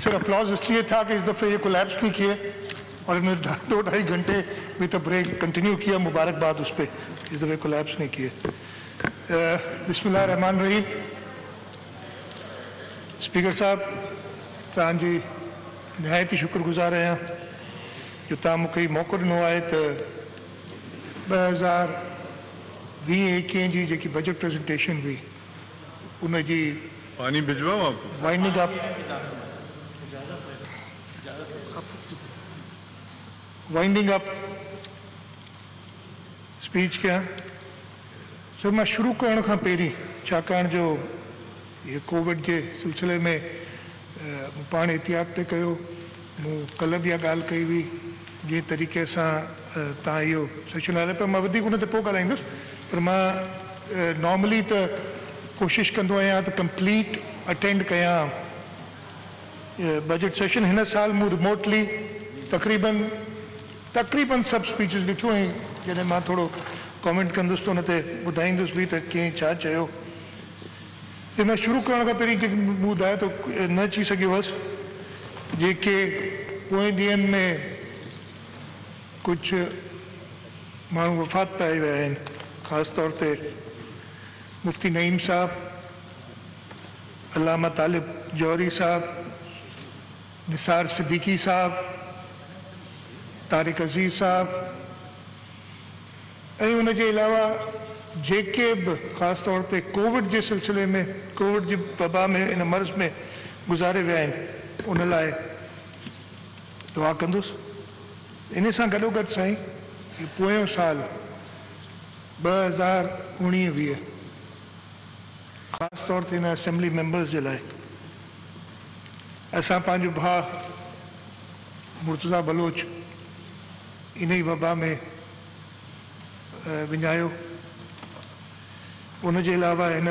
Sir applause इसलिए था कि इस दफ़े ये कोलैप्स नहीं किए और इन्होंने 2-2.5 घंटे विद अ ब्रेक कंटिन्यू किया, मुबारकबाद उस पर, इस दफ़े कोलैप्स नहीं किए। बिस्मिल्लाहिर्रहमानिर्रहीम। स्पीकर साहब तव्हांजी निहायत ही शुक्रगुज़ार आहियां जो तव्हां मूंखे मौक़ो ॾिनो आहे त 2020-21 जी जेकी बजट प्रेज़ेंटेशन हुई उन जी पानी भिजवाऊं आपको? वाइंडिंग अप स्पीच कयां। सर मां शुरू करण खां पहिरीं, छाकाणि जो ये कोविड के सिलसिले में पाण एहतियात पे कयो, मूं कल्ह बि इहा ॻाल्हि कई हुई जंहिं तरीक़े सां तव्हां इहो सेशन हलायो पिया, मां वधीक उन ते पोइ ॻाल्हाईंदुसि, पर मां नॉर्मली त कोशिशि कंदो आहियां त कंप्लीट अटेंड कयां बजट सेशन। हिन साल मूं रिमोटली तक़रीबन सभु स्पीचिस ॾिठियूं ऐं जॾहिं मां थोरो कॉमेंट कंदुसि त उन ते ॿुधाईंदुसि बि त कीअं छा चयो। त मां शुरू करण खां पहिरीं जेके मूं ॿुधायो त न अची सघियो हुअसि, जेके पोइ ॾींहंनि में कुझु माण्हू वफ़ात पाए विया आहिनि, ख़ासि तौर ते मुफ्ती नईम साहब, अल्लामा तालिब जौहरी साहब, निसार सिद्दीकी साहब, तारिक अज़ीज़ साहब ऐं उनजे अलावा जेके बि ख़ासि तौर ते कोविड जे सिलसिले में, कोविड जी वबा में, इन मर्ज़ में गुज़ारे विया आहिनि, उन लाइ दुआ कंदुसि। इन सां गॾोगॾु साईं पोयों साल 2019-20 ख़ासि तौर ते हिन असेंबली मेंबर्स जे लाइ असां पंहिंजो भाउ मुर्तज़ा बलोच इन ई वबा में विञायो। उनजे अलावा हिन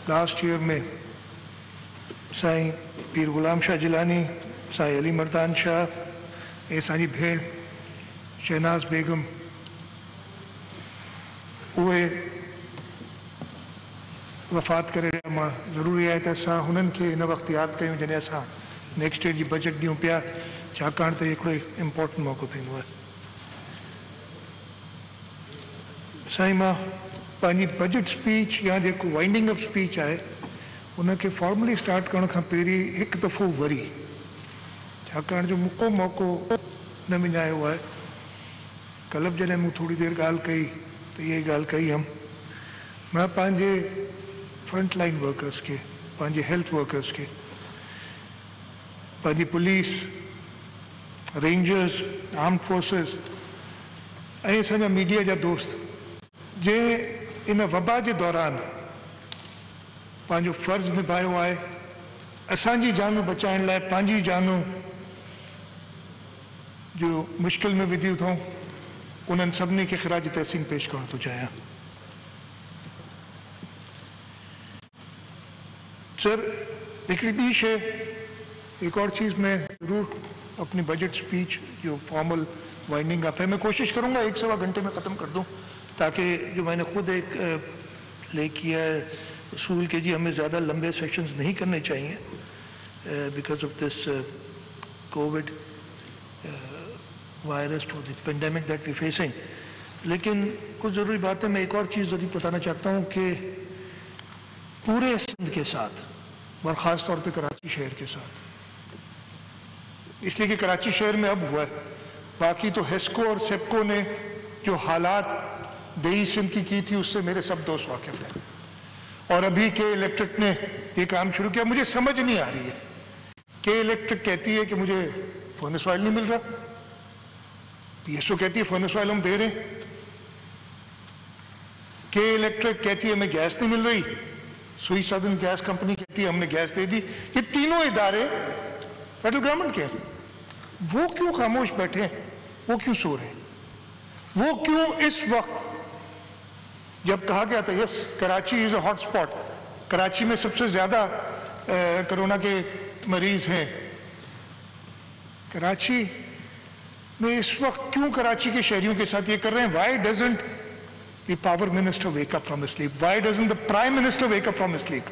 लास्ट ईयर में साईं पीर ग़ुलाम शाह जिलानी, साईं अली मर्दान शाह ऐं असांजी भेण शहनाज़ बेगम, उहे वफ़ात करे विया। मां ज़रूरी आहे त असां हुननि खे हिन वक़्तु यादि कयूं जॾहिं असां नेक्स्ट ईयर जी बजट ॾियूं पिया, छाकाणि त हिकिड़ो इम्पोर्टेंट मौक़ो थींदो आहे। साईं मां पंहिंजी बजट स्पीच या जेको वाइंडिंग अप स्पीच आहे उनखे फॉर्मली स्टार्ट करण खां पहिरीं हिकु दफ़ो वरी, छाकाणि जो मूंखे मौक़ो न विञायो आहे। कल्ह बि जॾहिं मूं थोरी देरि ॻाल्हि कई त इहा ई ॻाल्हि कई हुअमि, मां पंहिंजे फ्रंट लाइन वर्कर्स खे, पंहिंजे हेल्थ वर्कर्स खे, पंहिंजी पुलिस, रेंजर्स, आर्म फोर्सिस ऐं असांजा मीडिया जा दोस्त जंहिं इन वबा जे दौरान पंहिंजो फ़र्ज़ु निभायो आहे, असांजी जानूं बचाइण लाइ पंहिंजी जानूं जो मुश्किल में विधियूं अथऊं, उन्हनि सभिनी खे ख़िराज तहसीन पेश करणु थो चाहियां। सर हिकिड़ी ॿी शइ, एक और चीज़ मैं ज़रूर अपनी बजट स्पीच जो फॉर्मल वाइंडिंग अप है मैं कोशिश करूँगा 1-1.25 घंटे में ख़त्म कर दूँ, ताकि जो मैंने खुद एक ले किया है उसूल के जी हमें ज़्यादा लंबे सेशंस नहीं करने चाहिए because of this covid virus for the pandemic that we facing. लेकिन कुछ ज़रूरी बात है, मैं एक और चीज़ ज़रूर बताना चाहता हूँ कि पूरे सिंध के साथ और ख़ास तौर पे कराची शहर के साथ, इसलिए कि कराची शहर में अब हुआ है, बाकी तो हेस्को और सेप्को ने जो हालात देई सिंध की थी उससे मेरे सब दोस्त वाकिफ़ हैं। और अभी के इलेक्ट्रिक ने ये काम शुरू किया, मुझे समझ नहीं आ रही है। के इलेक्ट्रिक कहती है कि मुझे फर्नेस ऑयल नहीं मिल रहा, पीएसओ कहती है फर्नेस ऑयल हम दे रहे हैं, के इलेक्ट्रिक कहती है हमें गैस नहीं मिल रही, सुई सदन गैस कंपनी कहती है हमने गैस दे दी। ये तीनों इदारे फेडरल गवर्नमेंट के, वो क्यों खामोश बैठे हैं, वो क्यों सो रहे हैं, वो क्यों इस वक्त जब कहा गया था yes Karachi is a hot spot, Karachi में सबसे ज्यादा कोरोना के मरीज हैं, कराची में इस वक्त क्यों कराची के शहरियों के साथ ये कर रहे हैं? Why doesn't the power minister wake up from his sleep, why doesn't the prime minister wake up from his sleep?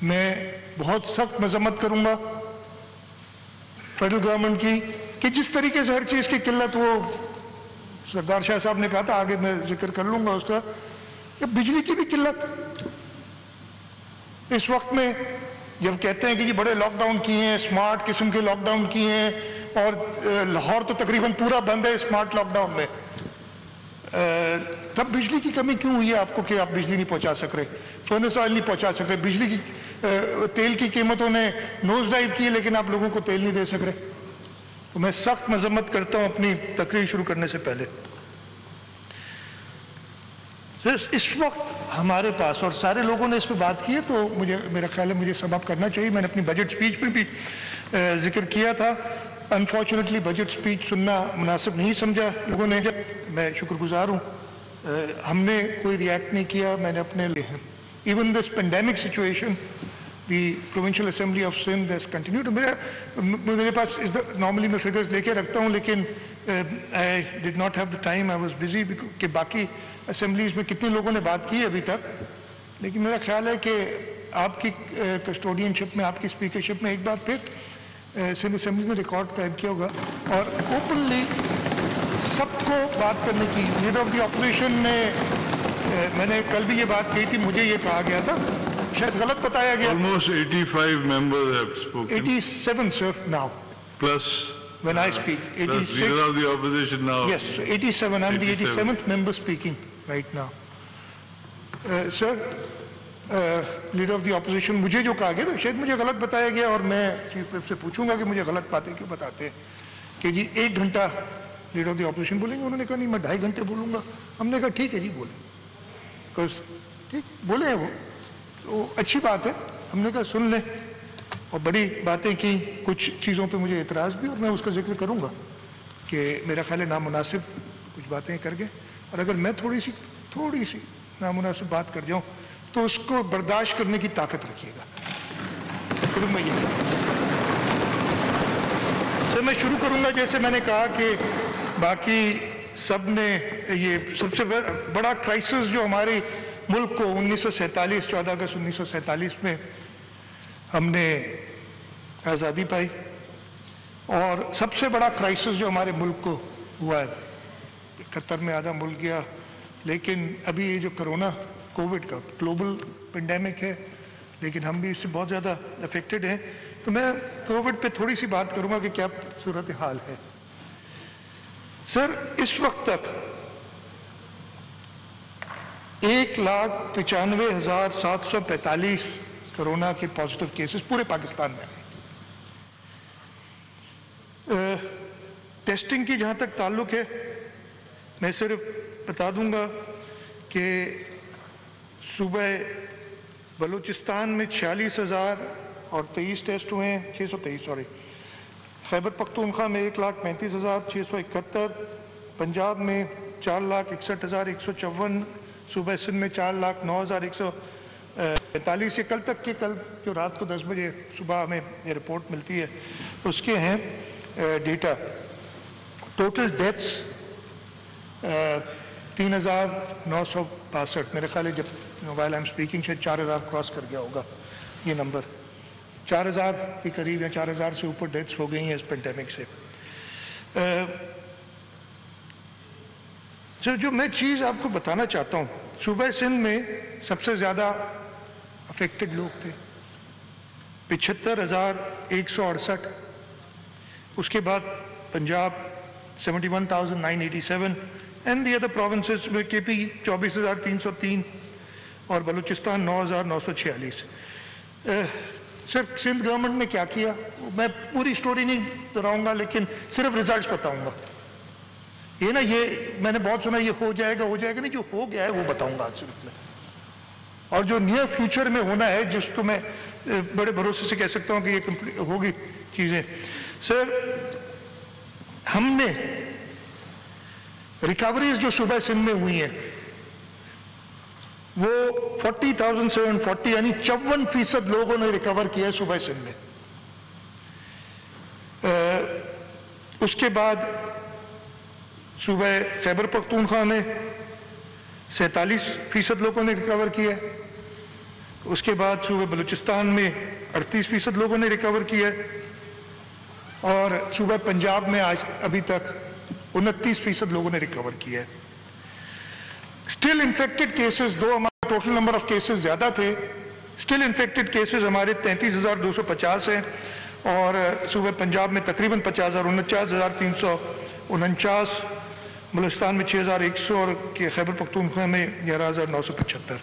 मैं बहुत सख्त मजम्मत करूंगा फेडरल गवर्नमेंट की कि जिस तरीके से हर चीज़ की किल्लत, वो सरदार शाह साहब ने कहा था, आगे मैं जिक्र कर लूंगा उसका, कि बिजली की भी किल्लत इस वक्त में, जब कहते हैं कि जी बड़े लॉकडाउन किए हैं, स्मार्ट किस्म के लॉकडाउन किए हैं, और लाहौर तो तकरीबन पूरा बंद है स्मार्ट लॉकडाउन में, तब बिजली की कमी क्यों हुई है आपको कि आप बिजली नहीं पहुंचा सक रहे, फर्नेस ऑयल नहीं पहुंचा सक रहे, बिजली की तेल की कीमतों ने नोज डाइव की लेकिन आप लोगों को तेल नहीं दे सक रहे। तो मैं सख्त मजम्मत करता हूं अपनी तकरीर शुरू करने से पहले। इस वक्त हमारे पास, और सारे लोगों ने इस पर बात की है, तो मुझे, मेरा ख्याल है मुझे समाप्त करना चाहिए। मैंने अपनी बजट स्पीच में भी जिक्र किया था। अनफॉर्चुनेटली बजट स्पीच सुनना मुनासिब नहीं समझा लोगों ने। मैं शुक्रगुजार हूँ, हमने कोई रिएक्ट नहीं किया, मैंने अपने लिए हैं। Even this pandemic situation, the provincial assembly of Sindh has continued. मेरे पास नॉर्मली मैं फिगर्स लेके रखता हूँ, लेकिन I did not have the time, I was busy, कि बाकी असेंबलीज में कितने लोगों ने बात की अभी तक। लेकिन मेरा ख्याल है कि आपकी कस्टोडियनशिप में, आपकी स्पीकरशिप में एक बार फिर सिंध असेंबली ने रिकॉर्ड कायम किया होगा और ओपनली सबको बात करने की। लीडर ऑफ द ऑपोजिशन ने, मैंने कल भी ये बात कही थी, मुझे ये कहा गया था, शायद गलत बताया गया। Almost 85 members have spoken. 87 sir now. Plus when I speak. 86. Leader of the opposition now. Yes, 87. I'm the 87th member speaking right now. Sir, leader of the opposition, मुझे जो कहा गया था शायद मुझे गलत बताया गया, और मैं चीफ विप से पूछूंगा कि मुझे गलत बातें क्यों बताते हैं कि जी 1 घंटा लीडर ऑफ द ऑपोजिशन बोलेंगे। उन्होंने कहा नहीं, मैं 2.5 घंटे बोलूंगा। हमने कहा ठीक है जी, बोले, बिकॉज ठीक बोले हैं वो, तो अच्छी बात है। हमने कहा सुन लें, और बड़ी बातें की, कुछ चीज़ों पे मुझे एतराज़ भी, और मैं उसका जिक्र करूंगा कि मेरा ख्याल है नामुनासिब कुछ बातें कर गए, और अगर मैं थोड़ी सी नामुनासिब बात कर जाऊं तो उसको बर्दाश्त करने की ताकत रखिएगा। फिर मैं शुरू करूंगा, जैसे मैंने कहा कि बाकी सब ने, ये सबसे बड़ा क्राइसिस जो हमारे मुल्क को 1947, 14 अगस्त 1947 में हमने आज़ादी पाई, और सबसे बड़ा क्राइसिस जो हमारे मुल्क को हुआ है, कतर में आधा मुल्क गया, लेकिन अभी ये जो कोरोना कोविड का ग्लोबल पेंडेमिक है, लेकिन हम भी इससे बहुत ज़्यादा अफेक्टेड हैं। तो मैं कोविड पे थोड़ी सी बात करूंगा कि क्या सूरत हाल है। सर, इस वक्त तक 1,95,745 कोरोना के पॉजिटिव केसेस पूरे पाकिस्तान में हैं। टेस्टिंग की जहां तक ताल्लुक है, मैं सिर्फ बता दूंगा कि सुबह बलूचिस्तान में 46,023 टेस्ट हुए हैं, 623 सॉरी। खैबर पख्तूनख्वा में 1,35,671, पंजाब में 4,61,154, सूबा सिंध में 4,09,145। ये कल तक के, कल जो रात को 10 बजे सुबह हमें ये रिपोर्ट मिलती है उसके हैं डेटा। Total deaths 3,962। मेरे ख्याल है जब वाइल आई एम स्पीकिंग शायद 4,000 क्रॉस कर गया होगा ये नंबर। 4,000 के करीब या 4,000 से ऊपर डेथ्स हो गई हैं इस पेंडेमिक से। जो मैं चीज़ आपको बताना चाहता हूँ, सूबा सिंध में सबसे ज़्यादा अफेक्टेड लोग थे, 75,168। उसके बाद Punjab 71,987 and the other provinces में केपी 24,303 और बलूचिस्तान 9,946। सर, सिंध गवर्नमेंट ने क्या किया, मैं पूरी स्टोरी नहीं दोहराऊंगा, लेकिन सिर्फ रिजल्ट्स बताऊंगा। ये ना, ये मैंने बहुत सुना ये हो जाएगा नहीं, जो हो गया है वो बताऊंगा आज सिर्फ मैं, और जो नियर फ्यूचर में होना है जिसको मैं बड़े भरोसे से कह सकता हूं कि ये होगी चीजें। सर, हमने रिकवरीज जो सूबा सिंध में हुई हैं वो 40,740 यानी 54% लोगों ने रिकवर किया है सूबा सिंध में। उसके बाद सूबा खैबर पख्तूनख्वा में 47% लोगों ने रिकवर किया है। उसके बाद सूबे बलूचिस्तान में 38% लोगों ने रिकवर किया है और सूबा पंजाब में आज अभी तक 29% लोगों ने रिकवर किया है। स्टिल इन्फेक्टेड केसेस, दो हमारा टोटल नंबर ऑफ केसेस ज़्यादा थे, स्टिल इन्फेक्टेड केसेस हमारे 33,250 हैं और सूबे पंजाब में तकरीबन 49,349, बलूचिस्तान में 6,100 और खैबर पख्तूनख्वा में 11,975।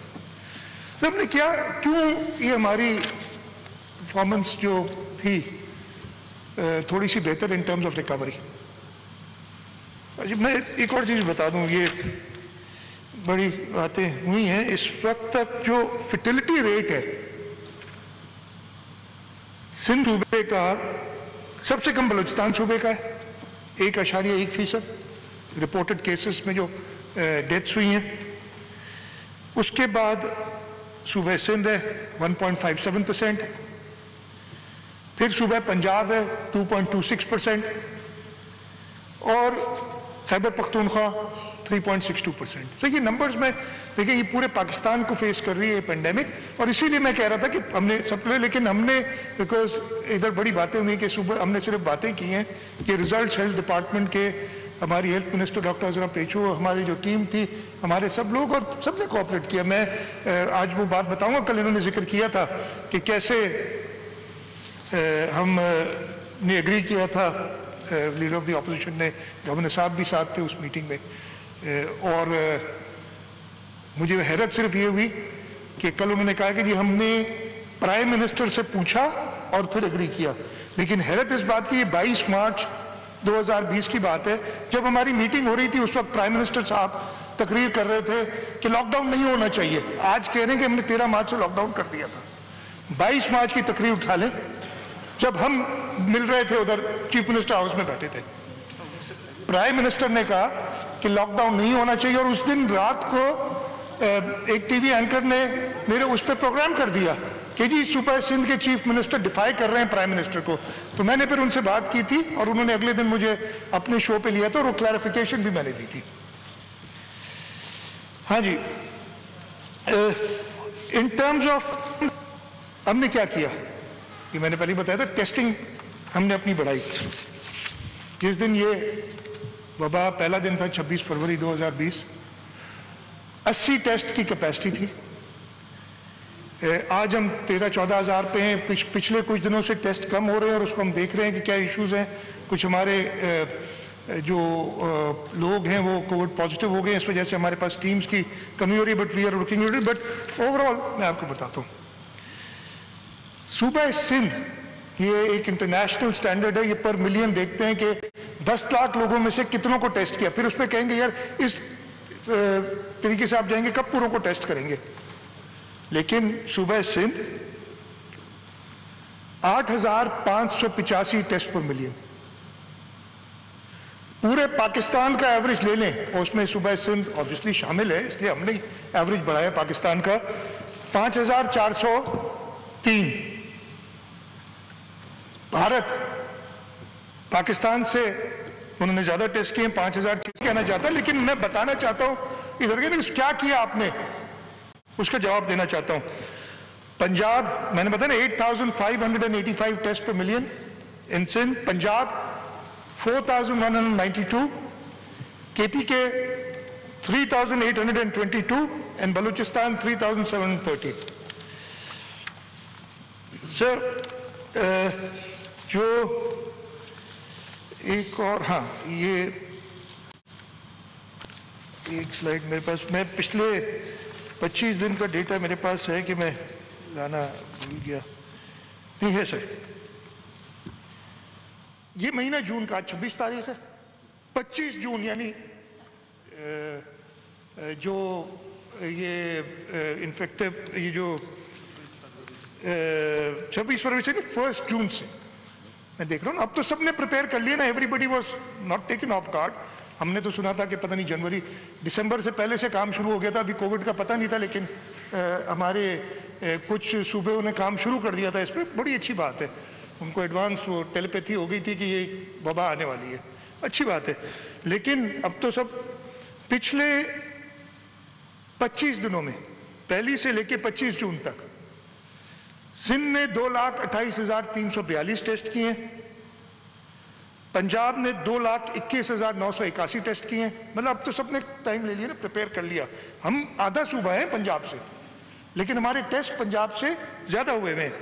तो हमने क्यों ये हमारी परफॉर्मेंस जो थी थोड़ी सी बेहतर इन टर्म्स ऑफ रिकवरी। मैं एक और चीज़ बता दूं, ये बड़ी बातें हुई हैं। इस वक्त तक जो फर्टिलिटी रेट है सिंध सूबे का सबसे कम बलूचिस्तान सूबे का है, 1.1% रिपोर्टेड केसेस में जो डेथ्स हुई हैं। उसके बाद सूबे सिंध है 1.57%, फिर सूबा पंजाब है 2.26% और खैबर पख्तूनख्वा 3.62%। तो ये नंबर्स में देखिए, ये पूरे पाकिस्तान को फेस कर रही है पेंडेमिक, और इसीलिए मैं कह रहा था कि हमने सबसे, लेकिन हमने बिकॉज इधर बड़ी बातें हुई कि सुबह हमने सिर्फ बातें की हैं कि रिजल्ट्स हेल्थ डिपार्टमेंट के, हमारी हेल्थ मिनिस्टर डॉक्टर अजरा पेचू, हमारी जो टीम थी, हमारे सब लोग और सब ने कोऑपरेट किया। मैं आज वो बात बताऊंगा, कल इन्होंने जिक्र किया था कि कैसे हमने एग्री किया था, लीडर ऑफ द ऑपोजिशन ने, गवर्नर साहब भी साथ थे उस मीटिंग में, और मुझे हैरत सिर्फ ये हुई कि कल उन्होंने कहा कि जी हमने प्राइम मिनिस्टर से पूछा और फिर एग्री किया, लेकिन हैरत इस बात की, ये 22 मार्च 2020 की बात है, जब हमारी मीटिंग हो रही थी उस वक्त प्राइम मिनिस्टर साहब तकरीर कर रहे थे कि लॉकडाउन नहीं होना चाहिए। आज कह रहे हैं कि हमने 13 मार्च से लॉकडाउन कर दिया था। 22 मार्च की तकरीर उठा लें, जब हम मिल रहे थे उधर चीफ मिनिस्टर हाउस में बैठे थे, प्राइम मिनिस्टर ने कहा कि लॉकडाउन नहीं होना चाहिए, और उस दिन रात को एक टीवी एंकर ने मेरे उस पर प्रोग्राम कर दिया कि जी सूबा सिंध के चीफ मिनिस्टर डिफाई कर रहे हैं प्राइम मिनिस्टर को। तो मैंने फिर उनसे बात की थी और उन्होंने अगले दिन मुझे अपने शो पे लिया था और वो क्लैरिफिकेशन भी मैंने दी थी। हाँ जी, इन टर्म्स ऑफ हमने क्या किया, ये मैंने पहले बताया था, टेस्टिंग हमने अपनी बढ़ाई। जिस दिन ये वबा पहला दिन था 26 फरवरी 2020, 80 टेस्ट की कैपेसिटी थी। आज हम 13-14 हज़ार पे हैं। पिछले कुछ दिनों से टेस्ट कम हो रहे हैं और उसको हम देख रहे हैं कि क्या इश्यूज हैं। कुछ हमारे जो लोग हैं वो कोविड पॉजिटिव हो गए, इस वजह से हमारे पास टीम्स की कमी हो रही है, but we are looking at it. But overall मैं आपको बताता हूँ, सूबा सिंध ये एक इंटरनेशनल स्टैंडर्ड है, ये पर मिलियन देखते हैं कि 10 लाख लोगों में से कितनों को टेस्ट किया। फिर उसमें कहेंगे यार इस तरीके से आप जाएंगे कब पूरों को टेस्ट करेंगे, लेकिन सूबा सिंध 8,585 टेस्ट पर मिलियन। पूरे पाकिस्तान का एवरेज ले लें और उसमें सूबा सिंध ऑब्वियसली शामिल है, इसलिए हमने एवरेज बढ़ाया पाकिस्तान का 5,403। भारत पाकिस्तान से उन्होंने ज्यादा टेस्ट किए, 5,000 कहना चाहता, लेकिन मैं बताना चाहता हूं इधर के क्या किया आपने, उसका जवाब देना चाहता हूं। पंजाब मैंने बताया ना 8,585 test per million in Sindh, Punjab 4,192, KP के 3,822 एंड बलूचिस्तान 3,730। सर जो एक और, हाँ ये एक स्लाइड मेरे पास, मैं पिछले 25 दिन का डेटा मेरे पास है कि मैं लाना भूल गया, नहीं है सर। ये महीना जून का 26 तारीख है, 25 जून यानी जो ये इन्फेक्टिव ये जो 26 फरवरी से नहीं 1 जून से मैं देख रहा हूँ। अब तो सबने प्रिपेयर कर लिया ना, everybody was not taken of guard. हमने तो सुना था कि पता नहीं जनवरी दिसंबर से पहले से काम शुरू हो गया था, अभी कोविड का पता नहीं था, लेकिन हमारे कुछ सूबों ने काम शुरू कर दिया था इस पर। बड़ी अच्छी बात है, उनको एडवांस वो टेलीपैथी हो गई थी कि ये वबा आने वाली है, अच्छी बात है। लेकिन अब तो सब पिछले 25 दिनों में, पहली से लेके 25 जून तक सिंध ने 2,28,342 टेस्ट किए हैं, पंजाब ने 2,21,981 टेस्ट किए हैं। मतलब अब तो सबने टाइम ले लिया ना, प्रिपेयर कर लिया। हम आधा सूबा है पंजाब से, लेकिन हमारे टेस्ट पंजाब से ज़्यादा हुए हैं।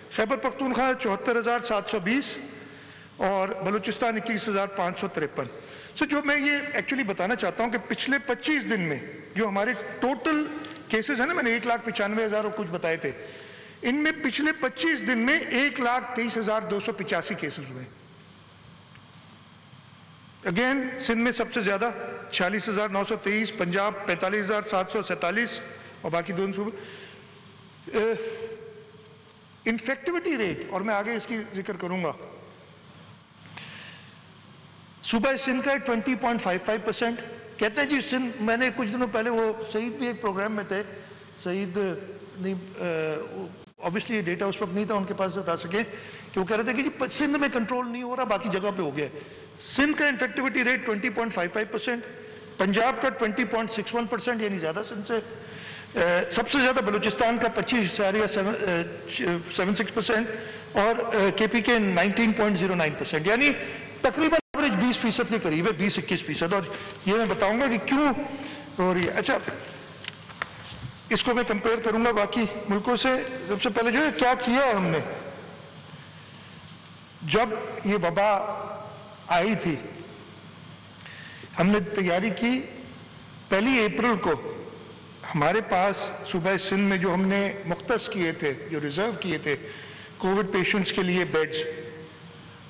खैबर पख्तूनख्वा 74,720 और बलूचिस्तान 21,553। सो जो मैं ये एक्चुअली बताना चाहता हूँ कि पिछले 25 दिन में जो हमारे टोटल केसेस है ना, मैंने 1,95,000 और कुछ बताए थे, इनमें पिछले 25 दिन में 1,23,285 केसेस हुए। अगेन सिंध में सबसे ज्यादा 46,923, पंजाब 45,747 और बाकी दोनों सूबे। इन्फेक्टिविटी रेट, और मैं आगे इसकी जिक्र करूंगा, सूबा सिंध का 20.55%। कहते हैं जी सिंध, मैंने कुछ दिनों पहले वो सईद भी एक प्रोग्राम में थे, सईद नहीं, ऑब्वियसली ये डेटा उस वक्त नहीं था उनके पास बता सके, कि वो कह रहे थे कि जी सिंध में कंट्रोल नहीं हो रहा, बाकी जगह पे हो गया। सिंध का इन्फेक्टिविटी रेट 20.55%, पंजाब का 20.61%, यानी ज़्यादा सिंध से। सबसे ज़्यादा बलूचिस्तान का 25,76% और केपी के 19.09%, यानी तकरीबन एवरेज 20% के करीब है, 20-21%। और ये मैं बताऊंगा कि क्यों हो रही है। अच्छा, इसको मैं कंपेयर करूंगा बाकी मुल्कों से। सबसे पहले जो है क्या किया हमने, जब ये वबा आई थी हमने तैयारी की। 1 अप्रैल को हमारे पास सूबा सिंध में जो हमने मुख्तस किए थे, जो रिजर्व किए थे कोविड पेशेंट्स के लिए बेड्स,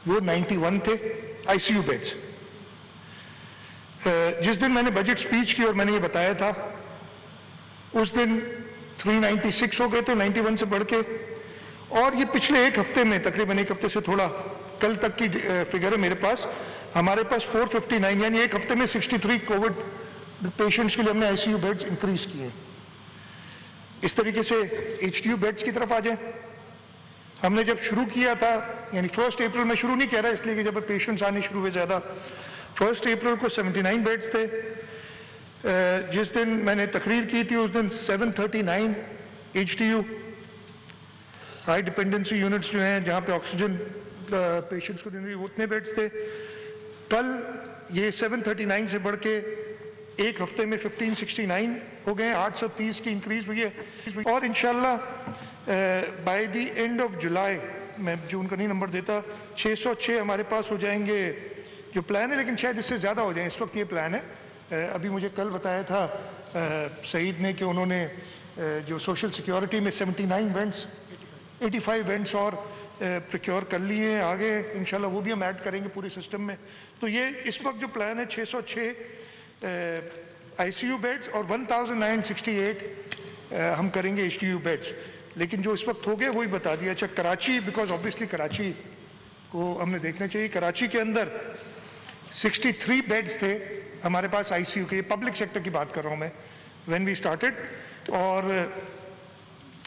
वो 91 थे आईसीयू बेड्स। जिस दिन मैंने बजट स्पीच की और मैंने ये बताया था, उस दिन 396 हो गए थे 91 से बढ़ के। और ये पिछले एक हफ्ते में, तकरीबन एक हफ्ते से थोड़ा कल तक की फिगर है मेरे पास, हमारे पास 459, यानी एक हफ्ते में 63 कोविड पेशेंट्स के लिए हमने आईसीयू बेड्स इंक्रीज किए। इस तरीके से एचडीयू बेड्स की तरफ आ जाए। हमने जब शुरू किया था, यानी 1 अप्रैल में शुरू नहीं कह रहा इसलिए कि जब पेशेंट्स आने शुरू हुए ज़्यादा, 1 अप्रैल को 79 बेड्स थे। जिस दिन मैंने तकरीर की थी उस दिन 739 एचडीयू हाई डिपेंडेंसी यूनिट्स जो हैं, जहाँ पे ऑक्सीजन पेशेंट्स को देने, उतने बेड्स थे। कल ये 739 से बढ़ के एक हफ्ते में 1569 हो गए, 830 की इंक्रीज हुई है। और इंशाल्लाह by the end of July, मैं जून का नहीं नंबर देता, 606 हमारे पास हो जाएंगे जो प्लान है, लेकिन शायद इससे ज़्यादा हो जाए। इस वक्त ये प्लान है। अभी मुझे कल बताया था सईद ने कि उन्होंने जो सोशल सिक्योरिटी में 79 वेंट्स, 85 वेंट्स और प्रोक्योर कर लिए हैं। आगे इंशाल्लाह वो भी हम ऐड करेंगे पूरे सिस्टम में। तो ये इस वक्त जो प्लान है 606 आईसीयू बेड्स और 1968 हम करेंगे एचडीयू बेड्स। लेकिन जो इस वक्त हो गए वही बता दिया। अच्छा, कराची, बिकॉज ऑब्वियसली कराची को हमने देखना चाहिए। कराची के अंदर 63 बेड्स थे हमारे पास आईसीयू के, पब्लिक सेक्टर की बात कर रहा हूँ मैं, व्हेन वी स्टार्टेड। और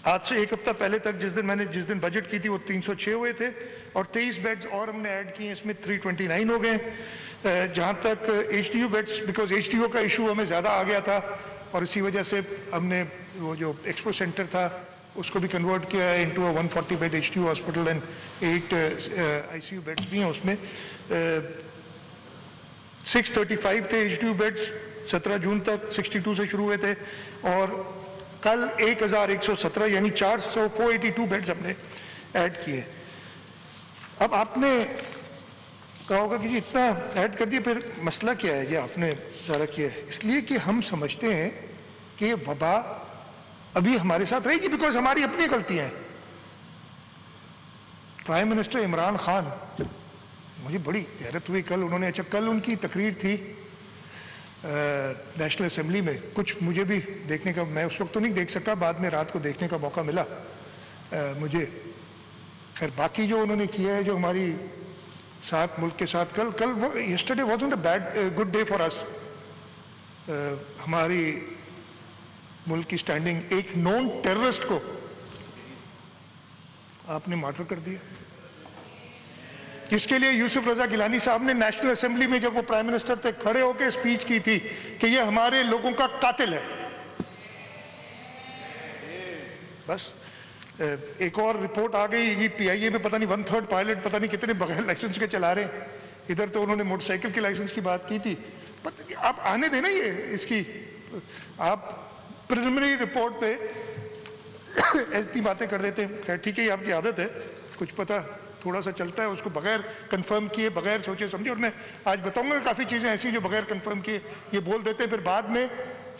आज से एक हफ्ता पहले तक जिस दिन बजट की थी वो 306 हुए थे और 23 बेड्स और हमने ऐड किए, इसमें 329 हो गए। जहाँ तक एचडीयू बेड्स, बिकॉज एचडीयू का इशू हमें ज़्यादा आ गया था और इसी वजह से हमने वो जो एक्सपो सेंटर था उसको भी कन्वर्ट किया है into 140 bed HDU hospital and 8 ICU beds भी हैं उसमें। 635 थे एचडीयू बेड्स 17 जून तक, 62 से शुरू हुए थे और कल 1117 यानी 482 बेड्स हमने ऐड किए। अब आपने कहा होगा कि जी इतना ऐड कर दिया, फिर मसला क्या है? ये आपने सारा किया है इसलिए कि हम समझते हैं कि वबा अभी हमारे साथ रहेगी, बिकॉज हमारी अपनी गलतियां हैं। प्राइम मिनिस्टर इमरान खान, मुझे बड़ी हैरत हुई कल उन्होंने, अच्छा कल उनकी तकरीर थी नेशनल असेंबली में, कुछ मुझे भी देखने का, मैं उस वक्त तो नहीं देख सका, बाद में रात को देखने का मौका मिला मुझे। खैर बाकी जो उन्होंने किया है जो हमारी साथ मुल्क के साथ, कल yesterday wasn't a good day for us. हमारी मुल्क की स्टैंडिंग, एक नॉन टेररिस्ट को आपने मर्डर कर दिया। इसके लिए यूसुफ रजा गिलानी साहब ने नेशनल असेंबली में जब वो प्राइम मिनिस्टर थे खड़े होकर स्पीच की थी कि ये हमारे लोगों का कातिल है। बस एक और रिपोर्ट आ गई कि PIA में पता नहीं 1/3 पायलट पता नहीं कितने बगैर लाइसेंस के चला रहे हैं। इधर तो उन्होंने मोटरसाइकिल के लाइसेंस की बात की थी। आप आने देना ये इसकी, आप प्रिलिमिनरी रिपोर्ट पे ऐसी बातें कर देते हैं। खैर ठीक है, ये आपकी आदत है, कुछ पता थोड़ा सा चलता है उसको बगैर कंफर्म किए, बगैर सोचे समझे। और मैं आज बताऊंगा काफ़ी चीज़ें ऐसी जो बगैर कंफर्म किए ये बोल देते हैं, फिर बाद में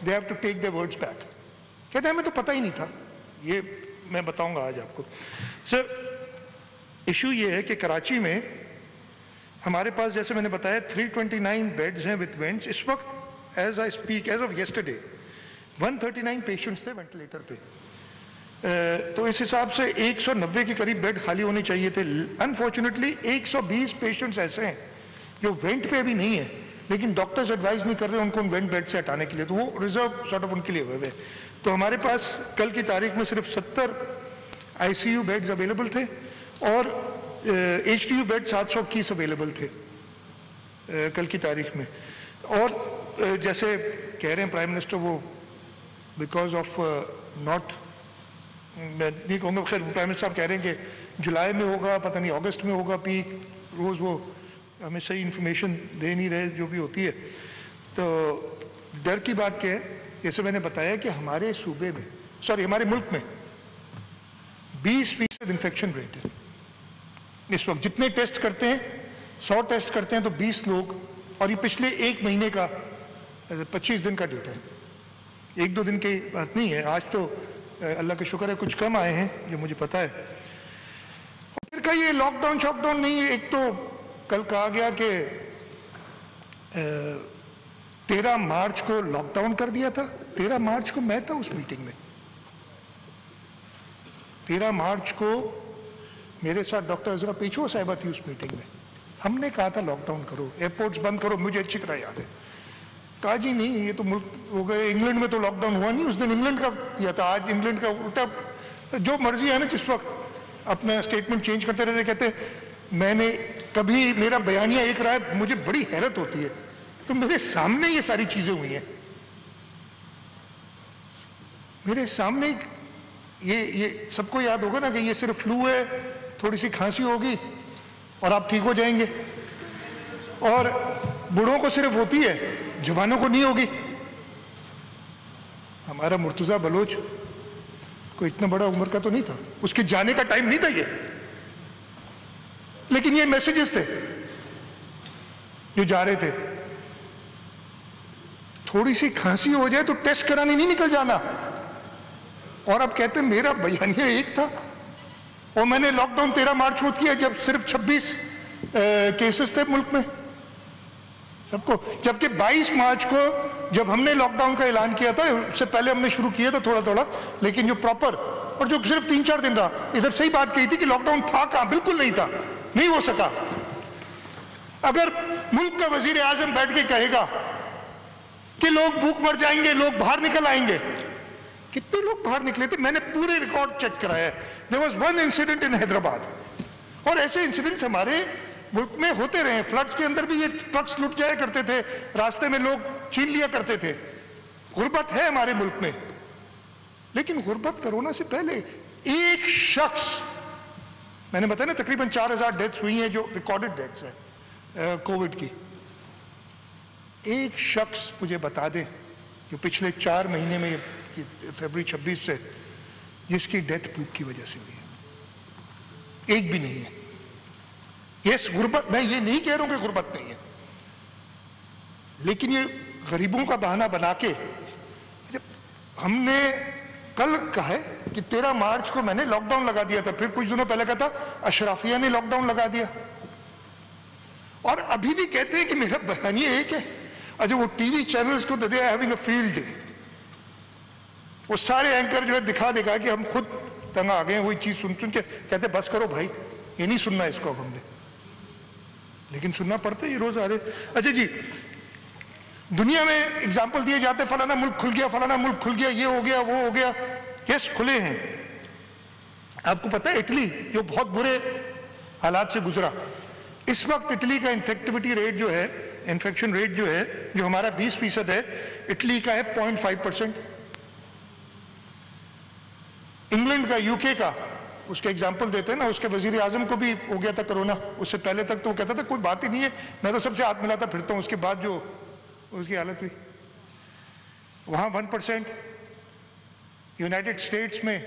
they have to take their words back, कहते हैं हमें तो पता ही नहीं था। ये मैं बताऊंगा आज आपको। सर इशू ये है कि कराची में हमारे पास जैसे मैंने बताया 329 बेड्स हैं विद वेंट्स। इस वक्त as I speak, as of yesterday 139 patients थे वेंटिलेटर पे। तो इस हिसाब से 190 के करीब बेड खाली होने चाहिए थे। अनफॉर्चुनेटली 120 पेशेंट्स ऐसे हैं जो वेंट पे अभी नहीं है, लेकिन डॉक्टर्स एडवाइस नहीं कर रहे उनको वेंट बेड से हटाने के लिए, तो वो रिजर्व सॉर्ट ऑफ उनके लिए हुए हैं। तो हमारे पास कल की तारीख में सिर्फ 70 ICU बेड्स अवेलेबल थे और HDU बेड 721 अवेलेबल थे कल की तारीख में। और जैसे कह रहे हैं प्राइम मिनिस्टर, वो बिकॉज ऑफ नॉट, मैं नहीं कहूँगा, खैर प्राइम मिनिस्टर साहब कह रहे हैं कि जुलाई में होगा, पता नहीं अगस्त में होगा पीक, रोज़ वो हमें सही इन्फॉर्मेशन दे नहीं रहे जो भी होती है। तो डर की बात क्या है, जैसे मैंने बताया कि हमारे सूबे में, सॉरी हमारे मुल्क में 20% इन्फेक्शन रेट है इस वक्त। जितने टेस्ट करते हैं, 100 टेस्ट करते हैं तो 20 लोग, और ये पिछले 1 महीने का 25 दिन का डेटा है, 1-2 दिन की बात नहीं है। आज तो अल्लाह का शुक्र है कुछ कम आए हैं जो मुझे पता है। और फिर का ये लॉकडाउन शॉकडाउन नहीं है। एक तो कल कहा गया कि 13 मार्च को लॉकडाउन कर दिया था। 13 मार्च को मैं था उस मीटिंग में। 13 मार्च को मेरे साथ डॉक्टर अजरा पेशवा साहिबा थी उस मीटिंग में। हमने कहा था लॉकडाउन करो, एयरपोर्ट्स बंद करो, मुझे अच्छी तरह याद है। कहा जी नहीं, ये तो मुल्क हो गए, इंग्लैंड में तो लॉकडाउन हुआ नहीं, उस दिन इंग्लैंड का किया था, आज इंग्लैंड का उल्टा। जो मर्जी है ना, जिस वक्त अपना स्टेटमेंट चेंज करते रहते, कहते मैंने कभी, मेरा बयानिया एक रहा है, मुझे बड़ी हैरत होती है। तो मेरे सामने ये सारी चीजें हुई हैं, मेरे सामने। ये सबको याद होगा ना कि ये सिर्फ फ्लू है, थोड़ी सी खांसी होगी और आप ठीक हो जाएंगे, और बूढ़ों को सिर्फ होती है, जवानों को नहीं होगी। हमारा मुर्तजा बलोच कोई इतना बड़ा उम्र का तो नहीं था, उसके जाने का टाइम नहीं था ये, लेकिन ये मैसेजेस थे जो जा रहे थे। थोड़ी सी खांसी हो जाए तो टेस्ट कराने नहीं निकल जाना, और अब कहते मेरा बयानिया एक था और मैंने लॉकडाउन 13 मार्च को किया जब सिर्फ 26 केसेस थे मुल्क में सबको। जबकि 22 मार्च को जब हमने लॉकडाउन का ऐलान किया था, उससे पहले हमने शुरू किया था थोड़ा थोड़ा, लेकिन जो प्रॉपर और जो सिर्फ 3-4 दिन रहा, इधर सही बात कही थी कि लॉकडाउन था कहां, बिल्कुल नहीं था, नहीं हो सका। अगर मुल्क का वजीर आजम बैठ के कहेगा कि लोग भूख मर जाएंगे, लोग बाहर निकल आएंगे, कितने लोग बाहर निकले थे? मैंने पूरे रिकॉर्ड चेक कराया। There was one incident in Hyderabad, और ऐसे इंसिडेंट्स हमारे मुल्क में होते रहे। फ्लड्स के अंदर भी ये ट्रक्स लुट जाया करते थे, रास्ते में लोग छीन लिया करते थे। गुर्बत है हमारे मुल्क में, लेकिन गुर्बत कोरोना से पहले एक शख्स, मैंने बताया ना तकरीबन 4000 डेथ्स हुई हैं जो रिकॉर्डेड डेथ्स हैं कोविड की। एक शख्स मुझे बता दे जो पिछले 4 महीने में, फरवरी 26 से, जिसकी डेथ भूख की वजह से हुई है, एक भी नहीं है। यस, गुर्बत, मैं ये नहीं कह रहा हूं कि गुर्बत नहीं है, लेकिन ये गरीबों का बहाना बना के, जब हमने कल कहा है कि 13 मार्च को मैंने लॉकडाउन लगा दिया था, फिर कुछ दिनों पहले कहा था अशराफिया ने लॉकडाउन लगा दिया, और अभी भी कहते हैं कि मेरा बयानिया एक है। अच्छा, वो टीवी चैनल्स को they having a field day, वो सारे एंकर जो है दिखा देगा कि हम खुद तंग आ गए हैं, वही चीज सुन सुन के कहते बस करो भाई, ये नहीं सुनना इसको अब हमने, लेकिन सुनना पड़ता है, ये रोज आ रहे। अच्छा जी, दुनिया में एग्जाम्पल दिए जाते, फलाना मुल्क खुल गया, फलाना मुल्क खुल गया, ये हो गया, वो हो गया। यस, खुले हैं। आपको पता है इटली जो बहुत बुरे हालात से गुजरा, इस वक्त इटली का इन्फेक्टिविटी रेट जो है, इन्फेक्शन रेट जो है, जो हमारा 20% है, इटली का है 0.5%, इंग्लैंड का, यूके का उसके एग्जाम्पल देते हैं ना, उसके वजीर आजम को भी हो गया था कोरोना, उससे पहले तक तो वो कहता था कोई बात ही नहीं है, मैं तो सबसे हाथ मिलाता फिरता हूँ, उसके बाद जो उसकी हालत हुई। वहाँ 1%, यूनाइटेड स्टेट्स में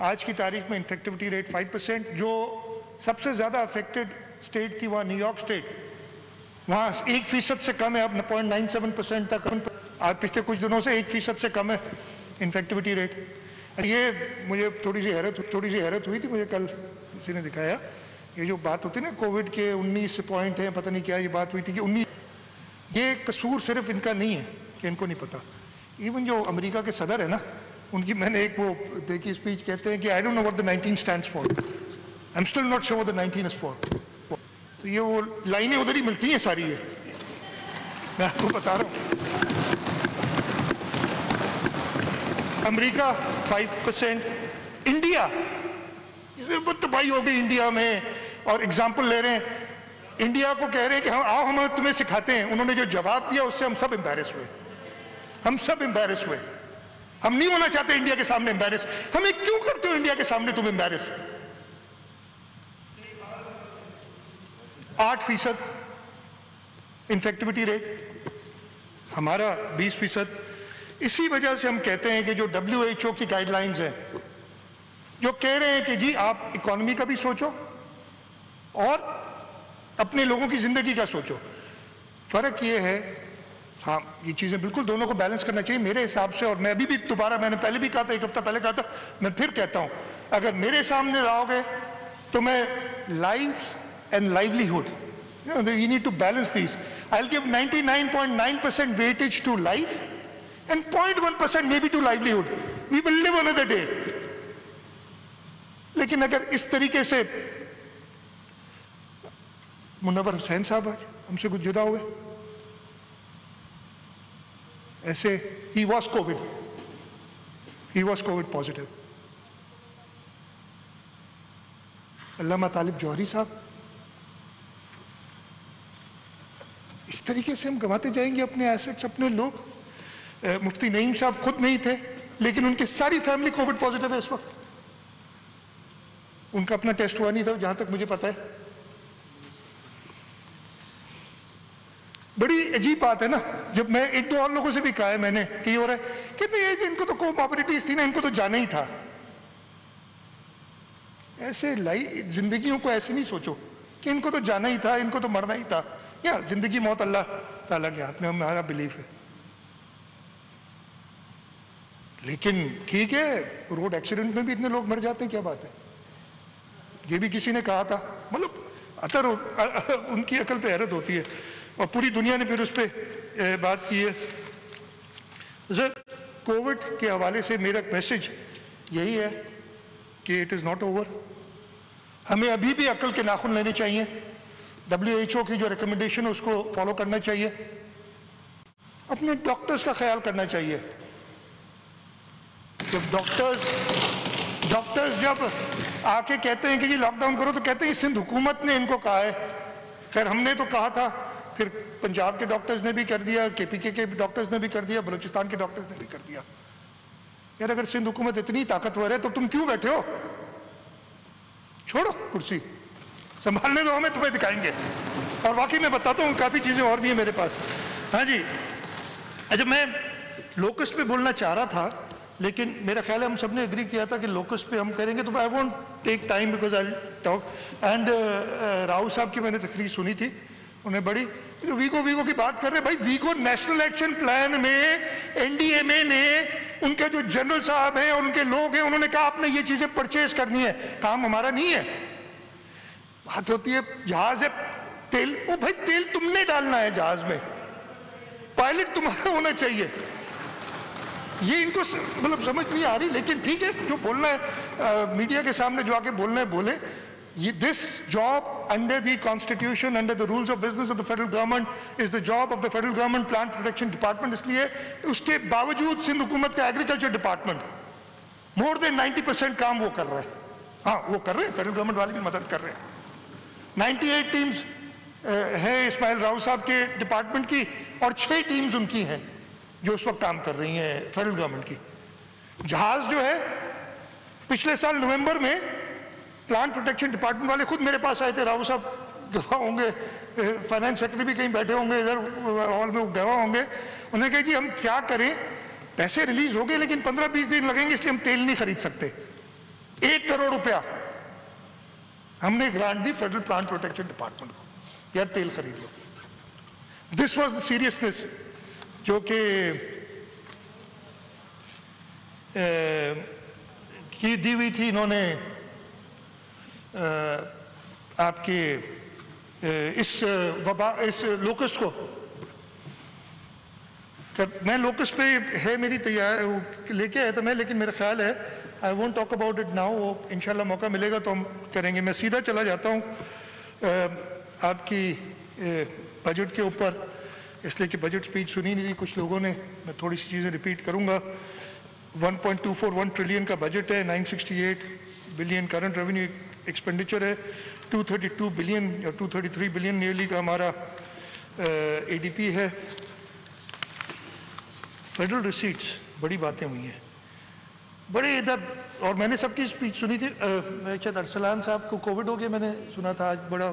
आज की तारीख में इन्फेक्टिविटी रेट 5%, जो सबसे ज़्यादा अफेक्टेड स्टेट थी वहाँ न्यूयॉर्क स्टेट, वहाँ 1% से कम है, अब 0.97% तक, आज पिछले कुछ दिनों से 1% से कम है इन्फेक्टिविटी रेट। ये मुझे थोड़ी सी हैरत हुई थी, मुझे कल किसी ने दिखाया, ये जो बात होती है ना कोविड के 19 पॉइंट हैं, पता नहीं क्या ये बात हुई थी कि 19, ये कसूर सिर्फ इनका नहीं है कि इनको नहीं पता, इवन जो अमेरिका के सदर है ना, उनकी मैंने एक वो देखी स्पीच, कहते हैं कि I don't know what the 19 stands for, I am still not sure what the 19 is for. तो ये वो लाइनें उधर ही मिलती हैं सारी, ये मैं आपको बता रहा हूँ। अमेरिका 5%, इंडिया, इसमें तबाही हो गई इंडिया में, और एग्जाम्पल ले रहे हैं, इंडिया को कह रहे हैं कि हम आओ हम तुम्हें सिखाते हैं। उन्होंने जो जवाब दिया उससे हम सब एम्बैरेस हुए, हम सब एम्बैरेस हुए। हम नहीं होना चाहते इंडिया के सामने एम्बैरेस, हमें क्यों करते हो इंडिया के सामने तुम एम्बैरेस? 8% इन्फेक्टिविटी रेट, हमारा 20%। इसी वजह से हम कहते हैं कि जो WHO की गाइडलाइंस हैं, जो कह रहे हैं कि जी आप इकोनॉमी का भी सोचो और अपने लोगों की जिंदगी का सोचो। फर्क ये है, हाँ ये चीजें बिल्कुल दोनों को बैलेंस करना चाहिए मेरे हिसाब से। और मैं अभी भी दोबारा, मैंने पहले भी कहा था, एक हफ्ता पहले कहा था, मैं फिर कहता हूं, अगर मेरे सामने लाओगे तो मैं life and livelihood, you need to balance these. I'll give 99.9% weightage to life and 0.1% maybe to livelihood. We will live another day. लेकिन अगर इस तरीके से, मुनव्वर हुसैन साहब आज हमसे कुछ जुदा हुए, ऐसे he was COVID positive. अल्लामा तालिब जौहरी साहब, इस तरीके से हम गंवाते जाएंगे अपने एसेट्स, अपने लोग। मुफ्ती नईम साहब खुद नहीं थे, लेकिन उनकी सारी फैमिली कोविड पॉजिटिव है इस वक्त। उनका अपना टेस्ट हुआ नहीं था जहां तक मुझे पता है। बड़ी अजीब बात है ना, जब मैं एक दो और लोगों से भी कहा है मैंने कि ये हो रहा है, कहते हैं इनको तो कोमॉर्बिडिटीज थी ना, इनको तो जाना ही था। ऐसे जिंदगियों को ऐसे नहीं सोचो कि इनको तो जाना ही था, इनको तो मरना ही था। या जिंदगी मौत अल्लाह ताला के हाथ में, हमारा बिलीफ है। लेकिन ठीक है, रोड एक्सीडेंट में भी इतने लोग मर जाते हैं, क्या बात है? ये भी किसी ने कहा था, मतलब उनकी अकल पे हैरत होती है। और पूरी दुनिया ने फिर उस पर बात की है। कोविड के हवाले से मेरा मैसेज यही है कि इट इज़ नॉट ओवर। हमें अभी भी अकल के नाखून लेने चाहिए, WHO की जो रिकमेंडेशन है उसको फॉलो करना चाहिए, अपने डॉक्टर्स का ख्याल करना चाहिए। जब डॉक्टर्स जब आके कहते हैं कि जी लॉकडाउन करो, तो कहते हैं सिंध हुकूमत ने इनको कहा है। खैर हमने तो कहा था, फिर पंजाब के डॉक्टर्स ने भी कर दिया, KPK के डॉक्टर्स ने भी कर दिया, बलूचिस्तान के डॉक्टर्स ने भी कर दिया। यार अगर सिंध हुकूमत इतनी ताकतवर है तो तुम क्यों बैठे हो? छोड़ो कुर्सी, संभालने दो हमें, तुम्हें दिखाएंगे। और वाकई मैं बताता हूँ काफ़ी चीज़ें और भी हैं मेरे पास। हाँ जी, अच्छा मैं लोकस्ट पे बोलना चाह रहा था, लेकिन मेरा ख्याल है हम सब ने एग्री किया था कि लोकस्ट पे हम करेंगे, तो I won't take time because I talk. And Rao साहब की मैंने तकरीर सुनी थी, उन्हें बड़ी जो वीगो की बात कर रहे हैं। भाई वीगो नेशनल एक्शन प्लान में NDMA ने, उनके जो जनरल साहब हैं और उनके लोग हैं, उन्होंने कहा आपने ये चीज़ें परचेज करनी है, काम हमारा नहीं है। बात होती है जहाज है, तेल, वो भाई तेल तुमने डालना है जहाज में, पायलट तुम्हारा होना चाहिए। ये इनको मतलब समझ नहीं आ रही, लेकिन ठीक है, जो बोलना है मीडिया के सामने जो आके बोलना है बोले। ये this job under the constitution, under the rules of business of the federal government is the job of the federal government plant protection department. इसलिए उसके बावजूद सिंध हुकूमत का एग्रीकल्चर डिपार्टमेंट मोर देन 90% काम वो कर रहा है। हाँ वो कर रहे हैं, फेडरल गवर्नमेंट वाले भी मदद कर रहे हैं। 98 टीम्स है इस्माइल राव साहब के डिपार्टमेंट की, और 6 टीम्स उनकी हैं जो उस वक्त काम कर रही हैं फेडरल गवर्नमेंट की। जहाज जो है पिछले साल नवंबर में प्लांट प्रोटेक्शन डिपार्टमेंट वाले खुद मेरे पास आए थे, राव साहब गवाह होंगे, फाइनेंस सेक्रेटरी भी कहीं बैठे होंगे इधर हॉल में गवाह होंगे। उन्होंने कहा जी हम क्या करें, पैसे रिलीज हो गए लेकिन 15-20 दिन लगेंगे इसलिए हम तेल नहीं खरीद सकते। 1 करोड़ रुपया हमने ग्रांट दी फेडरल प्लांट प्रोटेक्शन डिपार्टमेंट को, यार तेल खरीद लो। दिस वॉज द सीरियसनेस जो कि की दी हुई थी इन्होंने आपके इस लोकस्ट को। मैं लोकस्ट पे है मेरी तैयार लेके आया था मैं, लेकिन मेरा ख्याल है I won't talk about it now, वो इंशाल्लाह मौका मिलेगा तो हम करेंगे। मैं सीधा चला जाता हूँ आपकी बजट के ऊपर, इसलिए कि बजट स्पीच सुनी नहीं थी कुछ लोगों ने, मैं थोड़ी सी चीज़ें रिपीट करूँगा। 1.241 ट्रिलियन का बजट है, 968 बिलियन करंट रेवेन्यू एक्सपेंडिचर है, 232 बिलियन या 233 बिलियन नियरली का हमारा एडीपी है। फेडरल रिसीट्स, बड़ी बातें हुई हैं बड़े इधर, और मैंने सबकी स्पीच सुनी थी। मैं शायद अरसलान साहब को कोविड हो गया मैंने सुना था आज, बड़ा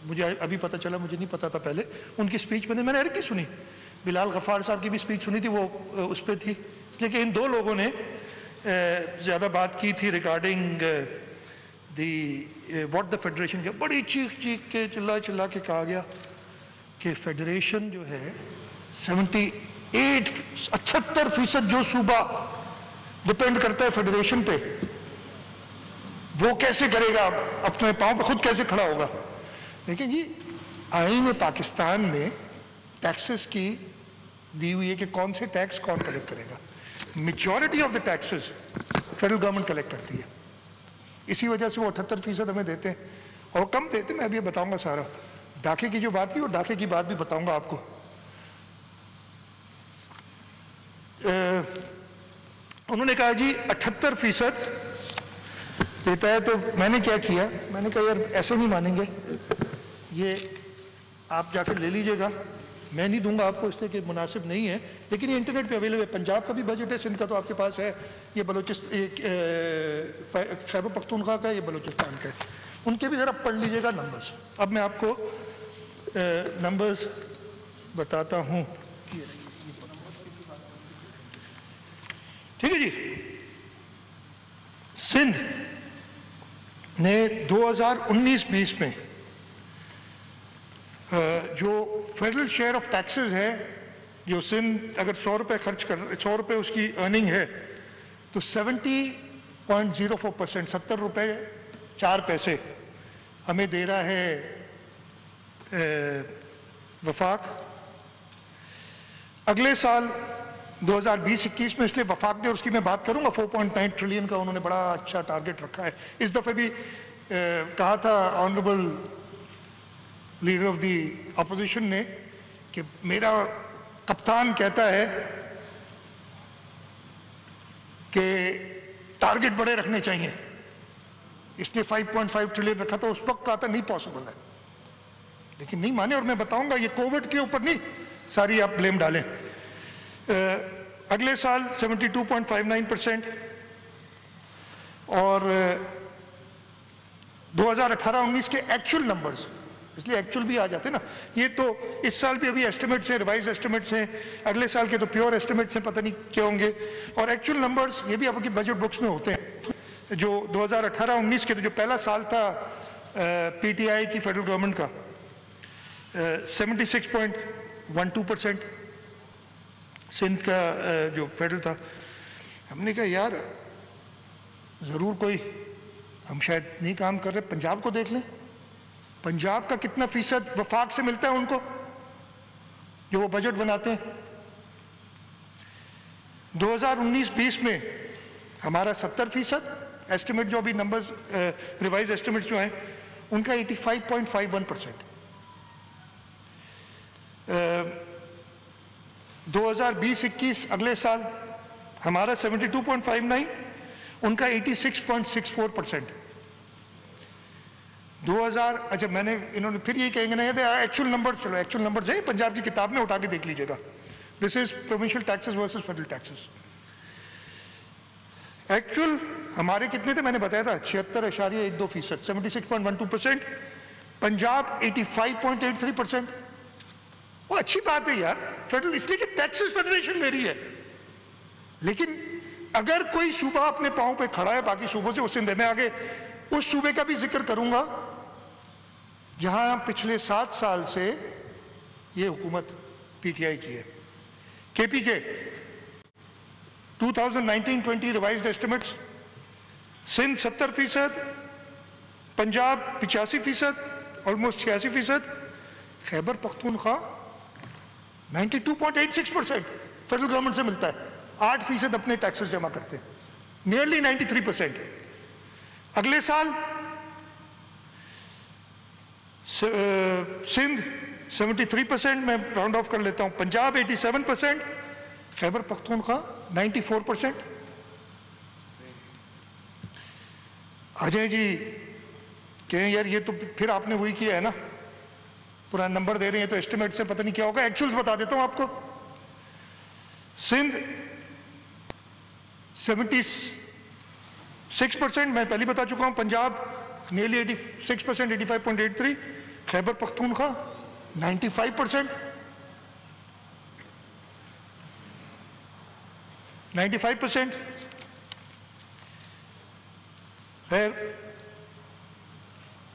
मुझे अभी पता चला, मुझे नहीं पता था पहले। उनकी स्पीच मैंने हर की सुनी, बिलाल गफ्फार साहब की भी स्पीच सुनी थी, वो उस पर थी। इसलिए कि इन दो लोगों ने ज़्यादा बात की थी regarding the what the federation के। बड़ी चीख के चिल्ला के कहा गया कि फेडरेशन जो है 78% जो सूबा डिपेंड करता है फेडरेशन पे, वो कैसे करेगा, अपने पांव पे खुद कैसे खड़ा होगा। लेकिन जी आईन पाकिस्तान में टैक्सेस की दी हुई है कि कौन से टैक्स कौन कलेक्ट करेगा। Majority of the taxes federal government collect करती है, इसी वजह से वो 78% हमें देते हैं, और कम देते। मैं अभी बताऊंगा सारा डाके की जो बात की, और डाके की बात भी बताऊंगा आपको। उन्होंने कहा जी 78% देता है, तो मैंने क्या किया, मैंने कहा यार ऐसे नहीं मानेंगे, ये आप जाकर ले लीजिएगा, मैं नहीं दूंगा आपको इसलिए कि मुनासिब नहीं है। लेकिन ये इंटरनेट पे अवेलेबल है, पंजाब का भी बजट है, सिंध का तो आपके पास है, ये खैबर पख्तूनख्वा का है, ये बलूचिस्तान का है, उनके भी ज़रा पढ़ लीजिएगा नंबर्स। अब मैं आपको नंबर्स बताता हूँ, ठीक है जी। सिंध ने 2019-20 में जो फेडरल शेयर ऑफ टैक्सेस है, जो सिंध अगर 100 रुपये खर्च कर, 100 रुपये उसकी अर्निंग है, तो 70.04%, 70 रुपये 4 पैसे हमें दे रहा है वफाक। अगले साल 2020-21 में, इसलिए वफाक ने, और उसकी मैं बात करूंगा, 4.9 ट्रिलियन का उन्होंने बड़ा अच्छा टारगेट रखा है। इस दफ़े भी कहा था honourable leader of the opposition ने कि मेरा कप्तान कहता है कि टारगेट बड़े रखने चाहिए, इसने 5.5 ट्रिलियन रखा था, उस वक्त कहा था नहीं पॉसिबल है, लेकिन नहीं माने। और मैं बताऊंगा ये कोविड के ऊपर नहीं सारी आप ब्लेम डालें। अगले साल 72.59%, और 2018-19 के एक्चुअल नंबर्स, इसलिए एक्चुअल भी आ जाते हैं ना, ये तो इस साल भी अभी एस्टिमेट्स हैं, रिवाइज एस्टिमेट्स हैं, अगले साल के तो प्योर एस्टिमेट्स हैं, पता नहीं क्या होंगे। और एक्चुअल नंबर्स ये भी आपकी बजट बुक्स में होते हैं। जो 2018-19 के तो जो पहला साल था पीटीआई की फेडरल गवर्नमेंट का, 76.12% सिंध का जो फेडरल था। हमने कहा यार ज़रूर कोई हम शायद नहीं काम कर रहे, पंजाब को देख लें, पंजाब का कितना फीसद वफाक से मिलता है उनको जो वो बजट बनाते हैं। 2019-20 में हमारा 70%, एस्टिमेट जो अभी नंबर्स रिवाइज एस्टिमेट्स जो हैं उनका 85.51%। 2020-21 अगले साल हमारा 72.59, उनका 86.64%। 2000, अच्छा मैंने, इन्होंने फिर ये कहेंगे ना एक्चुअल नंबर, चलो एक्चुअल नंबर है पंजाब की किताब में उठा के देख लीजिएगा, this is provincial taxes versus federal taxes. Actual हमारे कितने थे मैंने बताया था 76.12%, 76.12%। पंजाब 85.83%। वो अच्छी बात है यार, फेडरल, इसलिए कि टैक्सेस फेडरेशन ले रही है। लेकिन अगर कोई सूबा अपने पांव पे खड़ा है बाकी सूबों से, उस सिंध में आगे उस सूबे का भी जिक्र करूंगा जहां पिछले 7 साल से ये हुकूमत पीटीआई की है। KPK 2019-20 revised estimates, Sindh 70%, Punjab 85%, almost 86%, Khyber Pakhtunkhwa 92.86% federal government से मिलता है, 8% अपने टैक्सेस जमा करते हैं, नियरली 93%। अगले साल सिंध 73%, मैं राउंड ऑफ कर लेता हूं, पंजाब 87%, खैबर पख्तूनख्वा 94%। अजय जी कहें यार ये तो फिर आपने वही किया है ना, पुराना नंबर दे रहे हैं तो एस्टिमेट से पता नहीं क्या होगा। एक्चुअल्स बता देता हूं आपको। सिंध 76%, मैं पहले बता चुका हूं, पंजाब नियरली 86%, 85.83, खैबर पख्तूनख्वा 95%, 95%। खैर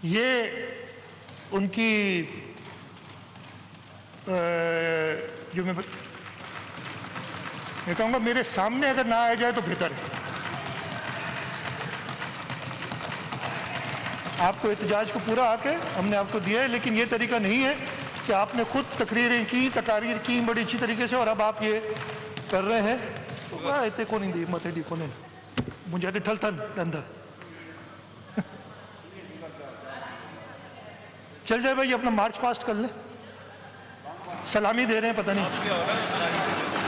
ये उनकी जो मैं कहूँगा मेरे सामने अगर ना आ जाए तो बेहतर है। आपको एहतजाज को पूरा आके हमने आपको दिया है, लेकिन ये तरीका नहीं है कि आपने खुद तकरीरें की, तकारीर की बड़ी अच्छी तरीके से और अब आप ये कर रहे हैं तो इतने को नहीं दी मत डी को नहीं मुझे डिठल था धंधा चल जाए भाई, अपना मार्च पास्ट कर ले। सलामी दे रहे हैं पता नहीं,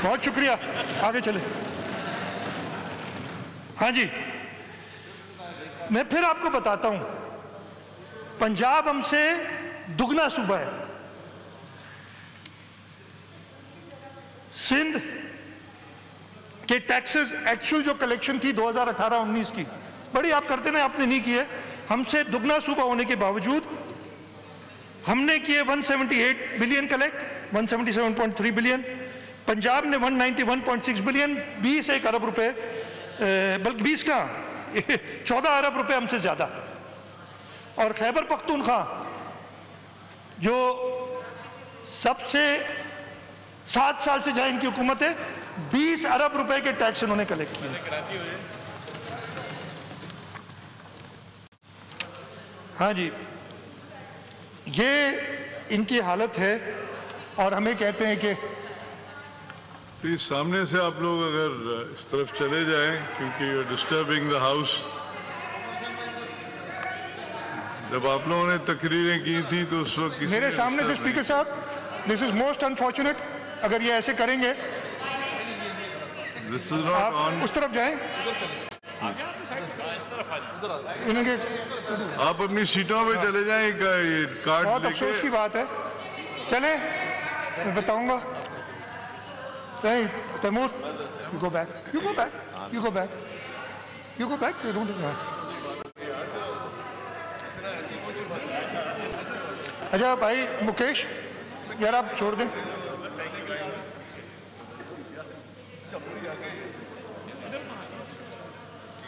बहुत शुक्रिया, आगे चले। हाँ जी, मैं फिर आपको बताता हूं, पंजाब हमसे दुगना सूबा है। सिंध के टैक्सेस एक्चुअल जो कलेक्शन थी 2018-19 की, बड़ी आप करते ना, आपने नहीं किए, हमसे दुगना सूबा होने के बावजूद हमने किए 178 बिलियन कलेक्ट, 177.3 बिलियन। पंजाब ने 191.6 बिलियन, 21 अरब रुपए, बल्कि 20 का 14 अरब रुपए हमसे ज्यादा। और खैबर पख्तूनख्वा जो सबसे 7 साल से जहां इनकी हुकूमत है, 20 अरब रुपए के टैक्स इन्होंने कलेक्ट किए। हाँ जी, ये इनकी हालत है और हमें कहते हैं कि प्लीज सामने से आप लोग अगर इस तरफ चले जाएं, क्योंकि you are disturbing the house. जब आप लोगों ने तकरीरें की थी तो उस वक्त मेरे सामने से स्पीकर साहब, दिस इज मोस्ट अनफॉर्चुनेट, अगर ये ऐसे करेंगे दिस इज नॉट ऑन। उस तरफ जाएं, इनके आप अपनी सीटों पे चले जाएं, कार्ड बहुत अफसोस की बात है। चले मैं बताऊंगा। नहीं Taimur, you go back, you go back, you go back, you go back, you don't ask. अच्छा भाई मुकेश, यार आप छोड़ दें।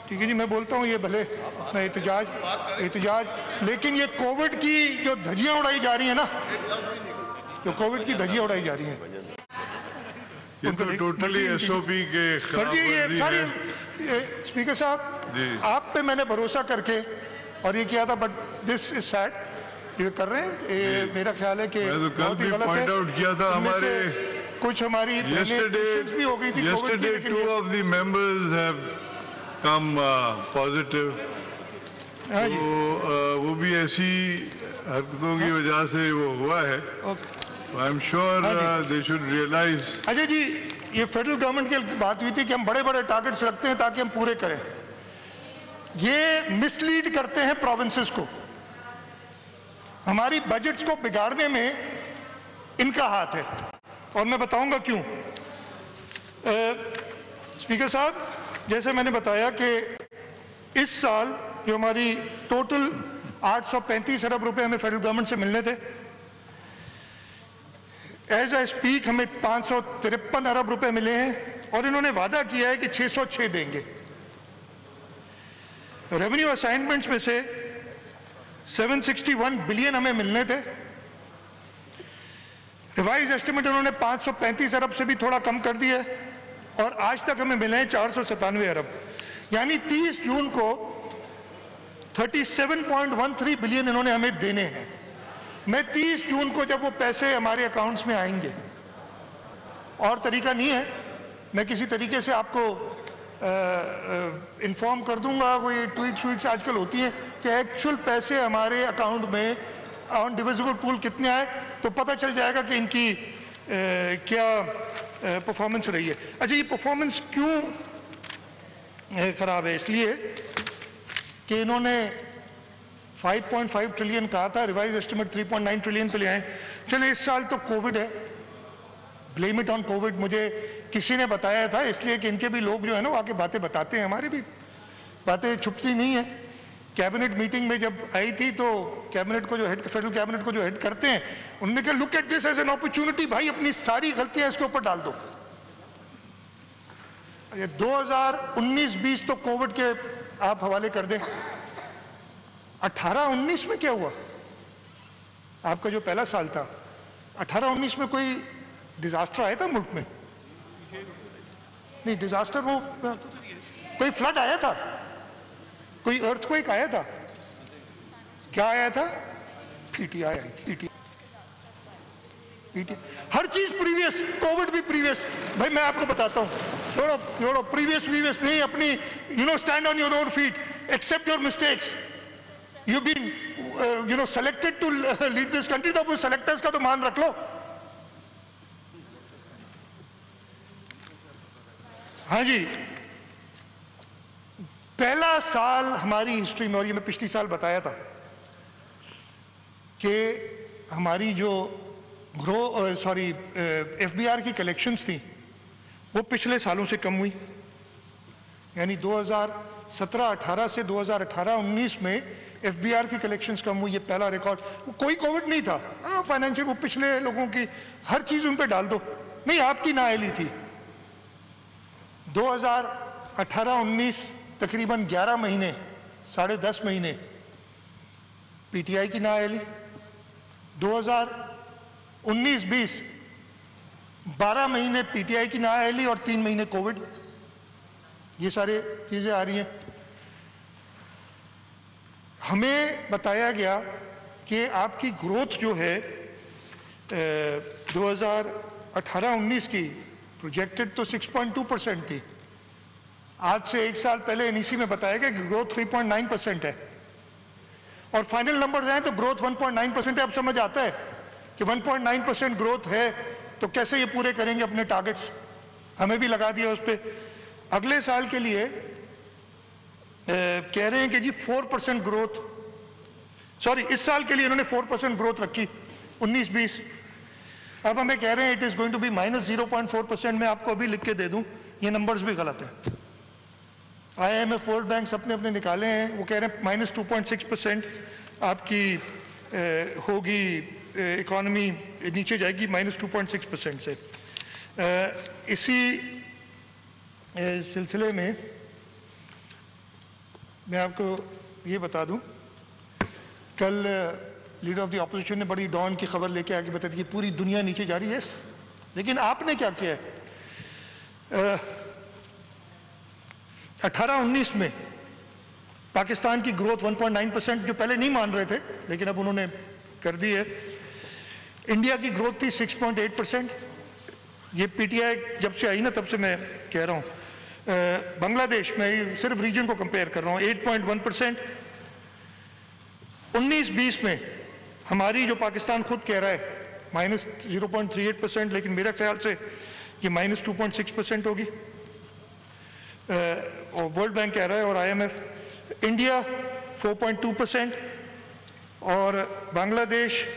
ठीक है जी, मैं बोलता हूँ ये भले मैं एहतजाज, लेकिन ये कोविड की जो धज्जियां उड़ाई जा रही है ना, जो कोविड की धज्जियां उड़ाई जा रही हैं, ये तो टोटली एसओपी के खिलाफ ये सारी स्पीकर साहब आप पे मैंने भरोसा करके और ये किया था, बट दिस इज सैड ये कर रहे हैं। ये मेरा ख्याल है कि बहुत ही गलत है। पॉइंट आउट किया था हमारे कुछ हमारी भी हो गई थी। yesterday 2 of the members have come positive, तो वो भी ऐसी हरकतों की वजह से वो हुआ है। I am sure they should realise. Ajay ji, ये फेडरल गवर्नमेंट की बात हुई थी कि हम बड़े बड़े टारगेट्स रखते हैं ताकि हम पूरे करें। ये मिसलीड करते हैं प्रोविंसेस को, हमारी बजट्स को बिगाड़ने में इनका हाथ है और मैं बताऊंगा क्यों। स्पीकर साहब, जैसे मैंने बताया कि इस साल जो हमारी टोटल 835 अरब रुपए हमें फेडरल गवर्नमेंट से मिलने थे, एज ए स्पीक हमें 553 अरब रुपए मिले हैं और इन्होंने वादा किया है कि 606 देंगे। रेवेन्यू असाइनमेंट्स में से 761 बिलियन हमें मिलने थे। रिवाइज एस्टिमेट उन्होंने 535 अरब से भी थोड़ा कम कर दिया है और आज तक हमें मिले हैं 497 अरब, यानी 30 जून को 37.13 बिलियन इन्होंने हमें देने हैं। मैं 30 जून को जब वो पैसे हमारे अकाउंट्स में आएंगे, और तरीका नहीं है, मैं किसी तरीके से आपको इन्फॉर्म कर दूंगा, वो ये ट्वीट्स आजकल होती हैं कि एक्चुअल पैसे हमारे अकाउंट में ऑन डिविजिबल पूल कितने आए, तो पता चल जाएगा कि इनकी क्या परफॉर्मेंस रही है। अच्छा, ये परफॉर्मेंस क्यों ख़राब है? इसलिए कि इन्होंने 5.5 ट्रिलियन कहा था, रिवाइज एस्टिमेट 3.9 ट्रिलियन पे ले आए। चलिए, इस साल तो कोविड है, ब्लेम इट ऑन कोविड, मुझे किसी ने बताया था, इसलिए कि इनके भी लोग जो है ना वो आके बातें बताते हैं, हमारी भी बातें छुपती नहीं है। कैबिनेट मीटिंग में जब आई थी तो कैबिनेट को जो हेड, फेडरल कैबिनेट को जो हेड करते हैं, उन्होंने कहा look at this as an opportunity, भाई अपनी सारी गलतियां इसके ऊपर डाल दो। 2019-20 तो कोविड के आप हवाले कर दें, 18-19 में क्या हुआ? आपका जो पहला साल था, 18-19 में कोई डिजास्टर आया था मुल्क में? नहीं, डिजास्टर वो कोई फ्लड आया था, कोई अर्थक्वेक आया था, क्या आया था? पीटीआई आई थी, पीटीआई, हर चीज प्रीवियस, कोविड भी प्रीवियस। भाई मैं आपको बताता हूं, छोड़ो प्रीवियस नहीं, अपनी stand on your own feet, accept your mistakes. You been selected to lead this country, तो अपने सेलेक्टर्स का तो मान रख लो। हाँ जी, पहला साल हमारी हिस्ट्री में, और ये मैं पिछली साल बताया था कि हमारी जो एफबीआर की कलेक्शंस थी वो पिछले सालों से कम हुई, यानी 2017-18 से 2018-19 में एफबीआर की कलेक्शंस कम हुई, ये पहला रिकॉर्ड। कोई कोविड नहीं था, हाँ फाइनेंशियल, वो पिछले लोगों की हर चीज उन पे डाल दो, नहीं आपकी नाअहली थी। 2018-19 तकरीबन 11 महीने, 10.5 महीने पीटीआई की नाअहली। 2019-20 12 महीने पीटीआई की नाअहली और 3 महीने कोविड। ये सारे चीजें आ रही हैं। हमें बताया गया कि आपकी ग्रोथ जो है 2018-19 की प्रोजेक्टेड तो 6.2% थी। आज से 1 साल पहले एनईसी में बताया गया कि ग्रोथ 3.9% है और फाइनल नंबर आए तो ग्रोथ 1.9% है। अब समझ आता है कि 1.9% ग्रोथ है तो कैसे ये पूरे करेंगे अपने टारगेट्स। हमें भी लगा दिया उस पर। अगले साल के लिए कह रहे हैं कि जी 4% ग्रोथ, सॉरी इस साल के लिए इन्होंने 4% ग्रोथ रखी 19-20। अब हमें कह रहे हैं it is going to be -0.4%। मैं आपको अभी लिख के दे दूं, ये नंबर्स भी गलत है। IMF, वर्ल्ड बैंक अपने अपने निकाले हैं, वो कह रहे हैं -2.6% आपकी होगी, इकॉनमी नीचे जाएगी -2.6% से। इसी सिलसिले में मैं आपको ये बता दूं, कल लीडर ऑफ द ऑपोजिशन ने बड़ी डॉन की खबर लेके आके बता दी कि पूरी दुनिया नीचे जा रही है। लेकिन आपने क्या किया है? 18-19 में पाकिस्तान की ग्रोथ 1.9%, जो पहले नहीं मान रहे थे लेकिन अब उन्होंने कर दी है। इंडिया की ग्रोथ थी 6.8%। ये पीटीआई जब से आई ना तब से मैं कह रहा हूँ। बांग्लादेश में सिर्फ रीजन को कंपेयर कर रहा हूँ, 8.1%। 19-20 में हमारी जो पाकिस्तान खुद कह रहा है -0.38%, लेकिन मेरे ख्याल से ये -2.6% होगी और वर्ल्ड बैंक कह रहा है और IMF। इंडिया 4.2% और बांग्लादेश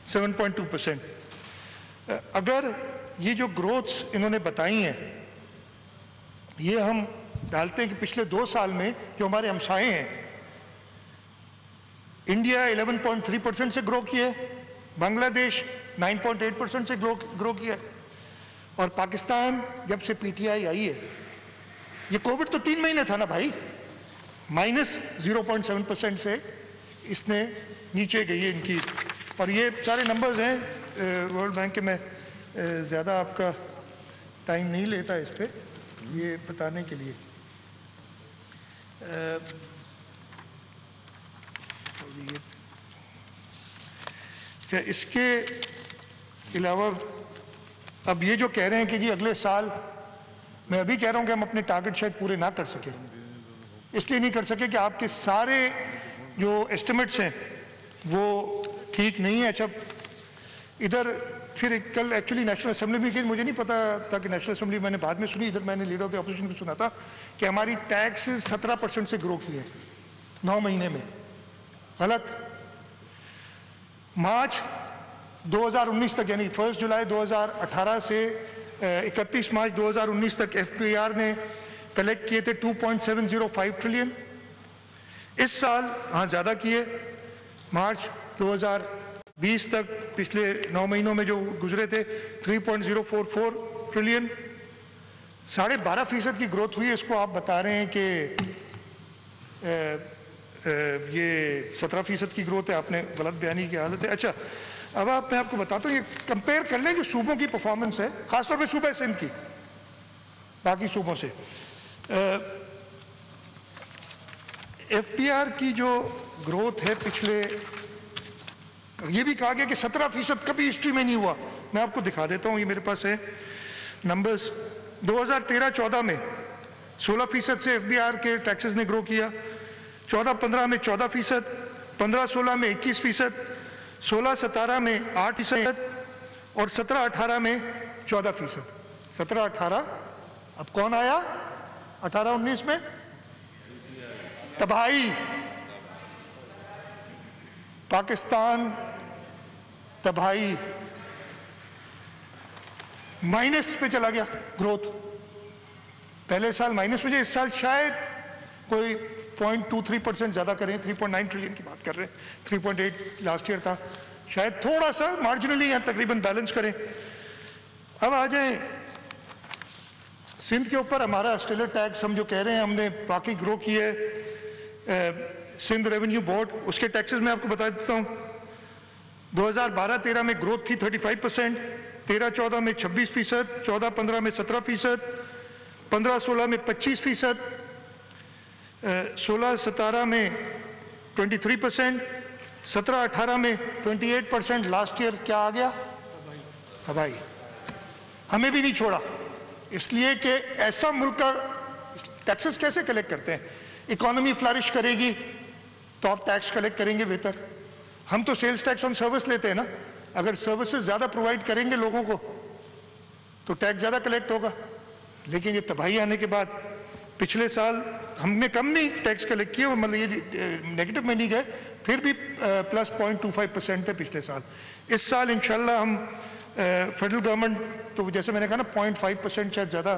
7.2%। अगर ये जो ग्रोथ्स इन्होंने बताई हैं ये हम डालते हैं कि पिछले 2 साल में जो हमारे हमसाए हैं, इंडिया 11.3% से ग्रो किया है, बांग्लादेश 9.8% से ग्रो किया है, और पाकिस्तान जब से पीटीआई आई है, ये कोविड तो 3 महीने था ना भाई, -0.7% से इसने नीचे गई है इनकी। और ये सारे नंबर्स हैं वर्ल्ड बैंक के। मैं ज़्यादा आपका टाइम नहीं लेता इस पे ये बताने के लिए। क्या इसके अलावा अब ये जो कह रहे हैं कि जी अगले साल, मैं अभी कह रहा हूँ कि हम अपने टारगेट शायद पूरे ना कर सके, इसलिए नहीं कर सके कि आपके सारे जो एस्टिमेट्स हैं वो ठीक नहीं है। अच्छा, इधर फिर कल एक्चुअली नेशनल असेंबली में, मुझे नहीं पता था कि नेशनल असेंबली मैंने बाद में सुनी, इधर मैंने लीडर ऑफ द अपोजिशन को सुना था कि हमारी टैक्स 17% से ग्रो की है 9 महीने में। गलत। मार्च 2019 तक, यानी 1 जुलाई 2018 से 31 मार्च 2019 तक एफपीआर ने कलेक्ट किए थे 2.705 ट्रिलियन। इस साल हाँ ज़्यादा किए, मार्च 2020 तक पिछले 9 महीनों में जो गुजरे थे 3.044 ट्रिलियन, 12.5% की ग्रोथ हुई है। इसको आप बता रहे हैं कि ये 17% की ग्रोथ है, आपने गलत बयानी की हालत है। अच्छा, अब मैं आपको बताता हूँ, ये कंपेयर कर लें जो सूबों की परफॉर्मेंस है, खासतौर पे सूबा सिंध की बाकी सूबों से। एफपीआर की जो ग्रोथ है पिछले, ये भी कहा गया कि 17% कभी हिस्ट्री में नहीं हुआ। मैं आपको दिखा देता हूँ, ये मेरे पास है नंबर्स। 2013-14 में 16% से एफबीआर के टैक्सेस ने ग्रो किया, 14-15 में 14%, 15-16 में 21%, 16-17 में 8% और 17-18 में 14%। 17-18, अब कौन आया 18-19 में? तबाही। पाकिस्तान तबाही, माइनस पे चला गया ग्रोथ। पहले साल माइनस में, इस साल शायद कोई 0.23% ज़्यादा करें, 3.9 ट्रिलियन की बात कर रहे हैं, 3.8 लास्ट ईयर था, शायद थोड़ा सा मार्जिनली या तकरीबन बैलेंस करें। अब आ जाए सिंध के ऊपर। हमारा स्टेलर टैक्स हम जो कह रहे हैं हमने वाकई ग्रो की है। सिंध रेवेन्यू बोर्ड, उसके टैक्सेस में आपको बता देता हूँ। 2012-13 में ग्रोथ थी 35%, 13-14 में 26%, 14-15 में 17%, 15-16 में 25%, 16-17 में 23%, 17-18 में 28%। लास्ट ईयर क्या आ गया? भाई हमें भी नहीं छोड़ा, इसलिए कि ऐसा मुल्क का टैक्सेस कैसे कलेक्ट करते हैं? इकोनॉमी फ्लरिश करेगी तो आप टैक्स कलेक्ट करेंगे बेहतर। हम तो सेल्स टैक्स ऑन सर्विस लेते हैं ना, अगर सर्विसेज ज़्यादा प्रोवाइड करेंगे लोगों को तो टैक्स ज़्यादा कलेक्ट होगा। लेकिन ये तबाही आने के बाद पिछले साल हमने कम नहीं टैक्स कलेक्ट किया, मतलब ये नेगेटिव में नहीं गए, फिर भी प्लस 0.25% थे पिछले साल। इस साल इंशाल्लाह हम फेडरल गवर्नमेंट तो जैसे मैंने कहा ना 0.5% शायद ज़्यादा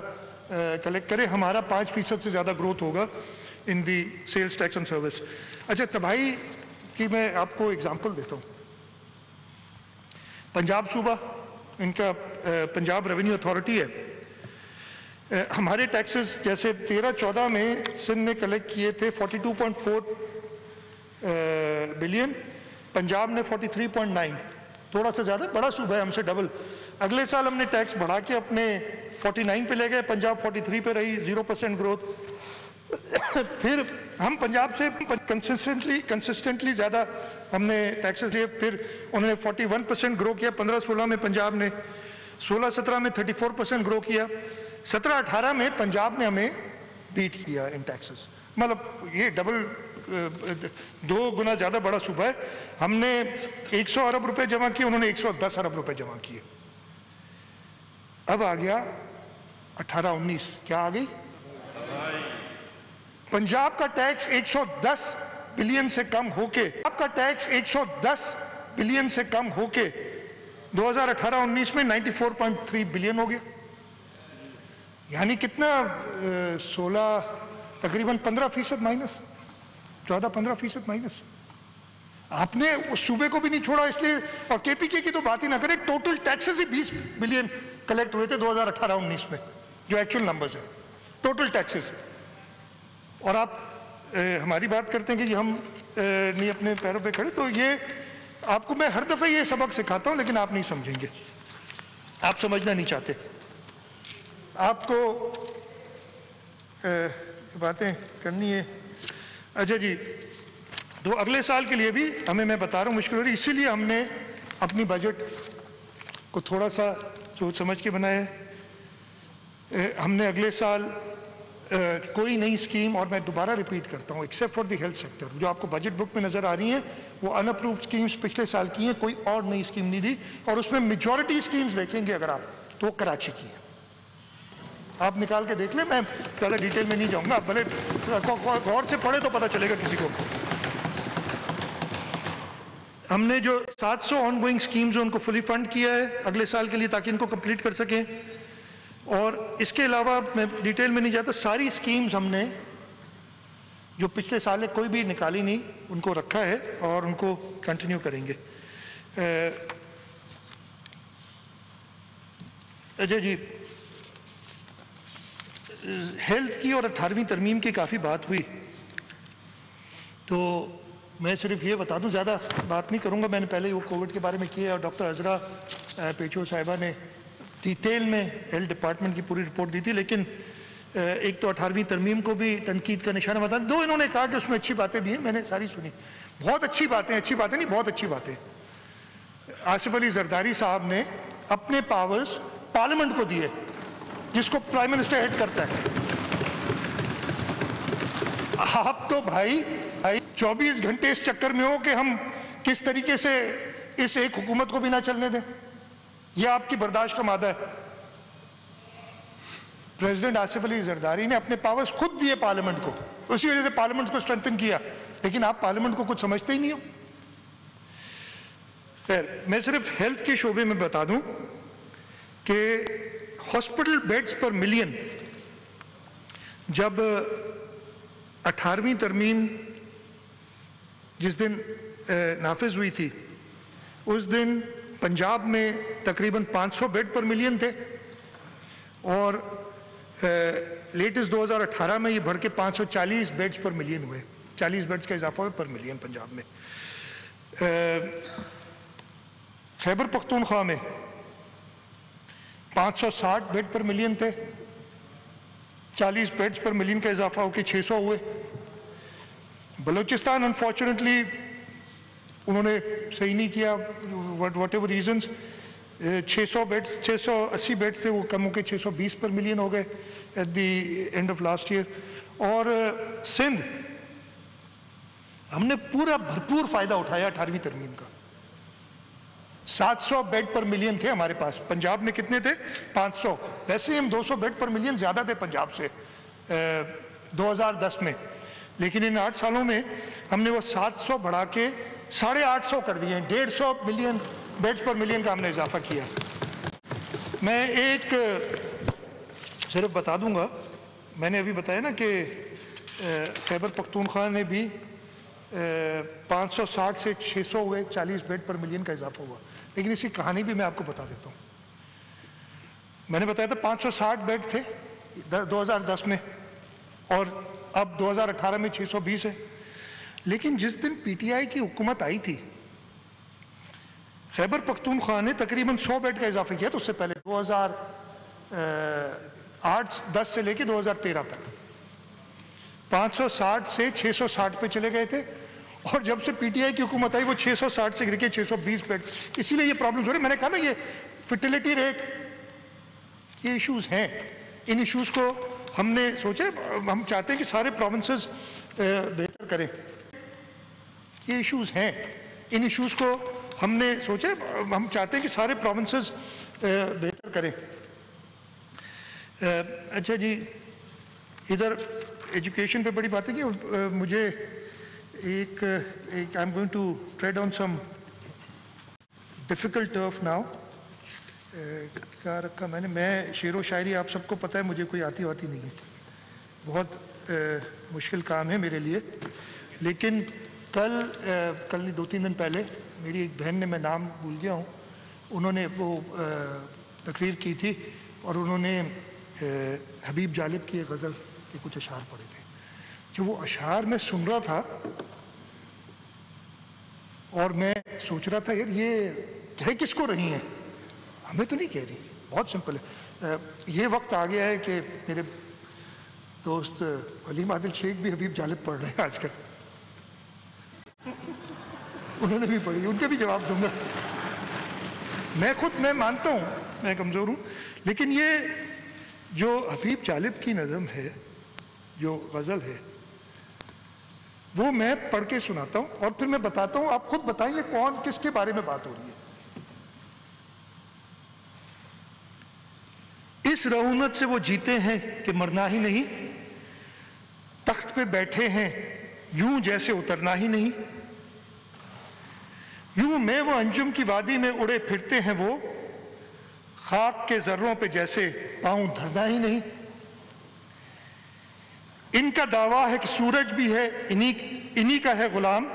कलेक्ट करें, हमारा 5% से ज़्यादा ग्रोथ होगा इन दी सेल्स टैक्स ऑन सर्विस। अच्छा, तबाही की मैं आपको एग्जांपल देता हूँ। पंजाब सूबा, इनका पंजाब रेवेन्यू अथॉरिटी है। हमारे टैक्सेस जैसे 13-14 में सिंध ने कलेक्ट किए थे 42.4 बिलियन, पंजाब ने 43.9, थोड़ा सा ज़्यादा, बड़ा सूबा है हमसे डबल। अगले साल हमने टैक्स बढ़ा के अपने 49 पे ले गए, पंजाब 43 पे रही, 0% ग्रोथ। फिर हम पंजाब से कंसिस्टेंटली ज़्यादा हमने टैक्सेस लिए, फिर उन्होंने 41% ग्रो किया 15-16 में, पंजाब ने 16-17 में 34% ग्रो किया, 17-18 में पंजाब ने हमें बीट किया इन टैक्सेस। मतलब ये डबल 2 गुना ज़्यादा बड़ा सूबा है। हमने 100 अरब रुपए जमा किए, उन्होंने 110 अरब रुपए जमा किए। अब आ गया 18-19, क्या आ गई? पंजाब का टैक्स 110 बिलियन से कम होके, आपका टैक्स 110 बिलियन से कम होके 2018-19 में 94.3 बिलियन हो गया। यानी कितना 16 तकरीबन 15% माइनस, 14-15% माइनस। आपने उस सूबे को भी नहीं छोड़ा इसलिए, और केपीके की तो बात ही ना करें, टोटल टैक्सेस ही 20 बिलियन कलेक्ट हुए थे 2018-19 में, जो एक्चुअल नंबर्स है टोटल टैक्सेस। और आप हमारी बात करते हैं कि हम नहीं अपने पैरों पे खड़े, तो ये आपको मैं हर दफ़े ये सबक सिखाता हूँ, लेकिन आप नहीं समझेंगे, आप समझना नहीं चाहते। आपको बातें करनी है। अच्छा जी, तो अगले साल के लिए भी हमें, मैं बता रहा हूँ, मुश्किल हो रही, इसीलिए हमने अपनी बजट को थोड़ा सा सोच समझ के बनाया है। हमने अगले साल कोई नई स्कीम, और मैं दोबारा रिपीट करता हूँ, except for the health sector, जो आपको बजट बुक में नज़र आ रही हैं वो अनअप्रूव्ड स्कीम्स पिछले साल की हैं, कोई और नई स्कीम नहीं दी। और उसमें मेजॉरिटी स्कीम्स देखेंगे अगर आप, तो वो कराची की है। आप निकाल के देख लें, मैं ज़्यादा डिटेल में नहीं जाऊँगा, भले गौर से पढ़े तो पता चलेगा किसी को। हमने जो 700 ऑनगोइंग स्कीम्स हैं उनको फुली फंड किया है अगले साल के लिए, ताकि इनको कंप्लीट कर सकें। और इसके अलावा मैं डिटेल में नहीं जाता, सारी स्कीम्स हमने जो पिछले साल है कोई भी निकाली नहीं, उनको रखा है और उनको कंटिन्यू करेंगे। अजय जी, हेल्थ की और 18वीं तरमीम की काफ़ी बात हुई, तो मैं सिर्फ ये बता दूं, ज़्यादा बात नहीं करूंगा। मैंने पहले वो कोविड के बारे में किया और डॉक्टर अजरा पेचो साहिबा ने डिटेल में हेल्थ डिपार्टमेंट की पूरी रिपोर्ट दी थी। लेकिन एक तो 18वीं तरमीम को भी तनकीद का निशाना बता दो। इन्होंने कहा कि उसमें अच्छी बातें भी हैं, मैंने सारी सुनी, बहुत अच्छी बातें नहीं, बहुत अच्छी बातें। आसिफ अली जरदारी साहब ने अपने पावर्स पार्लियामेंट को दिए, जिसको प्राइम मिनिस्टर हेड करता है। आप तो भाई 24 घंटे इस चक्कर में हो कि हम किस तरीके से इस एक हुकूमत को भी ना चलने दें, यह आपकी बर्दाश्त का मादा है। प्रेसिडेंट आसिफ अली जरदारी ने अपने पावर्स खुद दिए पार्लियामेंट को, उसी वजह से पार्लियामेंट को स्ट्रेंथन किया, लेकिन आप पार्लियामेंट को कुछ समझते ही नहीं हो। खैर, मैं सिर्फ हेल्थ के शोबे में बता दूं कि हॉस्पिटल बेड्स पर मिलियन जब 18वीं तरमीम जिस दिन नाफिज हुई थी, उस दिन पंजाब में तकरीबन 500 बेड पर मिलियन थे, और लेटेस्ट 2018 में ये बढ़ के 540 बेड्स पर मिलियन हुए, 40 बेड्स का इजाफा हुआ पर मिलियन पंजाब में। खैबर पख्तूनख्वा में 560 बेड पर मिलियन थे, 40 बेड्स पर मिलियन का इजाफा होकर 600 हुए। बलूचिस्तान अनफॉर्चुनेटली उन्होंने सही नहीं किया, वट एवर रीजन्स, 680 बेड्स थे, वो कम होकर 620 पर मिलियन हो गए at the end of last year. और सिंध, हमने पूरा भरपूर फायदा उठाया 18वीं तरमीम का। 700 बेड पर मिलियन थे हमारे पास, पंजाब में कितने थे? 500। वैसे हम 200 बेड पर मिलियन ज़्यादा थे पंजाब से 2010 में, लेकिन इन 8 सालों में हमने वो 700 बढ़ा के 850 कर दिए, 150 मिलियन बेड्स पर मिलियन का हमने इजाफा किया। मैं एक सिर्फ बता दूंगा, मैंने अभी बताया ना कि खैबर पख्तूनख्वा ने भी 560 से 600 हुए, 40 बेड पर मिलियन का इजाफा हुआ। लेकिन इसकी कहानी भी मैं आपको बता देता हूँ। मैंने बताया था 560 बेड थे 2010 में, और अब 2018 में 620 है। लेकिन जिस दिन पीटीआई की हुकूमत आई थी, खैबर पख्तूनख्वा ने तकरीबन 100 बेड का इजाफा किया। तो उससे पहले 2008-10 से लेकर 2013 तक 560 से 660 पे चले गए थे, और जब से पीटीआई की हुकूमत आई वो 660 से गिर के 620 बेड। इसीलिए ये प्रॉब्लम हो रही है। मैंने कहा ना, ये फर्टिलिटी रेट, ये इश्यूज हैं। इन इश्यूज को हमने सोचा, हम चाहते हैं कि सारे प्रोविंसेस बेहतर करें। ये इश्यूज हैं, इन इश्यूज को हमने सोचा, हम चाहते हैं कि सारे प्रोविंसेस बेहतर करें। अच्छा जी, इधर एजुकेशन पे बड़ी बातें की। मुझे एक I am going to tread on some difficult turf now. क्या रखा मैंने, मैं शेरो शायरी आप सबको पता है मुझे कोई आती वाती नहीं है, बहुत मुश्किल काम है मेरे लिए। लेकिन कल नहीं 2-3 दिन पहले मेरी एक बहन ने, मैं नाम भूल गया हूँ, उन्होंने वो तकरीर की थी और उन्होंने हबीब जालिब की एक गज़ल के कुछ अशार पढ़े थे। जो वो अशार मैं सुन रहा था और मैं सोच रहा था यार ये कह किसको रही हैं, हमें तो नहीं कह रही, बहुत सिंपल है। ये वक्त आ गया है कि मेरे दोस्त वलीम आदिल शेख भी हबीब जालिब पढ़ रहे हैं आजकल, उन्होंने भी पढ़ी, उनके भी जवाब दूंगा। मैं मानता हूँ मैं कमज़ोर हूँ, लेकिन ये जो हबीब जालिब की नज़म है, जो गज़ल है, वो मैं पढ़ के सुनाता हूँ और फिर मैं बताता हूँ, आप खुद बताइए कौन किसके बारे में बात हो रही है। इस रऊनत से वो जीते हैं कि मरना ही नहीं, तख्त पे बैठे हैं यूं जैसे उतरना ही नहीं, यूं मैं वो अंजुम की वादी में उड़े फिरते हैं वो, खाक के जर्रों पे जैसे पांव धरना ही नहीं। इनका दावा है कि सूरज भी है इन्हीं का है गुलाम,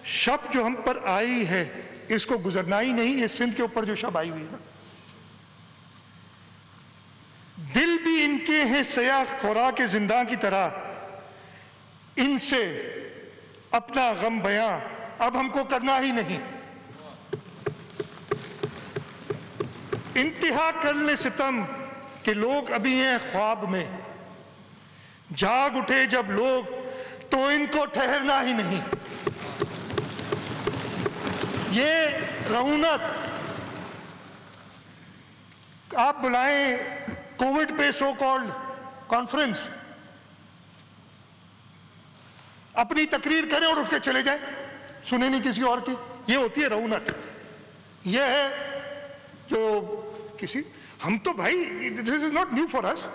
शब जो हम पर आई है इसको गुजरना ही नहीं। ये सिंध के ऊपर जो शब आई हुई है ना, दिल भी इनके हैं सया खुराक जिंदा की तरह, इनसे अपना गम बयां अब हमको करना ही नहीं। इंतहा कर ले सितम कि लोग अभी हैं ख्वाब में, जाग उठे जब लोग तो इनको ठहरना ही नहीं। ये रऊनत आप बुलाएं कोविड पे सो कॉल्ड कॉन्फ्रेंस, अपनी तकरीर करें और उठ के चले जाएं, सुने नहीं किसी और की, ये होती है रऊनत। ये है जो किसी, हम तो भाई this is not new for us,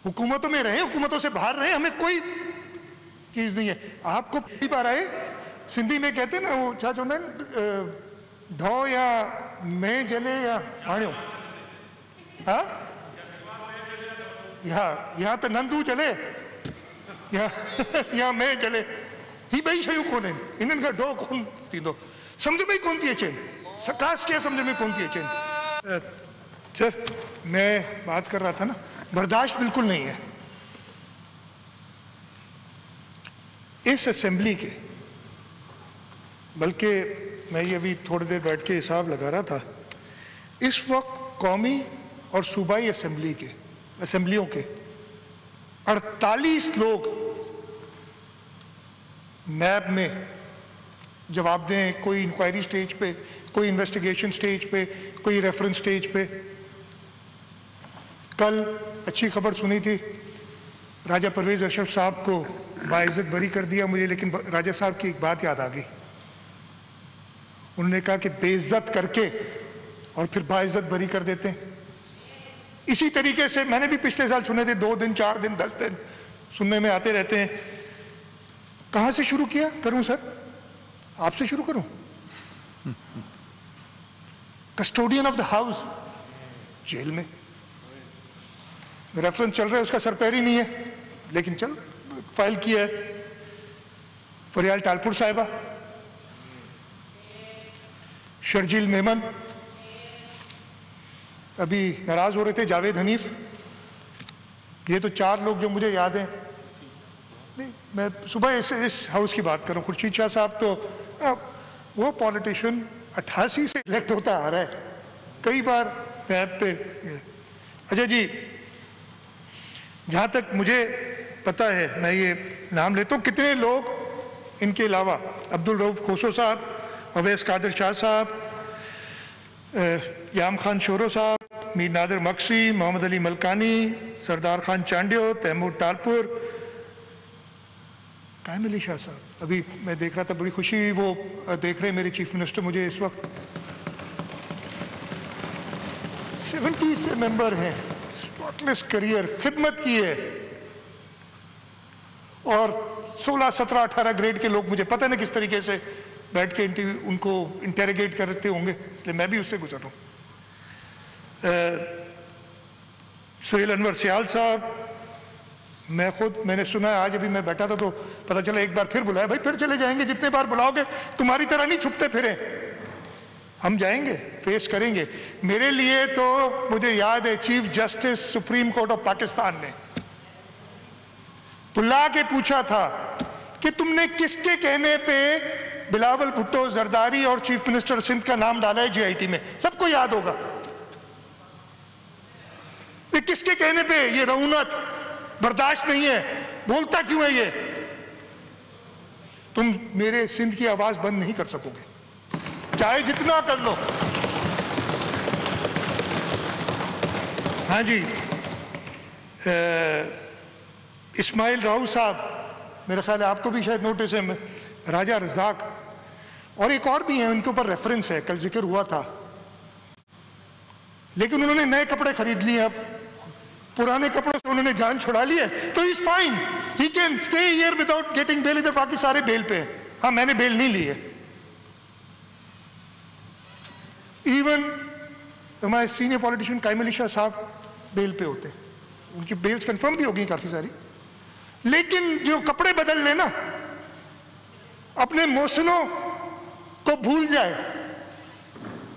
हुकूमतों में रहे, हुकूमतों से बाहर रहे, हमें कोई चीज नहीं है। आपको पहली बार आए, सिंधी में कहते हैं ना वो क्या चुना ढो या मैं जले या हाण्यो, हाँ यहाँ तो नंदू जले या मैं जले, ही ॿई शयूं कोन आहिनि, इन्हनि खां ढो कोन थींदो, सम्झ में ई कोन थी अचनि, सकाश क्या समझ में कौन थी अचन। सर मैं बात कर रहा था ना, बर्दाश्त बिल्कुल नहीं है इस असेंबली के, बल्कि मैं ये अभी थोड़ी देर बैठ के हिसाब लगा रहा था, इस वक्त कौमी और सूबाई असेंबलियों के 48 लोग नैब में जवाब दें, कोई इंक्वायरी स्टेज पे, कोई इन्वेस्टिगेशन स्टेज पे, कोई रेफरेंस स्टेज पे। कल अच्छी खबर सुनी थी, राजा परवेज अशरफ साहब को बाइज्जत बरी कर दिया मुझे, लेकिन राजा साहब की एक बात याद आ गई, उन्होंने कहा कि बेइज्जत करके और फिर बाइज्जत बरी कर देते हैं। इसी तरीके से मैंने भी पिछले साल सुने थे, 2 दिन 4 दिन 10 दिन सुनने में आते रहते हैं। कहाँ से शुरू किया करूं सर, आपसे शुरू करूं? Custodian of the house jail में, रेफरेंस चल रहा है, उसका सरपैरी नहीं है, लेकिन चल फाइल किया है। फरियाल टालपुर साहिबा, शर्जील मेमन, अभी नाराज हो रहे थे जावेद हनीफ, ये तो 4 लोग जो मुझे याद हैं। नहीं, मैं सुबह इस हाउस की बात करूं, खुर्शीद शाह साहब तो वो पॉलिटिशियन 88 से इलेक्ट होता आ रहा है, कई बार ऐप पे। अच्छा जी, जहाँ तक मुझे पता है, मैं ये नाम लेता हूँ, कितने लोग इनके अलावा, अब्दुल रऊफ खोसो साहब, अवैस कादिर शाह साहब, याम खान शोरो साहब, मीर नादिर मक्सी, मोहम्मद अली मलकानी, सरदार खान चांडियो, तैमूर टालपुर, कायम अली शाह साहब। अभी मैं देख रहा था, बड़ी खुशी हुई, वो देख रहे मेरे चीफ मिनिस्टर मुझे इस वक्त। 70 से मेंबर हैं, स्पॉटलेस करियर, खिदमत की है, और 16, 17, 18 ग्रेड के लोग, मुझे पता नहीं किस तरीके से बैठ के उनको इंटेरोगेट करते होंगे, इसलिए मैं भी उससे गुजर रहा हूँ। सुहेल अनवर सियाल साहब, मैंने सुना है, आज अभी मैं बैठा था तो पता चला एक बार फिर बुलाया। भाई फिर चले जाएंगे, जितने बार बुलाओगे, तुम्हारी तरह नहीं छुपते फिरे, हम जाएंगे, फेस करेंगे। मेरे लिए तो मुझे याद है chief justice supreme court of Pakistan ने बुला के पूछा था कि तुमने किसके कहने पे बिलावल भुट्टो, जरदारी और चीफ मिनिस्टर सिंध का नाम डाला है JIT में, सबको याद होगा। ये किसके कहने पे? ये रऊनत बर्दाश्त नहीं है, बोलता क्यों है ये? तुम मेरे सिंध की आवाज बंद नहीं कर सकोगे, चाहे जितना कर लो। हाँ जी, इस्माइल राव साहब, मेरे ख्याल है आपको भी शायद नोटिस है, राजा रजाक और एक और भी है, उनके ऊपर रेफरेंस है, कल जिक्र हुआ था, लेकिन उन्होंने नए कपड़े खरीद लिए, अब पुराने कपड़ों से उन्होंने जान छुड़ा ली है, तो is fine, he can stay here without getting bell. इधर बाकी सारे बेल पे हैं, हाँ मैंने बेल नहीं ली है। इवन हमारे सीनियर पॉलिटिशियन कायम अली शाह साहब बेल पे होते, उनकी बेल्स कंफर्म भी होगी काफी सारी, लेकिन जो कपड़े बदल लेना, अपने मोहसिनों को भूल जाए,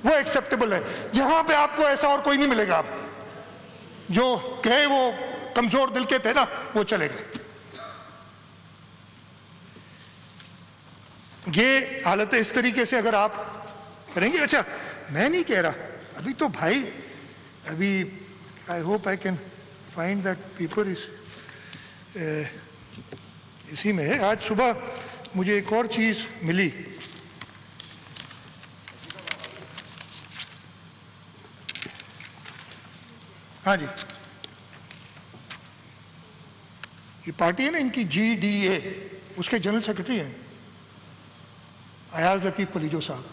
वो एक्सेप्टेबल है। यहां पे आपको ऐसा और कोई नहीं मिलेगा। आप जो कहे वो कमजोर दिल के थे ना, वो चले गए। ये हालत इस तरीके से अगर आप करेंगे, अच्छा मैं नहीं कह रहा, अभी तो भाई, अभी I hope I can find that paper is इसी में है। आज सुबह मुझे एक और चीज मिली, हाँ जी, ये पार्टी है ना इनकी GDA, उसके जनरल सेक्रेटरी हैं अयाज लतीफ पलीजो साहब।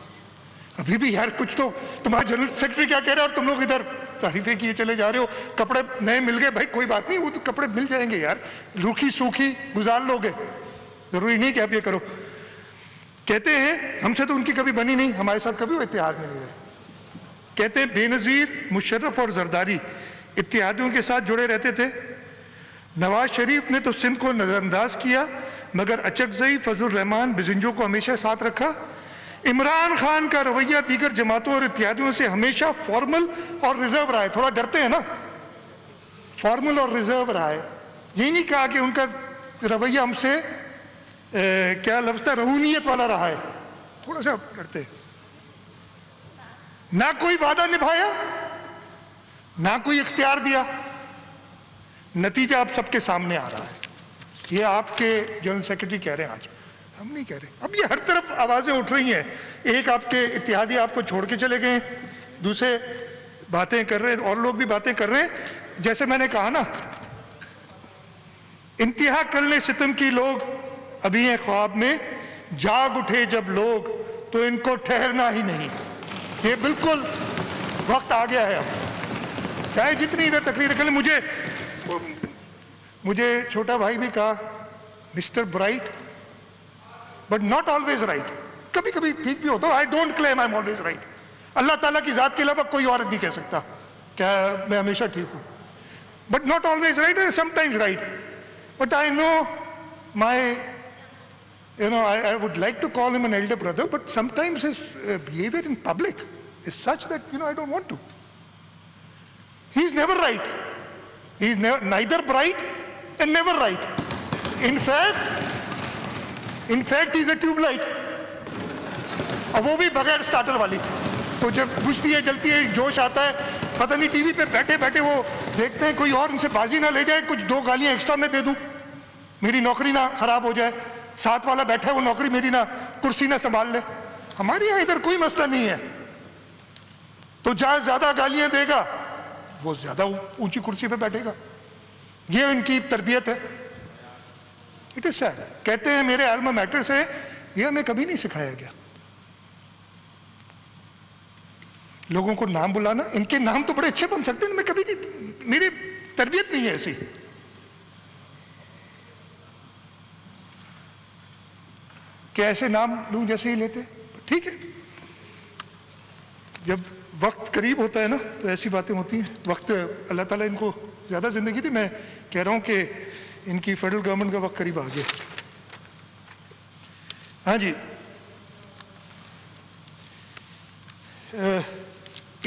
अभी भी यार कुछ तो, तुम्हारा जनरल सेक्रेटरी क्या कह रहा है और तुम लोग इधर तारीफें किए चले जा रहे हो। कपड़े नए मिल गए, भाई कोई बात नहीं, वो तो कपड़े मिल जाएंगे यार, रूखी सूखी गुजार लोगे, जरूरी नहीं कि आप ये करो। कहते हैं हमसे तो उनकी कभी बनी नहीं, हमारे साथ कभी वो इत्तेहाद में नहीं रहे। कहते हैं बेनजीर मुशर्रफ और जरदारी इत्तेहादियों के साथ जुड़े रहते थे। नवाज शरीफ ने तो सिंध को नजरअंदाज किया, मगर अचकजई, फजल रहमान, बिजिंजो को हमेशा साथ रखा। इमरान खान का रवैया दीगर जमातों और इत्यादियों से हमेशा फॉर्मल और रिजर्व रहा है। थोड़ा डरते हैं ना, फॉर्मल और रिजर्व रहा है। यही नहीं कहा कि उनका रवैया हमसे क्या लफ्ज था, रहूनियत वाला रहा है, थोड़ा सा डरते। ना कोई वादा निभाया, ना कोई इख्तियार दिया। नतीजा अब सबके सामने आ रहा है। ये आपके जनरल सेक्रेटरी कह रहे हैं, आज हम नहीं कह रहे। अब ये हर तरफ आवाजें उठ रही हैं। एक आपके इत्तेहादी आपको छोड़ के चले गए, दूसरे बातें कर रहे हैं, और लोग भी बातें कर रहे हैं। जैसे मैंने कहा ना, इंतहा करने सितम की लोग अभी हैं ख्वाब में, जाग उठे जब लोग तो इनको ठहरना ही नहीं। ये बिल्कुल वक्त आ गया है। अब चाहे जितनी इधर तकरीर कर ले, मुझे छोटा भाई भी कहा mister bright but not always right. कभी कभी ठीक भी होता है। I don't claim I am always right. अल्लाह ताला की जात के अलावा कोई और नहीं कह सकता क्या मैं हमेशा ठीक हूं। But not always right, sometimes right. But I know my I would like to call him an elder brother, but sometimes his behavior in public is such that I don't want to. He's never right. He's neither bright and never right. In fact he's a tube light. और वो भी बगैर starter वाली। तो जब बुझती है, जलती है, जोश आता है, पता नहीं टीवी पे बैठे बैठे वो देखते हैं कोई और उनसे बाजी ना ले जाए, कुछ 2 गालियां एक्स्ट्रा में दे दूं, मेरी नौकरी ना खराब हो जाए, साथ वाला बैठा है वो नौकरी मेरी ना, कुर्सी ना संभाल ले। हमारे यहां इधर कोई मसला नहीं है। तो जहां ज्यादा गालियां देगा वो ज्यादा ऊंची कुर्सी पे बैठेगा। ये इनकी तरबियत है। It is sad. कहते हैं मेरे अल्मा मैटर से, ये हमें कभी नहीं सिखाया गया। लोगों को नाम बुलाना, इनके नाम तो बड़े अच्छे बन सकते हैं, मैं कभी नहीं, मेरी तरबियत नहीं है ऐसी। कि ऐसे नाम लूँ जैसे ही लेते, ठीक है। जब वक्त करीब होता है ना तो ऐसी बातें होती हैं। वक्त अल्लाह ताला इनको ज़्यादा ज़िंदगी थी, मैं कह रहा हूँ कि इनकी फेडरल गवर्नमेंट का वक्त करीब आ गया। हाँ जी,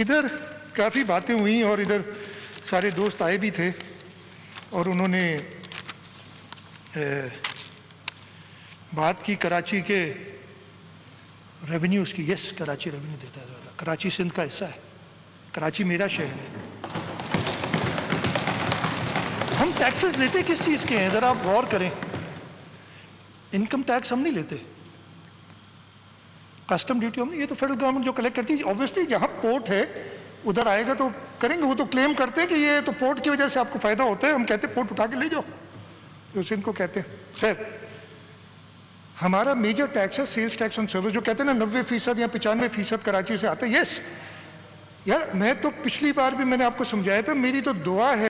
इधर काफ़ी बातें हुई और इधर सारे दोस्त आए भी थे और उन्होंने बात की कराची के रेवेन्यूज़ की। यस, कराची रेवेन्यू देता है, कराची सिंध का हिस्सा है, कराची मेरा शहर है। हम टैक्सेस लेते किस चीज़ के हैं, ज़रा आप गौर करें। इनकम टैक्स हम नहीं लेते, कस्टम ड्यूटी हम, ये तो फेडरल गवर्नमेंट जो कलेक्ट करती है। ऑब्वियसली जहाँ पोर्ट है उधर आएगा तो करेंगे। वो तो क्लेम करते हैं कि ये तो पोर्ट की वजह से आपको फ़ायदा होता है। हम कहते हैं पोर्ट उठा के ले जाओ, तो इनको कहते हैं। खैर, हमारा मेजर टैक्स है सेल्स टैक्स ऑन सर्विस, जो कहते हैं ना 90% या 95% कराची से आता है। यस यार, मैं तो पिछली बार भी मैंने आपको समझाया था, मेरी तो दुआ है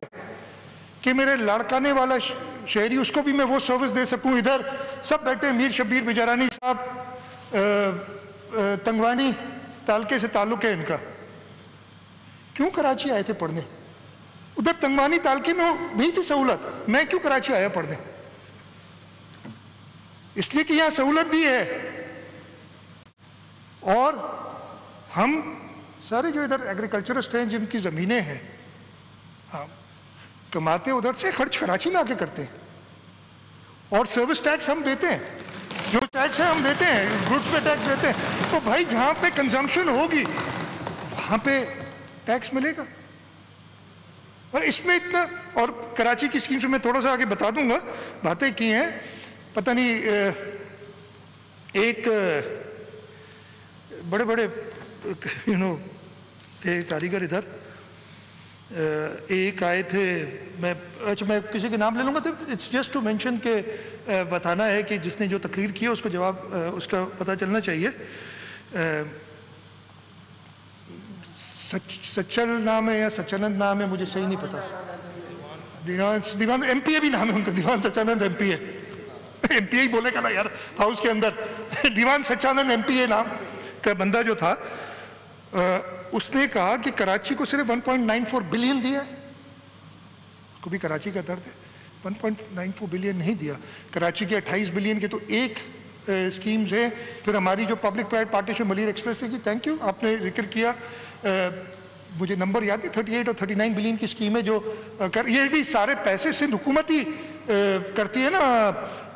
कि मेरे लड़काने वाला शहरी, उसको भी मैं वो सर्विस दे सकूं। इधर सब बैठे हैं, मीर शब्बीर बिजारानी साहब, तंगवानी तालके से ताल्लुक है इनका, क्यों कराची आए थे पढ़ने? उधर तंगवानी तालके में नहीं थी सहूलत, मैं क्यों कराची आया पढ़ने? इसलिए कि यहाँ सहूलत भी है। और हम सारे जो इधर एग्रीकल्चरिस्ट हैं जिनकी ज़मीनें हैं, हाँ, कमाते उधर से, खर्च कराची में आके करते हैं। और सर्विस टैक्स हम देते हैं, जो टैक्स है हम देते हैं, गुड्स पे टैक्स देते हैं। तो भाई जहाँ पे कंजम्पशन होगी वहाँ पे टैक्स मिलेगा। इसमें इतना, और कराची की स्कीम से मैं थोड़ा सा आगे बता दूंगा, बातें की हैं। पता नहीं एक बड़े बड़े थे कारीगर इधर, एक आए थे, मैं किसी के नाम ले लूँगा, तो इट्स जस्ट टू मेंशन के बताना है कि जिसने जो तकरीर की है उसको जवाब उसका पता चलना चाहिए। सच्चल नाम है या सच्चानंद नाम है, मुझे सही नहीं पता। दीवान एमपीए भी नाम है उनका, दीवान सच्चानंद एमपीए। एमपीए ही बोलेगा ना यार हाउस के अंदर। दीवान सच्चानंद एमपीए नाम का बंदा जो था, उसने कहा कि कराची को सिर्फ 1.94 बिलियन दिया है। उसको भी कराची का दर्द है, 1.94 बिलियन नहीं दिया। कराची के 28 बिलियन के तो एक स्कीम्स है। फिर हमारी जो public private partnership Malir expressway की, थैंक यू, आपने जिक्र किया, मुझे नंबर याद है, 38 और 39 बिलियन की स्कीम है जो ये भी सारे पैसे सिंध हुकूमत ही करती है ना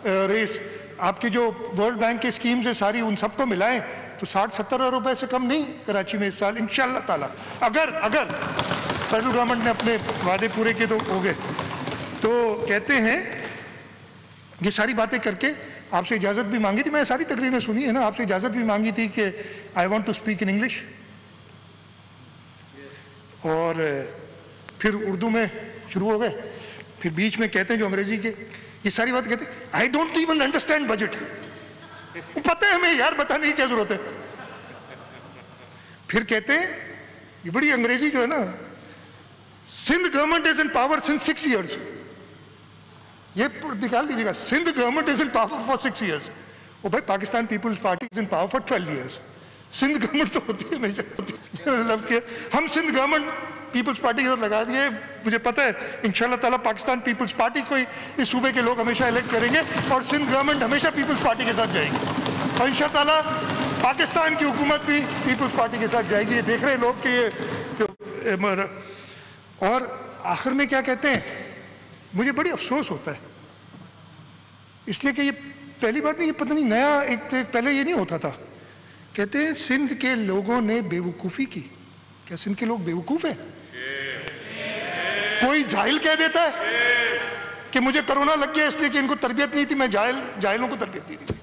रेस। आपकी जो वर्ल्ड बैंक की स्कीम्स है सारी, उन सबको मिलाएं तो 60-70 अरब रुपए से कम नहीं कराची में इस साल इंशाअल्लाह ताला, अगर फेडरल गवर्नमेंट ने अपने वादे पूरे किए तो हो गए। तो कहते हैं ये सारी बातें करके आपसे इजाज़त भी मांगी थी, मैं सारी तकरीरें सुनी है ना, आपसे इजाज़त भी मांगी थी कि I want to speak in English, और फिर उर्दू में शुरू हो गए। फिर बीच में कहते हैं जो अंग्रेजी के ये सारी बात कहते हैं, I don't even understand budget. पता है हमें यार, बताने की क्या जरूरत है। फिर कहते हैं ये बड़ी अंग्रेजी जो है ना, Sindh government is in power since 6 years। ये निकाल लीजिएगा, Sindh government is in power for 6 years। ओ भाई, Pakistan Peoples Party is in power for 12 years। Sindh government तो होती है नहीं, मतलब कि हम सिंध गवर्नमेंट पीपल्स पार्टी के साथ लगा दिए। मुझे पता है इंशाल्लाह ताला पाकिस्तान पीपल्स पार्टी को इस सूबे के लोग हमेशा इलेक्ट करेंगे और सिंध गवर्नमेंट हमेशा पीपल्स पार्टी के साथ जाएगी, और इंशाल्लाह ताला पाकिस्तान की हुकूमत भी पीपल्स पार्टी के साथ जाएगी। ये देख रहे हैं लोग कि ये जो, और आखिर में क्या कहते हैं, मुझे बड़ी अफसोस होता है इसलिए कि ये पहली बात नहीं, ये पता नहीं नया, एक पहले ये नहीं होता था। कहते हैं सिंध के लोगों ने बेवकूफ़ी की। क्या सिंध के लोग बेवकूफ़ हैं? कोई जाहिल कह देता है कि मुझे कोरोना लग गया इसलिए कि इनको तरबियत नहीं थी, मैं जाहिलों को तरबियत नहीं थी।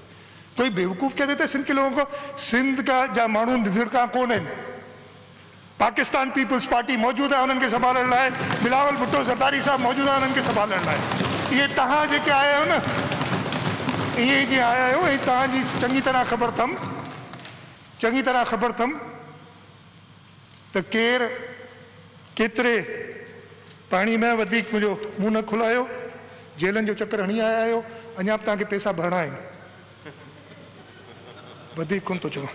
कोई बेवकूफ़ कह देता है सिंध के लोगों को? सिंध का जा माण्हू निधड़का कौन है? पाकिस्तान पीपल्स पार्टी मौजूद है, उन्हनि खे संभालण लाइ बिलावल भुट्टो ज़रदारी साहब मौजूद आहे, उन्हनि खे संभालण लाइ। इहे तव्हां जेके आया आहियो न, इहे जीअं आया आहियो, ऐं तव्हांजी चङी तरह ख़बर अथमि त केतिरे पाणी में वधीक मुंहिंजो मुंहुं न खुलायो, जेलनि जो चक्कर हणी आया आहियो, अञा बि तव्हांखे पैसा भरणा आहिनि। वधी कुन तो चवा।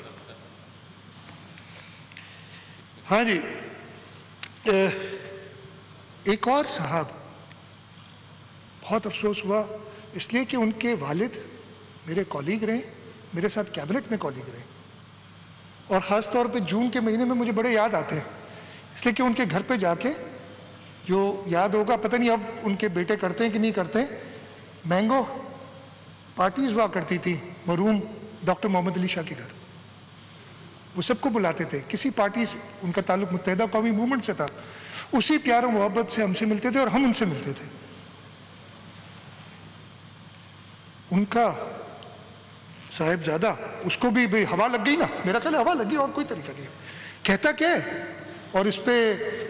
हाँ जी, एक और साहब, बहुत अफसोस हुआ इसलिए कि उनके वालिद मेरे कॉलीग रहे, मेरे साथ कैबिनेट में कॉलीग रहे, और ख़ास तौर पे जून के महीने में मुझे बड़े याद आते हैं, इसलिए कि उनके घर पे जाके जो याद होगा, पता नहीं अब उनके बेटे करते हैं कि नहीं करते, मैंगो पार्टीज हुआ करती थी मरूम डॉक्टर मोहम्मद अली शाह के घर। वो सबको बुलाते थे, किसी पार्टी से उनका ताल्लुक मुत्तहिदा कौमी मूवमेंट से था, उसी प्यार और मोहब्बत से हमसे मिलते थे और हम उनसे मिलते थे। उनका साहिबजादा, उसको भी भाई हवा लग गई ना, मेरा ख्याल हवा लगी और कोई तरीका नहीं। कहता क्या है, और इस पे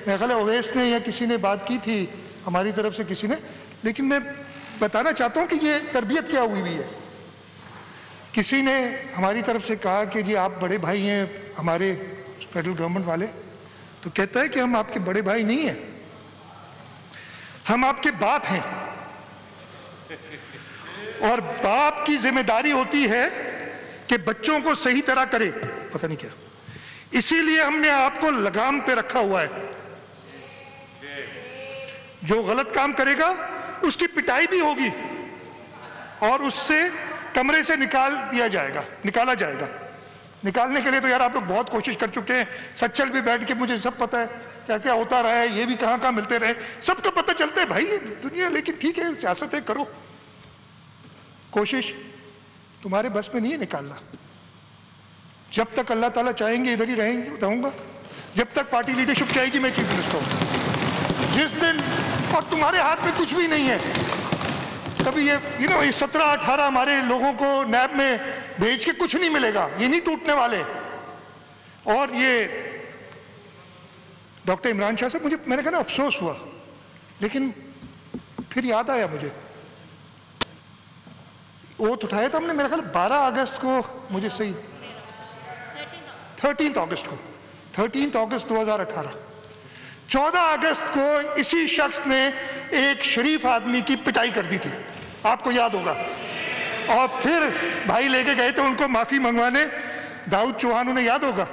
मेरा ख्याल ओवैस ने या किसी ने बात की थी हमारी तरफ से किसी ने, लेकिन मैं बताना चाहता हूँ कि ये तरबियत क्या हुई है। किसी ने हमारी तरफ से कहा कि जी आप बड़े भाई हैं हमारे फेडरल गवर्नमेंट वाले, तो कहता है कि हम आपके बड़े भाई नहीं हैं, हम आपके बाप हैं, और बाप की जिम्मेदारी होती है कि बच्चों को सही तरह करे, पता नहीं क्या, इसीलिए हमने आपको लगाम पे रखा हुआ है। जो गलत काम करेगा उसकी पिटाई भी होगी और उससे कमरे से निकाला जाएगा। निकालने के लिए तो यार आप लोग बहुत कोशिश कर चुके हैं, सच्चल भी बैठ के मुझे सब पता है क्या क्या होता रहा है, ये भी कहाँ कहाँ मिलते रहे, सबको पता चलता है भाई ये दुनिया। लेकिन ठीक है, सियासत है, करो कोशिश, तुम्हारे बस में नहीं है निकालना। जब तक अल्लाह ताला चाहेंगे इधर ही रहूंगा, जब तक पार्टी लीडरशिप चाहेगी मैं चीफ मिनिस्टर हूँ। जिस दिन, और तुम्हारे हाथ में कुछ भी नहीं है, कभी ये 17-18 हमारे लोगों को नैब में भेज के कुछ नहीं मिलेगा, ये नहीं टूटने वाले। और ये डॉक्टर इमरान शाह साहब, मैंने कहा ना अफसोस हुआ, लेकिन फिर याद आया मुझे, ओथ उठाया था हमने मेरा ख्याल 12 अगस्त को, मुझे सही 13 अगस्त को, 13 अगस्त 2018, 14 अगस्त को इसी शख्स ने एक शरीफ आदमी की पिटाई कर दी थी, आपको याद होगा। और फिर भाई लेके गए थे उनको माफी मंगवाने, दाऊद चौहान, उन्हें याद होगा।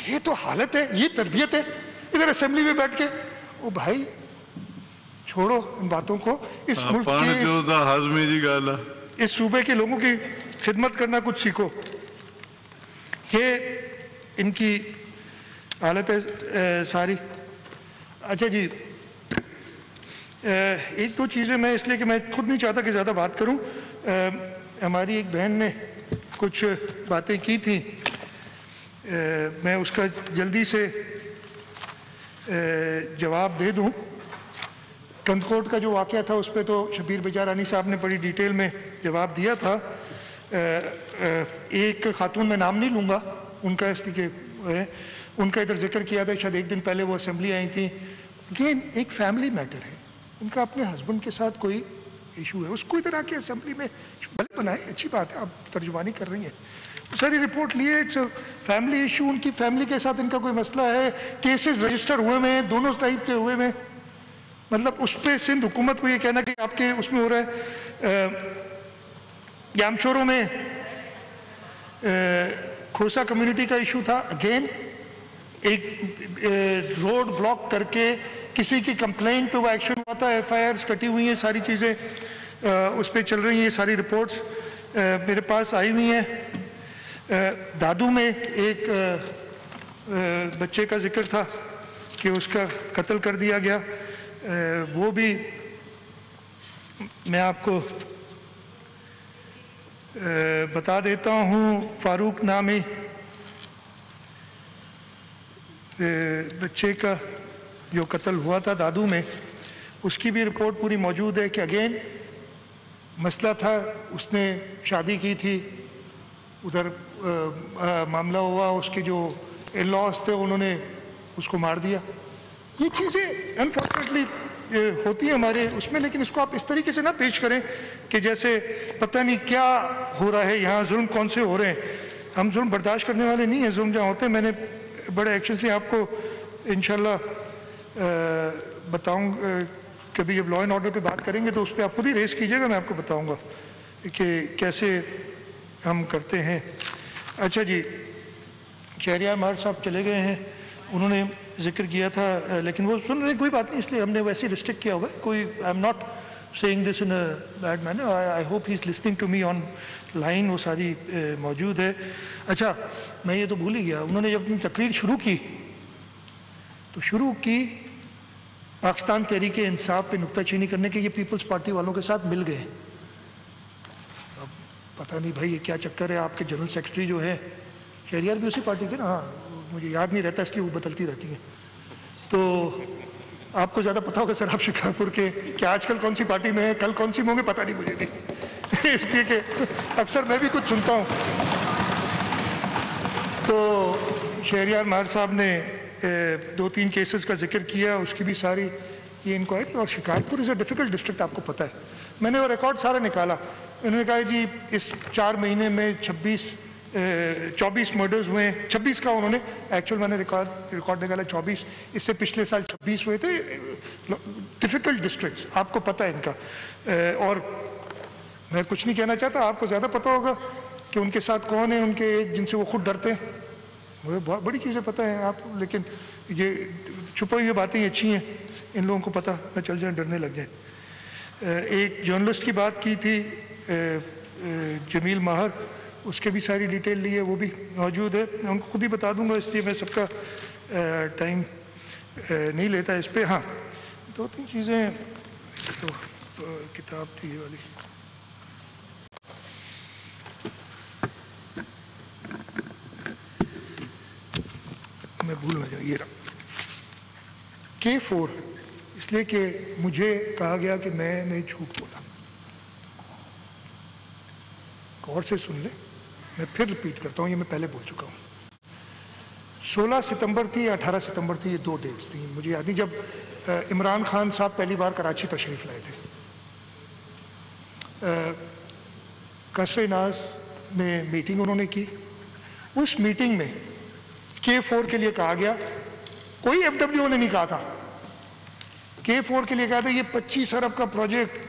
ये तो हालत है, ये तरबियत है। इधर असेंबली में बैठ के, ओ भाई छोड़ो इन बातों को, इस मुल्क के इस सूबे के लोगों की खिदमत करना कुछ सीखो। ये इनकी हालत है सारी। अच्छा जी, एक दो चीज़ें मैं, इसलिए कि मैं खुद नहीं चाहता कि ज़्यादा बात करूं, हमारी एक बहन ने कुछ बातें की थी, मैं उसका जल्दी से जवाब दे दूं। कंदकोट का जो वाक़या था उस पर तो शबीर बेजारानी साहब ने बड़ी डिटेल में जवाब दिया था। एक खातून, मैं नाम नहीं लूँगा उनका, इसलिए कि उनका इधर जिक्र किया था, शायद एक दिन पहले वो असेंबली आई थी। अगेन एक फैमिली मैटर है, उनका अपने हस्बैंड के साथ कोई इशू है, उसको इधर आके असेंबली में भले बनाए, अच्छी बात है, आप तर्जुमानी कर रही हैं, सारी रिपोर्ट लिए, इट्स फैमिली इशू, उनकी फैमिली के साथ इनका कोई मसला है, केसेस रजिस्टर हुए में हैं, दोनों टाइप के हुए में। मतलब उस पर सिंध हुकूमत को ये कहना कि आपके उसमें हो रहा है। यामशोरों में खोसा कम्युनिटी का इशू था, अगेन एक रोड ब्लॉक करके किसी की कंप्लेंट पे वो एक्शन हुआ था, FIRs कटी हुई हैं, सारी चीज़ें उस पर चल रही हैं, सारी रिपोर्ट्स मेरे पास आई हुई हैं। दादू में एक बच्चे का जिक्र था कि उसका कत्ल कर दिया गया, वो भी मैं आपको बता देता हूँ। फारूक नामी बच्चे का जो कत्ल हुआ था दादू में, उसकी भी रिपोर्ट पूरी मौजूद है कि अगेन मसला था, उसने शादी की थी, उधर मामला हुआ, उसके जो इन-लॉज थे उन्होंने उसको मार दिया। ये चीज़ें अनफॉर्चुनेटली होती हैं हमारे उसमें, लेकिन इसको आप इस तरीके से ना पेश करें कि जैसे पता नहीं क्या हो रहा है यहाँ, जुल्म कौन से हो रहे हैं। हम जुल्म बर्दाश्त करने वाले नहीं हैं, जुल्म जहाँ होते हैं, मैंने बड़े एक्शंस लिए, आपको इंशाल्लाह बताऊँ, कभी जब लॉ एंड ऑर्डर पे बात करेंगे तो उस पर आप खुद ही रेस कीजिएगा, मैं आपको बताऊँगा कि कैसे हम करते हैं। अच्छा जी, शहरियार मार साहब चले गए हैं, उन्होंने जिक्र किया था, लेकिन वो सुन रहे, कोई बात नहीं, इसलिए हमने वैसे रिस्ट्रिक्ट किया हुआ है। कोई, I am not saying this in a bad manner, I hope he is listening to me on line, वो सारी मौजूद है। अच्छा, मैं ये तो भूल ही गया, उन्होंने जब अपनी तकरीर शुरू की तो शुरू की पाकिस्तान तहरीक इंसाफ पे नुक्ताचीनी करने के, ये पीपल्स पार्टी वालों के साथ मिल गए। अब पता नहीं भाई ये क्या चक्कर है, आपके जनरल सेक्रेटरी जो है शहरियार भी उसी पार्टी के ना, हाँ मुझे याद नहीं रहता इसलिए वो बदलती रहती हैं, तो आपको ज़्यादा पता होगा सर, आप शिकारपुर के, क्या आजकल कौन सी पार्टी में है, कल कौन सी में होंगे पता नहीं मुझे भी इसलिए कि अक्सर मैं भी कुछ सुनता हूँ। तो शहरियार मार साहब ने 2-3 केसेस का जिक्र किया, उसकी भी सारी ये इंक्वायरी, और Shikarpur is a difficult district, आपको पता है। मैंने वो रिकॉर्ड सारा निकाला, इन्होंने कहा जी इस 4 महीने में 24 मर्डर्स हुए हैं, 26 का उन्होंने एक्चुअल, मैंने रिकॉर्ड निकाला 24, इससे पिछले साल 26 हुए थे। डिफ़िकल्ट डिस्ट्रिक्ट्स, आपको पता है इनका, और मैं कुछ नहीं कहना चाहता, आपको ज़्यादा पता होगा कि उनके साथ कौन है, उनके जिनसे वो खुद डरते हैं, मुझे बहुत बड़ी चीज़ें पता हैं आप, लेकिन ये छुपी हुई बातें अच्छी हैं, इन लोगों को पता न चल जाए, डरने लग जाए। एक जर्नलिस्ट की बात की थी जमील माहर, उसके भी सारी डिटेल ली है, वो भी मौजूद है, मैं उनको खुद ही बता दूंगा, इसलिए मैं सबका टाइम नहीं लेता इस पर। हाँ, 2-3 चीज़ें, तो किताब थी ये वाली, मैं भूल ना जाऊँ, ये रहा K4, इसलिए कि मुझे कहा गया कि मैंने झूठ बोला। गौर से सुन ले, मैं फिर रिपीट करता हूँ, ये मैं पहले बोल चुका हूँ। 16 सितंबर थी या 18 सितंबर थी, ये 2 डेट्स थी, मुझे याद नहीं, जब इमरान खान साहब पहली बार कराची तशरीफ़ लाए थे। कसरे नाज में मीटिंग उन्होंने की, उस मीटिंग में K4 के लिए कहा गया, कोई FWO ने नहीं कहा था, K4 के लिए कहा था ये 25 अरब का प्रोजेक्ट,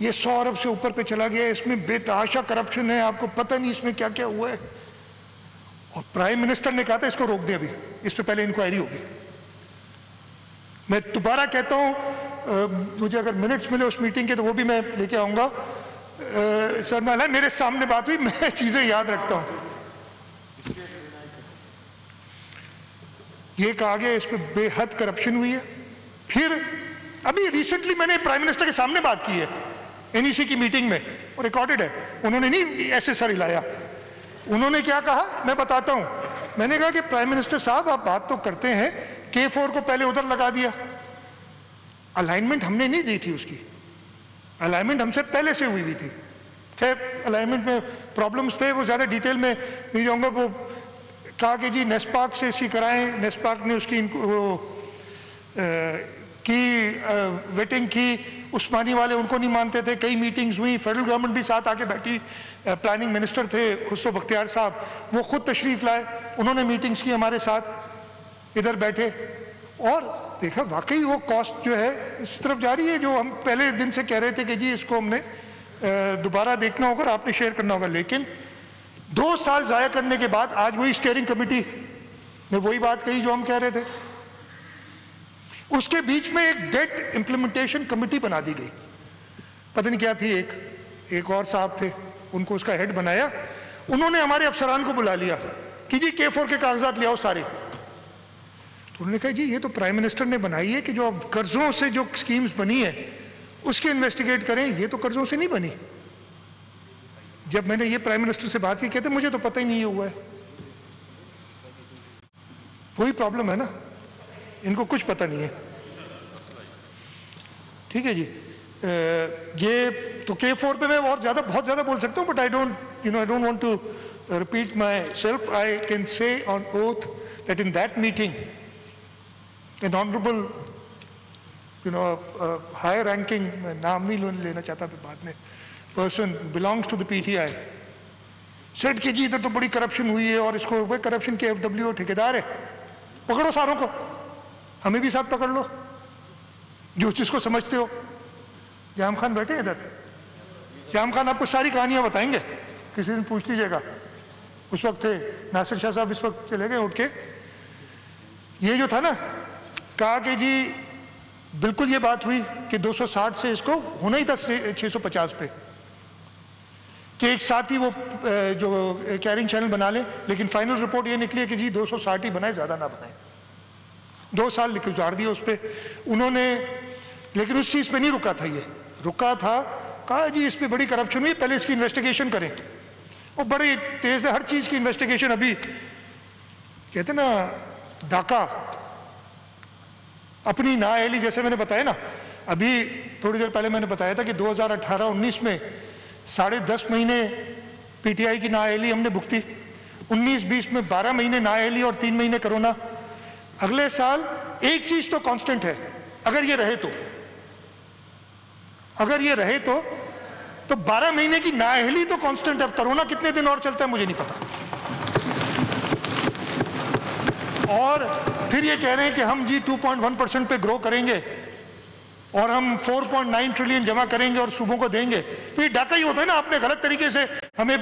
ये 100 अरब से ऊपर पे चला गया, इसमें बेतहाशा करप्शन है, आपको पता नहीं इसमें क्या क्या हुआ है। और प्राइम मिनिस्टर ने कहा था इसको रोक दें, अभी इस पे पहले इंक्वायरी होगी। मैं दोबारा कहता हूं, मुझे अगर मिनट्स मिले उस मीटिंग के तो वो भी मैं लेके आऊंगा। सर नाला मेरे सामने बात हुई, मैं चीजें याद रखता हूं। ये कहा गया इस पे बेहद करप्शन हुई है। फिर अभी रिसेंटली मैंने प्राइम मिनिस्टर के सामने बात की है NEC की मीटिंग में, और रिकॉर्डेड है, उन्होंने नहीं SSR लाया। उन्होंने क्या कहा मैं बताता हूं, मैंने कहा कि प्राइम मिनिस्टर साहब आप बात तो करते हैं, K4 को पहले उधर लगा दिया, अलाइनमेंट हमने नहीं दी थी, उसकी अलाइनमेंट हमसे पहले से हुई थी। खैर अलाइनमेंट में प्रॉब्लम्स थे, वो ज़्यादा डिटेल में नहीं जाऊँगा। वो कहा कि जी नेस्पाक से इसी कराएं, नेस्पाक ने उसकी वेटिंग की, उस्मानी वाले उनको नहीं मानते थे, कई मीटिंग्स हुई, फेडरल गवर्नमेंट भी साथ आके बैठी, प्लानिंग मिनिस्टर थे खुसरो बख्तियार साहब, वो खुद तशरीफ़ लाए, उन्होंने मीटिंग्स की हमारे साथ, इधर बैठे, और देखा वाकई वो कॉस्ट जो है इस तरफ जा रही है, जो हम पहले दिन से कह रहे थे कि जी इसको हमने दोबारा देखना होगा, आपने शेयर करना होगा। लेकिन 2 साल ज़ाया करने के बाद आज वही स्टीयरिंग कमेटी ने वही बात कही जो हम कह रहे थे। उसके बीच में एक डेट इंप्लीमेंटेशन कमेटी बना दी गई, पता नहीं क्या थी, एक और साहब थे, उनको उसका हेड बनाया। उन्होंने हमारे अफसरान को बुला लिया कि जी K4 के कागजात ले आओ सारे। तो उन्होंने कहा जी ये तो प्राइम मिनिस्टर ने बनाई है कि जो अब कर्जों से जो स्कीम्स बनी है उसके इन्वेस्टिगेट करें, ये तो कर्जों से नहीं बनी। जब मैंने ये प्राइम मिनिस्टर से बात की, कहते मुझे तो पता ही नहीं हुआ है। वही प्रॉब्लम है ना, इनको कुछ पता नहीं है। ठीक है जी, ये तो K4 पे मैं और ज़्यादा बहुत ज़्यादा बोल सकता हूँ, but I don't want to repeat myself. I can say on oath that in that meeting an honourable higher ranking, नाम नहीं लेना चाहता फिर बाद में, person belongs to the PTI said कि जी इधर तो बड़ी करप्शन हुई है, और इसको करप्शन के FWO ठेकेदार है, पकड़ो सारों को, हमें भी साथ पकड़ लो जो जिसको समझते हो। जाम खान बैठे इधर, जाम खान आपको सारी कहानियां बताएंगे, किसी दिन पूछ लीजिएगा। उस वक्त थे नासिर शाह साहब, इस वक्त चले गए उठ के। ये जो था ना, कहा कि जी बिल्कुल ये बात हुई कि 260 से इसको होना ही था 650 पे, कि एक साथ ही वो जो कैरिंग चैनल बना लें, लेकिन फाइनल रिपोर्ट ये निकली कि जी 260 ही बनाए, ज़्यादा ना बनाए। 2 साल गुजार दिए उस पर उन्होंने, लेकिन उस चीज़ पे नहीं रुका था। ये रुका था, कहा जी इस पर बड़ी करप्शन हुई, पहले इसकी इन्वेस्टिगेशन करें। वो बड़ी तेज़ है, हर चीज़ की इन्वेस्टिगेशन। अभी कहते ना डाका अपनी नाअहली, जैसे मैंने बताया ना अभी थोड़ी देर पहले मैंने बताया था कि 2018-19 में 10.5 महीने पीटीआई की नाअहली हमने भुगती, 19-20 में 12 महीने नाअहली और 3 महीने कोरोना। अगले साल एक चीज तो कांस्टेंट है, अगर ये रहे तो, अगर ये रहे तो 12 महीने की नाअहली तो कांस्टेंट है। कोरोना कितने दिन और चलता है मुझे नहीं पता। और फिर ये कह रहे हैं कि हम जी 2.1% पे ग्रो करेंगे और हम 4.9 ट्रिलियन जमा करेंगे और सूबों को देंगे। तो ये डाका ही होता है ना, आपने गलत तरीके से हमें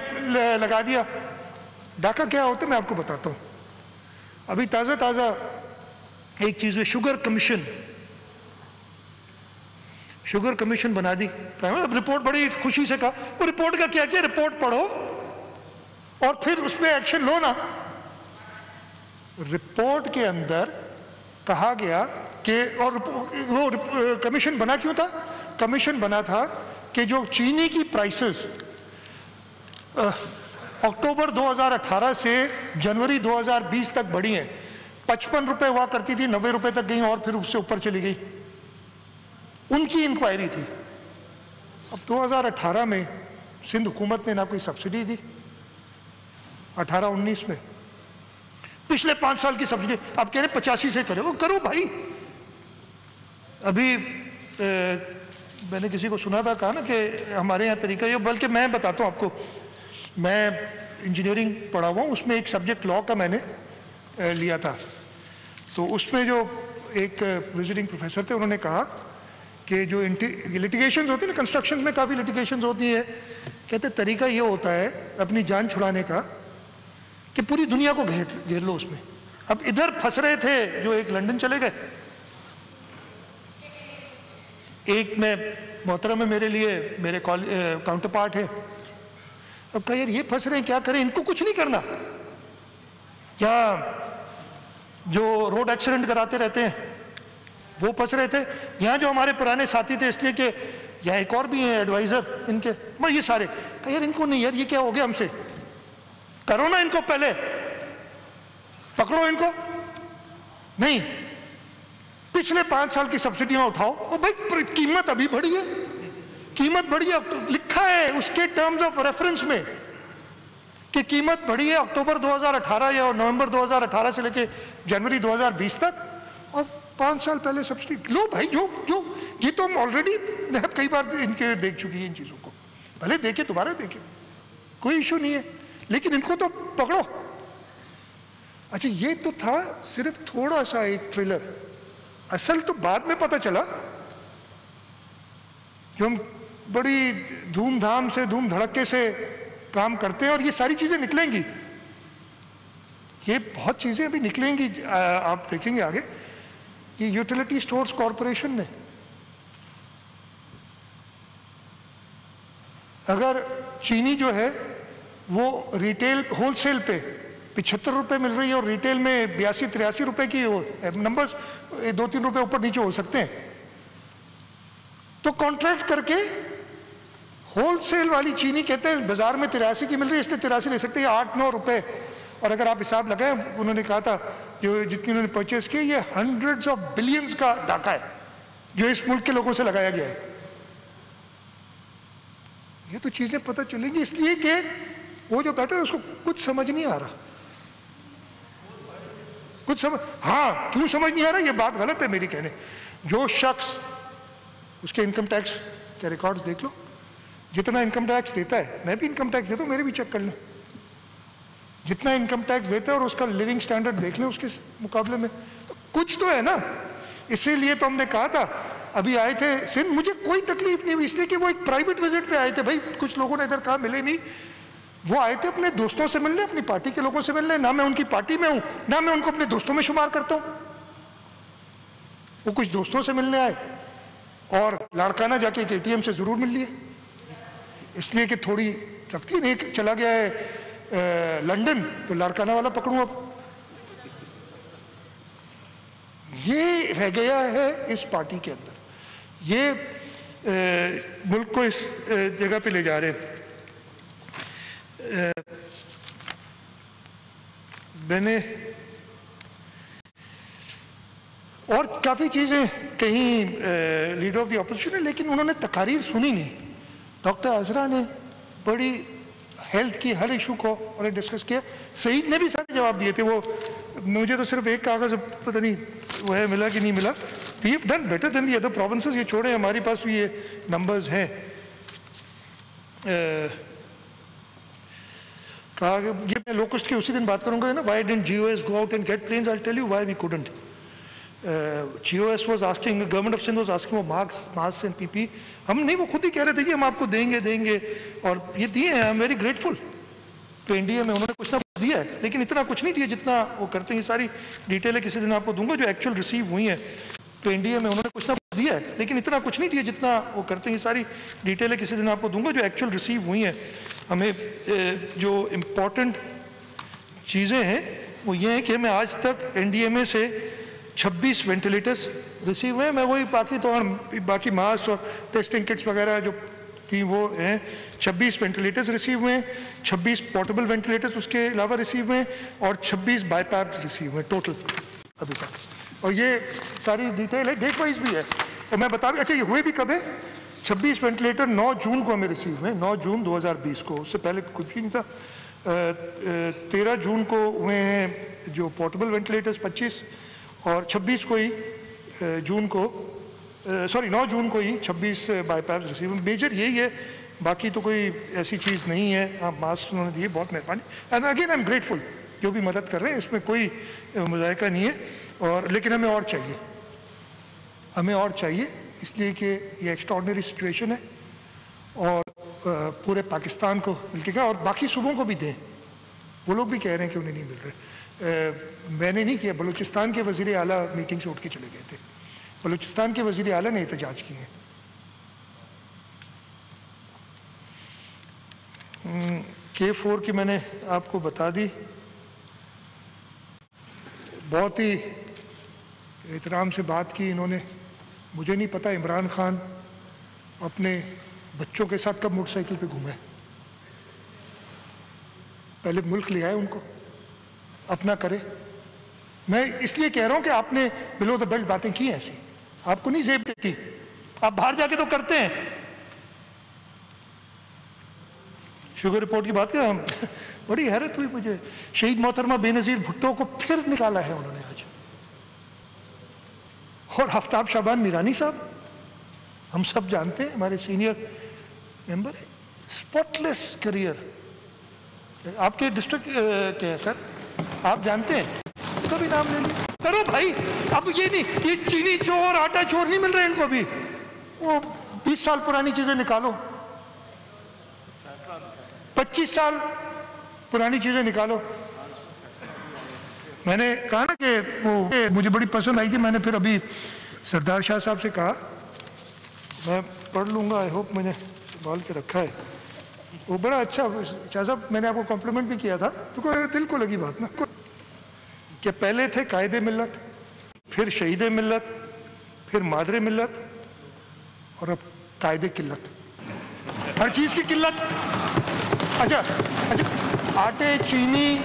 लगा दिया। डाका क्या होता है मैं आपको बताता हूं। अभी ताज़ा एक चीज़ है, शुगर कमीशन बना दी। अब रिपोर्ट बड़ी खुशी से कहा, वो रिपोर्ट का क्या किया, रिपोर्ट पढ़ो और फिर उस पर एक्शन लो ना। रिपोर्ट के अंदर कहा गया कि, और वो कमीशन बना क्यों था? कमीशन बना था कि जो चीनी की प्राइसेस अक्टूबर 2018 से जनवरी 2020 तक बढ़ी हैं। 55 रुपए हुआ करती थी, 90 रुपए तक गई और फिर उससे ऊपर चली गई। उनकी इंक्वायरी थी। अब 2018 में सिंध हुकूमत ने ना कोई सब्सिडी दी, 18-19 में पिछले 5 साल की सब्सिडी। अब कह रहे 85 से करो, वो करो भाई। अभी मैंने किसी को सुना था, कहा ना कि हमारे यहाँ तरीका ये, बल्कि मैं बताता हूँ आपको, मैं इंजीनियरिंग पढ़ा हुआ हूँ, उसमें एक सब्जेक्ट लॉ का मैंने लिया था। तो उसमें जो एक विजिटिंग प्रोफेसर थे, उन्होंने कहा कि जो लिटिगेशंस होती है ना, कंस्ट्रक्शन में काफ़ी लिटिगेशंस होती है, कहते तरीका ये होता है अपनी जान छुड़ाने का कि पूरी दुनिया को घेर लो उसमें। अब इधर फंस रहे थे जो एक लंदन चले गए, एक में मोहतरम में मेरे लिए मेरे काउंटर पार्ट है। अब कहा यार ये फंस रहे हैं, क्या करें, इनको कुछ नहीं करना। क्या जो रोड एक्सीडेंट कराते रहते हैं वो फंस रहे थे, यहाँ जो हमारे पुराने साथी थे, इसलिए कि यहाँ एक और भी हैं एडवाइजर इनके, मैं ये सारे, कहा यार इनको नहीं, यार ये क्या हो गया हमसे, करो ना इनको, पहले पकड़ो इनको। नहीं, पिछले 5 साल की सब्सिडियां उठाओ। और भाई कीमत अभी बढ़ी है, कीमत बढ़ी है, लिखा है उसके टर्म्स ऑफ रेफरेंस में कि कीमत बढ़ी है अक्टूबर 2018 या नवंबर 2018 से लेके जनवरी 2020 तक, और 5 साल पहले सब्सिडी लो भाई। जो ये तो हम ऑलरेडी कई बार इनके देख चुकी है इन चीज़ों को, भले देखे दोबारा देखे, कोई इशू नहीं है, लेकिन इनको तो पकड़ो। अच्छा, ये तो था सिर्फ थोड़ा सा एक ट्रेलर, असल तो बाद में पता चला। जो हम बड़ी धूमधाम से धूम धड़के से काम करते हैं और ये सारी चीजें निकलेंगी, ये बहुत चीजें अभी निकलेंगी, आप देखेंगे आगे। ये यूटिलिटी स्टोर्स कॉरपोरेशन ने अगर चीनी जो है वो रिटेल होलसेल पे 75 रुपए मिल रही है और रिटेल में 82-83 रुपए की, नंबर्स 2-3 रुपए ऊपर नीचे हो सकते हैं, तो कॉन्ट्रैक्ट करके होलसेल वाली चीनी कहते हैं बाजार में 83 की मिल रही है, इसलिए 83 ले सकते हैं, 8-9 रुपए। और अगर आप हिसाब लगाएं, उन्होंने कहा था जो जितनी उन्होंने परचेज की, ये हंड्रेड्स ऑफ बिलियंस का डाका है जो इस मुल्क के लोगों से लगाया गया है। ये तो चीजें पता चलेंगी, इसलिए कि वो जो बैठा है उसको कुछ समझ नहीं आ रहा, कुछ समझ, हाँ क्यों समझ नहीं आ रहा, ये बात गलत है मेरी कहने। जो शख्स, उसके इनकम टैक्स के रिकॉर्ड्स देख लो, जितना इनकम टैक्स देता है, मैं भी इनकम टैक्स देता हूँ, मेरे भी चेक कर लें, जितना इनकम टैक्स देता है और उसका लिविंग स्टैंडर्ड देख लें उसके मुकाबले में, तो कुछ तो है ना। इसीलिए तो हमने कहा था अभी आए थे सिंध, मुझे कोई तकलीफ नहीं हुई, इसलिए कि वो एक प्राइवेट विजिट पे आए थे। भाई कुछ लोगों ने इधर कहा मिले नहीं, वो आए थे अपने दोस्तों से मिलने, अपनी पार्टी के लोगों से मिलने। ना मैं उनकी पार्टी में हूं, ना मैं उनको अपने दोस्तों में शुमार करता हूं। वो कुछ दोस्तों से मिलने आए और लाड़काना जाके एक ATM से जरूर मिल लिए, इसलिए कि थोड़ी लगती नहीं, चला गया है लंदन तो लाड़काना वाला पकड़ूं। अब ये रह गया है इस पार्टी के अंदर, ये मुल्क को इस जगह पे ले जा रहे हैं। मैंने और काफ़ी चीज़ें कहीं लीडर ऑफ द अपोजिशन है, लेकिन उन्होंने तकारीर सुनी नहीं। डॉक्टर अजरा ने बड़ी हेल्थ की हर इशू को उन्होंने डिस्कस किया, सईद ने भी सारे जवाब दिए थे। वो मुझे तो सिर्फ एक कागज़ पता नहीं वो है मिला कि नहीं मिला। We have done better than the other provinces, ये छोड़े हमारे पास भी ये नंबर्स हैं। कहा ये मैं लोकस्ट की उसी दिन बात करूंगा ना, why didn't GOS go out and get planes, I will tell you why we couldn't. GOS was asking, government of Sindh was asking for masks and PPE, हम नहीं, वो खुद ही कह रहे थे कि हम आपको देंगे और ये दिए हैं। आई एम वेरी ग्रेटफुल तो इंडिया में उन्होंने कुछ ना कुछ दिया है, लेकिन इतना कुछ नहीं दिया जितना वो करते हैं। सारी डिटेलें किसी दिन आपको दूंगा जो एक्चुअल रिसीव हुई है। तो इंडिया में उन्होंने कुछ ना कुछ दिया है, लेकिन इतना कुछ नहीं दिया जितना वो करते हैं। सारी डिटेलें किसी दिन आपको दूंगा जो एक्चुअल रिसीव हुई हैं। हमें जो इम्पोर्टेंट चीज़ें हैं वो ये हैं कि हमें आज तक NDMA से 26 वेंटिलेटर्स रिसीव हुए हैं। मैं वही बाकी मास्क और टेस्टिंग किट्स वगैरह जो थी वो हैं। 26 वेंटिलेटर्स रिसीव हुए हैं, 26 पोर्टेबल वेंटिलेटर्स उसके अलावा रिसीव हुए हैं और 26 बाईपैप्स रिसीव हुए टोटल अभी तक। और ये सारी डिटेल है, डेट वाइज भी है। और मैं बता अच्छा ये हुए भी कब है। 26 वेंटिलेटर 9 जून को हमें रिसीव हुए, 9 जून 2020 को, उससे पहले कुछ भी नहीं था। 13 जून को हुए हैं जो पोर्टेबल वेंटिलेटर्स 25, और 26 को ही जून को 9 जून को ही 26 बाईपैप्स रिसीव। मेजर यही है, बाकी तो कोई ऐसी चीज़ नहीं है। हाँ मास्क उन्होंने दिए, बहुत मेहरबानी। And again I am grateful जो भी मदद कर रहे हैं, इसमें कोई मुज़ायका नहीं है। और लेकिन हमें और चाहिए, हमें और चाहिए, इसलिए कि ये एक्स्ट्राऑर्डिनरी सिचुएशन है और पूरे पाकिस्तान को मिल के और बाकी सूबों को भी दें। वो लोग भी कह रहे हैं कि उन्हें नहीं मिल रहे। मैंने नहीं किया, बलूचिस्तान के वज़ीर आला मीटिंग से उठ के चले गए थे। बलूचिस्तान के वज़ीर आला ने एहतजाज किए हैं। K4 की मैंने आपको बता दी, बहुत ही एहतराम से बात की इन्होंने। मुझे नहीं पता इमरान खान अपने बच्चों के साथ कब मोटरसाइकिल पे घूमे। पहले मुल्क ले आए, उनको अपना करे। मैं इसलिए कह रहा हूं कि आपने बिलो द बेल्ट बातें की ऐसी, आपको नहीं जेब देती, आप बाहर जाके तो करते हैं। शुगर रिपोर्ट की बात करें हम बड़ी हैरत हुई मुझे, शहीद मोहतरमा बेनज़ीर भुट्टो को फिर निकाला है उन्होंने आज। और आफ्ताब शाबान मीरानी साहब, हम सब जानते हैं, हमारे सीनियर मेंबर है, स्पॉटलेस करियर। आपके डिस्ट्रिक्ट के हैं सर, आप जानते हैं, उसका भी नाम ले लीजिए। करो भाई, अब ये नहीं, ये चीनी चोर आटा चोर नहीं मिल रहे इनको भी, वो 20 साल पुरानी चीजें निकालो, 25 साल पुरानी चीजें निकालो। मैंने कहा ना कि वो मुझे बड़ी पसंद आई थी, मैंने फिर अभी सरदार शाह साहब से कहा, मैं पढ़ लूँगा, आई होप मैंने संभाल के रखा है। वो बड़ा अच्छा शाह साहब, मैंने आपको कॉम्प्लीमेंट भी किया था, तो दिल को लगी बात ना कि पहले थे कायदे मिल्लत, फिर शहीद मिल्लत, फिर मादरे मिल्लत, और अब कायदे किल्लत, हर चीज़ की किल्लत। अच्छा, आटे चीनी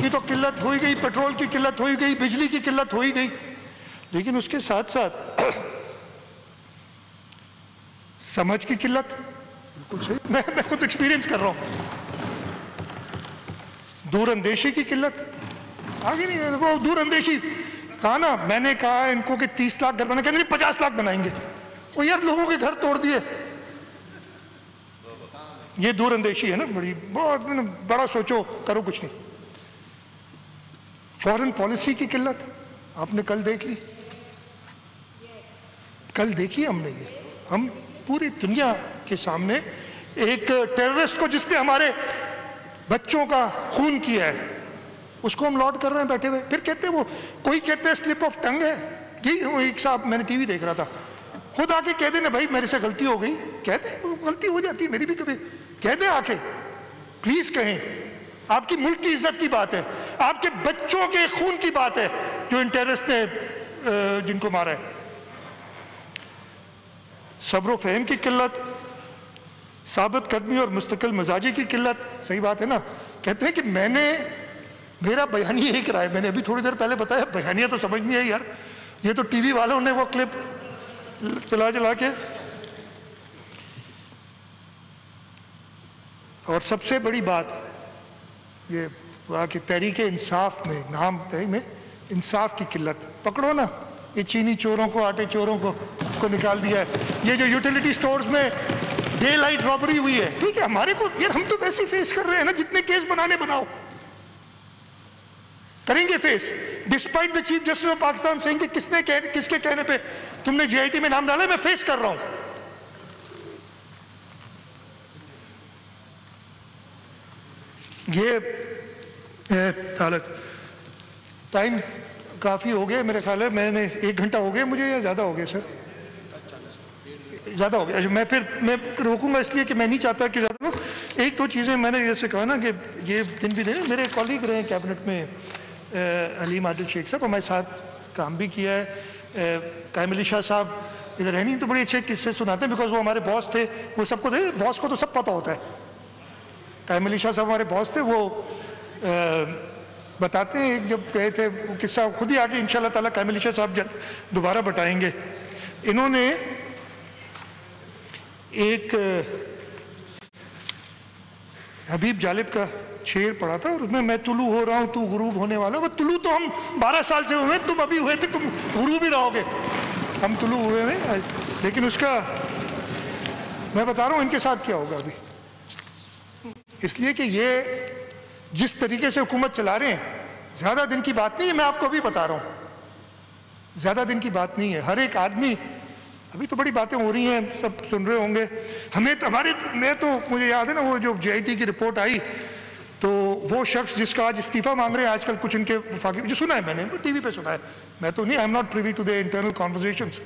की तो किल्लत हो ही गई, पेट्रोल की किल्लत हो ही गई, बिजली की किल्लत हो ही गई, लेकिन उसके साथ साथ समझ की किल्लत, बिल्कुल सही, मैं खुद एक्सपीरियंस कर रहा हूं, दूरअंदेशी की किल्लत। आगे नहीं, वो दूरअंदेशी कहा ना, मैंने कहा इनको कि 30 लाख घर बनाए, कहते 50 लाख बनाएंगे। वो यार लोगों के घर तोड़ दिए, ये दूरअंदेशी है ना, बड़ी बहुत बड़ा सोचो करो कुछ नहीं। फॉरेन पॉलिसी की किल्लत आपने कल देख ली, कल देखिए हमने ये, हम पूरी दुनिया के सामने एक टेररिस्ट को जिसने हमारे बच्चों का खून किया है उसको हम लॉट कर रहे हैं बैठे हुए। फिर कहते हैं वो, कोई कहते हैं स्लिप ऑफ टंग है। ये एक साहब, मैंने टीवी देख रहा था, खुद आके कह देना भाई मेरे से गलती हो गई, कहते हैं गलती हो जाती है मेरी भी कभी, कह दे आके, प्लीज कहें। आपकी मुल्क की इज्जत की बात है, आपके बच्चों के खून की बात है जो इन टेररिस्ट ने जिनको मारा है। सब्र फहम की किल्लत, साबित कदमी और मुस्तकिल मजाजी की किल्लत, सही बात है ना। कहते हैं कि मेरा बयानिया ही कराया, मैंने अभी थोड़ी देर पहले बताया बयानिया तो समझ नहीं है यार, ये तो टीवी वालों ने वो क्लिप चला के। और सबसे बड़ी बात ये हुआ कि तहरीक इंसाफ में, नाम में इंसाफ की किल्लत, पकड़ो ना ये चीनी चोरों को, आटे चोरों को निकाल दिया है। ये जो यूटिलिटी स्टोर्स में डे लाइट रॉबरी हुई है, ठीक है, हमारे को यार हम तो वैसे ही फेस कर रहे हैं ना, जितने केस बनाओ, करेंगे face. Despite the chief justice of Pakistan saying कि किसके कहने पे तुमने जीआईटी में नाम डाला, मैं फेस कर रहा हूं। ये हालत, टाइम काफी हो गया मेरे ख्याल है, मैंने 1 घंटा हो गया मुझे, या ज्यादा हो गया सर? ज़्यादा हो गया। मैं रोकूंगा इसलिए कि मैं नहीं चाहता कि ज़्यादा हो। एक दो चीज़ें मैंने जैसे कहा ना कि ये दिन भी नहीं, मेरे कॉलीग रहे कैबिनेट में हलीम आदिल शेख साहब, हमारे साथ काम भी किया है। कायम अली शाह साहब इधर है नहीं तो बड़े अच्छे किस्से सुनाते हैं, बिकॉज वो हमारे बॉस थे, वो सबको थे, बॉस को तो सब पता होता है। कायम अली शाह साहब हमारे बॉस थे, वो बताते हैं जब गए थे वो किस्सा, खुद ही आके इंशाल्लाह ताला कायम अली शाह साहब जल्द दोबारा बताएंगे। इन्होंने एक हबीब जालिब का शेर पढ़ा था और उसमें मैं तुलू हो रहा हूँ तू गुरूब होने वाला। वो तुलू तो हम 12 साल से हुए, तुम अभी हुए थे, तुम गुरूब ही रहोगे, हम तुलू हुए हैं। लेकिन उसका मैं बता रहा हूँ इनके साथ क्या होगा अभी, इसलिए कि ये जिस तरीके से हुकूमत चला रहे हैं, ज्यादा दिन की बात नहीं है, मैं आपको अभी बता रहा हूँ, ज्यादा दिन की बात नहीं है। हर एक आदमी, अभी तो बड़ी बातें हो रही हैं, सब सुन रहे होंगे, हमें तो मुझे याद है ना वो जो जीआईटी की रिपोर्ट आई, तो वो शख्स जिसका आज इस्तीफा मांग रहे हैं आजकल कुछ इनके वफाकी, जो सुना है मैंने टीवी पे सुना है, मैं तो नहीं, I am not privy to the internal conversations,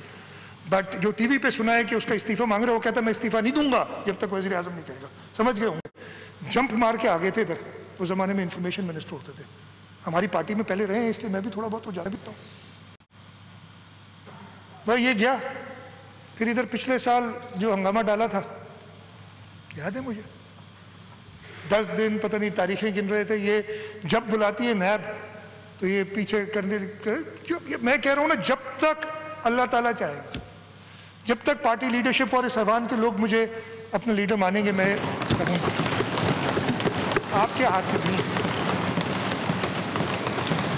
but जो टीवी पे सुना है कि उसका इस्तीफा मांग रहे हैं, वो कहता है मैं इस्तीफा नहीं दूंगा जब तक वज़ीर आज़म नहीं कहेगा। समझ गए होंगे, जंप मार के आ गए थे इधर, उस जमाने में इंफॉर्मेशन मिनिस्टर होते थे, हमारी पार्टी में पहले रहे हैं, इसलिए मैं भी थोड़ा बहुत जान भी हूँ। भाई ये गया, फिर इधर पिछले साल जो हंगामा डाला था, याद है मुझे, 10 दिन पता नहीं तारीखें गिन रहे थे, ये जब बुलाती है नैब तो ये पीछे करने, मैं कह रहा हूँ ना, जब तक अल्लाह ताला चाहेगा, जब तक पार्टी लीडरशिप और इस ऐवान के लोग मुझे अपना लीडर मानेंगे, मैं करूँगा। आपके हाथ में नहीं,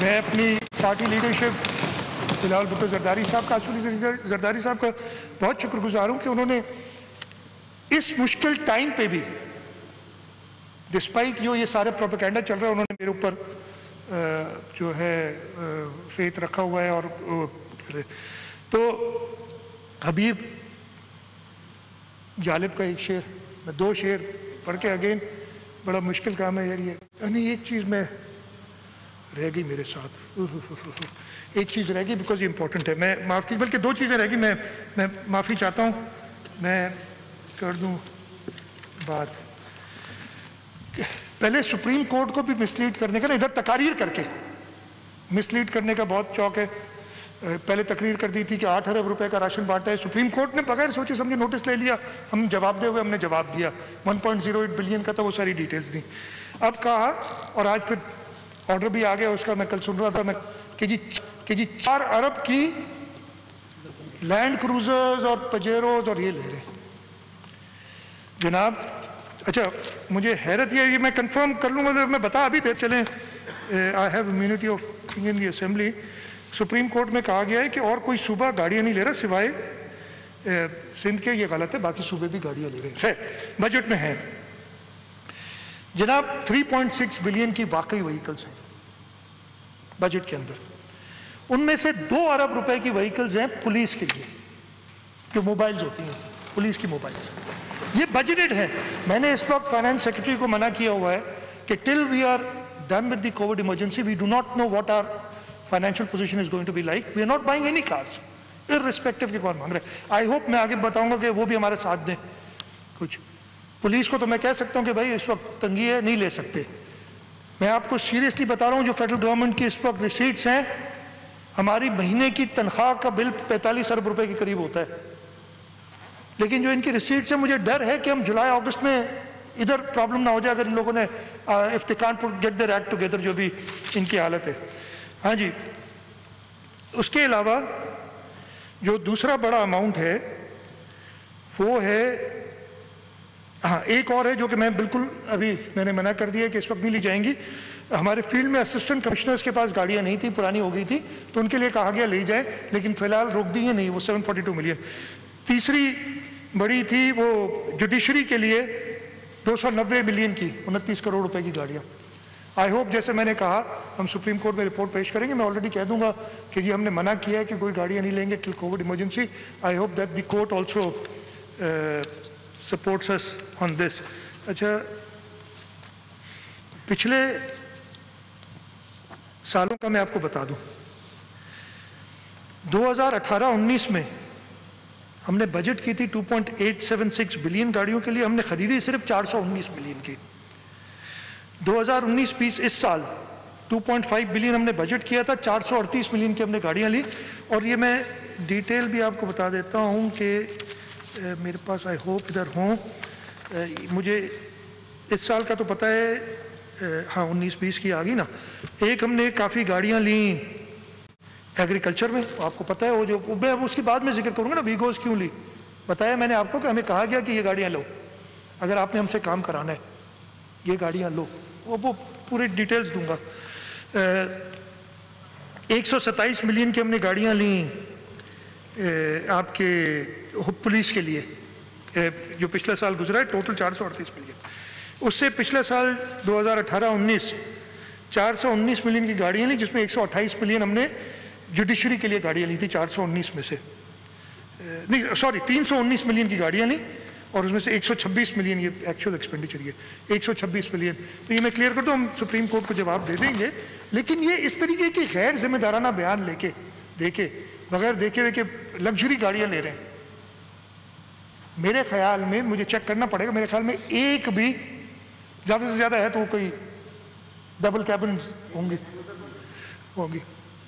मैं अपनी पार्टी लीडरशिप फिलहाल भुट्टो जरदारी साहब का, आसफी जरदारी साहब का बहुत शुक्रगुजार हूँ कि उन्होंने इस मुश्किल टाइम पे भी, डिस्पाइट जो ये सारे प्रोपेगेंडा चल रहा है, उन्होंने मेरे ऊपर जो है फेथ रखा हुआ है। और तो हबीब जालिब का एक शेर, मैं 2 शेर पढ़ के अगेन, बड़ा मुश्किल काम है यार ये, यानी एक चीज़ में रह गई मेरे साथ, एक चीज़ रह गई बिकॉज ये इंपॉर्टेंट है, मैं माफ़ की, बल्कि 2 चीज़ें रह गई, मैं माफ़ी चाहता हूँ, मैं कर दूँ बात। पहले सुप्रीम कोर्ट को भी मिसलीड करने का ना, इधर तकारीर करके मिसलीड करने का बहुत शौक है। पहले तकरीर कर दी थी कि 8 अरब रुपए का राशन बांटा है, सुप्रीम कोर्ट ने बगैर सोचे समझे नोटिस ले लिया, हम जवाब दे हुए हमने जवाब दिया, 1.08 बिलियन का था, वो सारी डिटेल्स दी। अब कहा, और आज फिर ऑर्डर भी आ गया उसका, मैं कल सुन रहा था मैं कि जी 4 अरब की लैंड क्रूजर्स और पजेरोज और ये ले रहे जनाब। अच्छा, मुझे हैरत ये मैं कंफर्म कर लूँगा, मैं बता अभी दे चलें, I have immunity of in the assembly. Supreme court में कहा गया है कि और कोई सूबा गाड़ियाँ नहीं ले रहा सिवाय सिंध के, ये गलत है, बाकी सूबे भी गाड़ियाँ ले रहे हैं। बजट में है जनाब 3.6 बिलियन की वाकई व्हीकल्स हैं बजट के अंदर, उनमें से 2 अरब रुपए की व्हीकल्स हैं पुलिस के लिए, जो मोबाइल्स होती हैं, पुलिस की मोबाइल्स, ये बजटेड है। मैंने इस वक्त फाइनेंस सेक्रेटरी को मना किया हुआ है कि till we are done with the covid emergency we do not know what our financial position is going to be like, we are not buying any cars irrespective के कौन मांग रहे हैं। आई होप मैं आगे बताऊंगा कि वो भी हमारे साथ दें। कुछ पुलिस को तो मैं कह सकता हूं कि भाई इस वक्त तंगी है, नहीं ले सकते। मैं आपको सीरियसली बता रहा हूं, जो फेडरल गवर्नमेंट की इस वक्त रिसीट्स हैं, हमारी महीने की तनख्वाह का बिल 45 अरब रुपए के करीब होता है। लेकिन जो इनकी रिसीट्स है, मुझे डर है कि हम जुलाई अगस्त में इधर प्रॉब्लम ना हो जाए अगर इन लोगों ने if they can't get their act together, जो भी इनकी हालत है। हाँ जी, उसके अलावा जो दूसरा बड़ा अमाउंट है वो है, हाँ एक और है जो कि मैं बिल्कुल अभी मैंने मना कर दिया कि इस वक्त नहीं ली जाएंगी। हमारे फील्ड में असिस्टेंट कमिश्नर्स के पास गाड़ियां नहीं थी, पुरानी हो गई थी, तो उनके लिए कहा गया ले जाए, लेकिन फिलहाल रोक दी है नहीं, वो 742 मिलियन। तीसरी बड़ी थी वो जुडिशरी के लिए 290 मिलियन की 29 करोड़ रुपए की गाड़ियां। आई होप, जैसे मैंने कहा, हम सुप्रीम कोर्ट में रिपोर्ट पेश करेंगे। मैं ऑलरेडी कह दूंगा कि जी हमने मना किया है कि कोई गाड़ियां नहीं लेंगे till Covid emergency. I hope that the court also supports us on this. अच्छा, पिछले सालों का मैं आपको बता दूं, 2018-19 में हमने बजट की थी 2.876 बिलियन गाड़ियों के लिए, हमने खरीदी सिर्फ 419 मिलियन की। 2019-20 इस साल 2.5 बिलियन हमने बजट किया था, 438 मिलियन की हमने गाड़ियां ली। और ये मैं डिटेल भी आपको बता देता हूं कि मेरे पास आई होप इधर हों, मुझे इस साल का तो पता है, हाँ 19-20 की आ गई ना। एक हमने काफ़ी गाड़ियां ली एग्रीकल्चर में, आपको पता है वो जो, मैं उसके बाद में जिक्र करूंगा ना वीगोस क्यों ली। बताया मैंने आपको कि हमें कहा गया कि ये गाड़ियां लो, अगर आपने हमसे काम कराना है ये गाड़ियां लो, वो पूरे डिटेल्स दूंगा। 127 मिलियन की हमने गाड़ियां ली आपके पुलिस के लिए, जो पिछला साल गुजरा है, टोटल 438 मिलियन। उससे पिछले साल 2018-19 419 मिलियन की गाड़ियां ली, जिसमें 128 मिलियन हमने जुडिशरी के लिए गाड़ियां ली थी। 419 में से नहीं, सॉरी 319 मिलियन की गाड़ियां ली और उसमें से 126 मिलियन ये एक्चुअल एक्सपेंडिचर, ये 126 मिलियन। तो ये मैं क्लियर कर दूं, हम सुप्रीम कोर्ट को जवाब दे देंगे। लेकिन ये इस तरीके की गैर जिम्मेदाराना बयान लेके बगैर देखे हुए कि लग्जरी गाड़ियां ले रहे हैं, मेरे ख्याल में, मुझे चेक करना पड़ेगा, मेरे ख्याल में एक भी, ज़्यादा से ज़्यादा है तो कोई डबल कैबिन होंगी,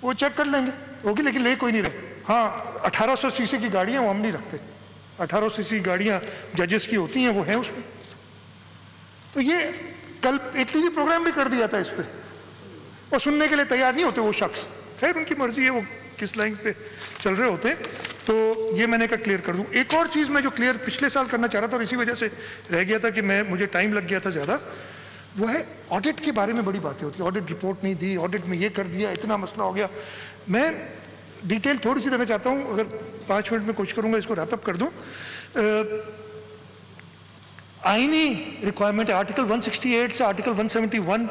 वो चेक कर लेंगे, होगी, लेकिन ले कोई नहीं रहे। हाँ 1800 सीसी की गाड़ियाँ वो हम नहीं रखते, 1800 सीसी गाड़ियाँ जजेस की होती हैं, वो हैं उसमें। तो ये कल एक टीवी प्रोग्राम भी कर दिया था इस पर, और सुनने के लिए तैयार नहीं होते वो शख्स। खैर उनकी मर्जी है, वो किस लाइन पे चल रहे होते हैं। तो ये मैंने कहा क्लियर कर दूं। एक और चीज़ मैं जो क्लियर पिछले साल करना चाह रहा था और इसी वजह से रह गया था कि मुझे टाइम लग गया था ज़्यादा, वो है ऑडिट के बारे में बड़ी बातें होती है। ऑडिट रिपोर्ट नहीं दी, ऑडिट में ये कर दिया, इतना मसला हो गया। मैं डिटेल थोड़ी सी देना चाहता हूँ, अगर 5 मिनट में कोशिश करूँगा इसको रैपअप कर दूँ। आईनी रिक्वायरमेंट है, आर्टिकल 168 से आर्टिकल 171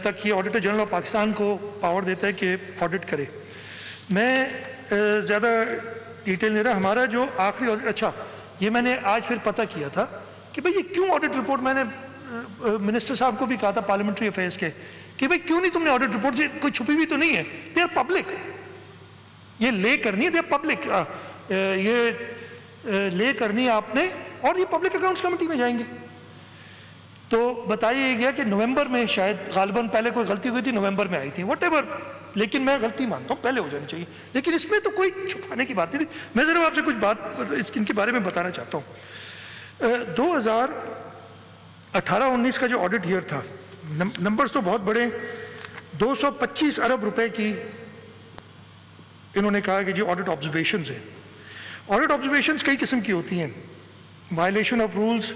तक ये ऑडिटर जनरल ऑफ पाकिस्तान को पावर देता है कि ऑडिट करे। मैं ज़्यादा डिटेल नहीं रहा। हमारा जो आखिरी ऑडिट, अच्छा ये मैंने आज फिर पता किया था कि भाई ये क्यों ऑडिट रिपोर्ट, मैंने मिनिस्टर साहब को भी कहा था पार्लियामेंट्री अफेयर्स के कि भाई क्यों नहीं तुमने ऑडिट रिपोर्ट, कोई छुपी हुई तो नहीं है, दे आर पब्लिक, ये ले करनी है, दे आर पब्लिक, ये ले करनी है आपने, और ये पब्लिक अकाउंट्स कमेटी में जाएंगे। तो बताया गया कि नवंबर में शायद गालिबन पहले कोई गलती हुई थी, नवंबर में आई थी, व्हाटएवर, लेकिन मैं गलती मानता हूँ, पहले हो जानी चाहिए। लेकिन इसमें तो कोई छुपाने की बात नहीं थी। मैं ज़रा आपसे कुछ बात इनके बारे में बताना चाहता हूँ। 2018-19 का जो ऑडिट ईयर था, नंबर्स तो बहुत बड़े, 225 अरब रुपए की इन्होंने कहा कि जी ऑडिट ऑब्जर्वेशंस है। ऑडिट ऑब्जर्वेशंस कई किस्म की होती हैं, वायलेशन ऑफ रूल्स,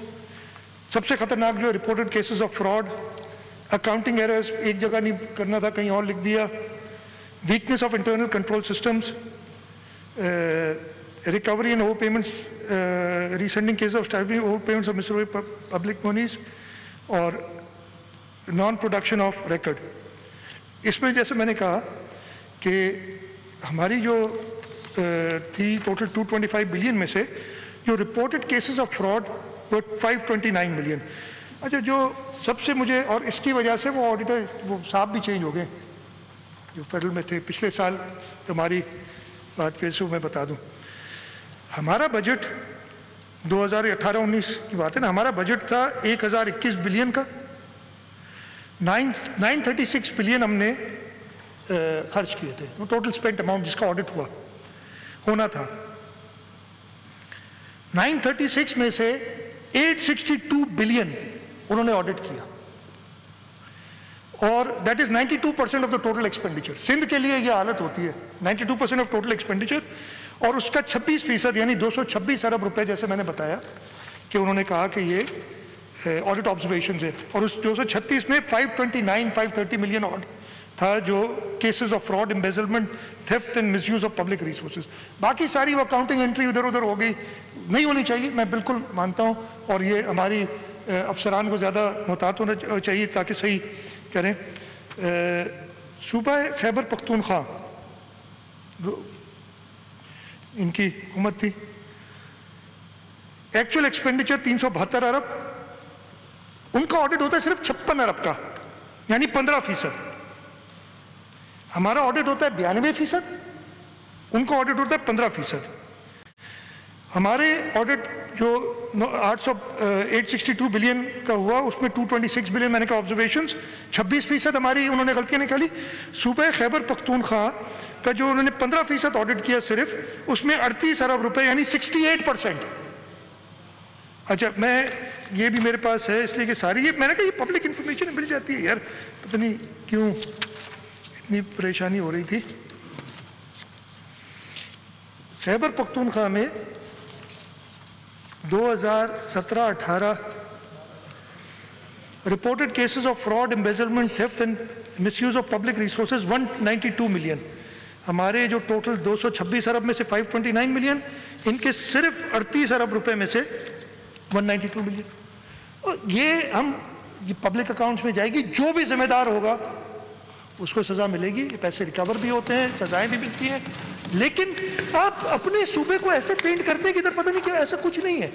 सबसे खतरनाक जो reported cases of fraud, accounting errors, एक जगह नहीं करना था कहीं और लिख दिया, weakness of internal control systems, recovery and over payments, rescinding case of stabling over payments of miscellaneous public monies, और नॉन प्रोडक्शन ऑफ रिकॉर्ड। इसमें जैसे मैंने कहा कि हमारी जो थी टोटल 225 बिलियन में से जो रिपोर्टेड केसेस ऑफ फ्रॉड वो 529 मिलियन। अच्छा, जो सबसे मुझे, और इसकी वजह से वो ऑडिटर वो साहब भी चेंज हो गए जो फेडरल में थे पिछले साल, हमारी बात के मैं बता दूं, हमारा बजट 2018-19 की बात है ना, हमारा बजट था 1021 बिलियन का, 936 बिलियन हमने खर्च किए थे, वो टोटल स्पेंट अमाउंट जिसका ऑडिट होना था। 936 में से 862 बिलियन उन्होंने ऑडिट किया, और and that 92% of the total expenditure. Sindh के लिए यह हालत होती है, 92% ऑफ टोटल एक्सपेंडिचर, और उसका 26% यानी 226 अरब रुपए, जैसे मैंने बताया कि उन्होंने कहा कि ये ऑडिट ऑब्जर्वेशंस है, और उस 236 में 530 मिलियन था जो cases of fraud, embezzlement, theft and misuse of public resources. बाकी सारी वो अकाउंटिंग एंट्री उधर उधर हो गई, नहीं होनी चाहिए, मैं बिल्कुल मानता हूँ, और ये हमारी अफसरान को ज़्यादा मोहतात होना चाहिए ताकि सही करें। सूबा खैबर पख्तूनख्वा इनकी हुकूमत थी, एक्चुअल एक्सपेंडिचर 372 अरब, उनका ऑडिट होता है सिर्फ 56 अरब का, यानी 15%। हमारा ऑडिट होता है 92%, उनका ऑडिट होता है 15%। हमारे ऑडिट जो 862 बिलियन का हुआ, उसमें 226 बिलियन मैंने कहा ऑब्जर्वेशंस, 26% हमारी उन्होंने गलतियां निकाली। सूबा खैबर पख्तूनख्वा का जो उन्होंने 15% ऑडिट किया सिर्फ, उसमें 38 अरब रुपए यानी 68%। अच्छा, मैं ये भी मेरे पास है इसलिए कि सारी ये मैंने कहा ये पब्लिक इंफॉर्मेशन मिल जाती है यार, पता नहीं क्यों इतनी परेशानी हो रही थी। खैबर पख्तूनख्वा में 2017-18 reported cases of fraud, embezzlement, theft and misuse of public resources 192 million. हमारे जो टोटल 226 अरब में से 529 मिलियन, इनके सिर्फ 38 अरब रुपए में से 192 मिलियन। और ये पब्लिक अकाउंट्स में जाएगी, जो भी जिम्मेदार होगा उसको सज़ा मिलेगी। ये पैसे रिकवर भी होते हैं, सजाएं भी मिलती हैं, लेकिन आप अपने सूबे को ऐसे पेंट करते हैं कि इधर पता नहीं क्या, ऐसा कुछ नहीं है,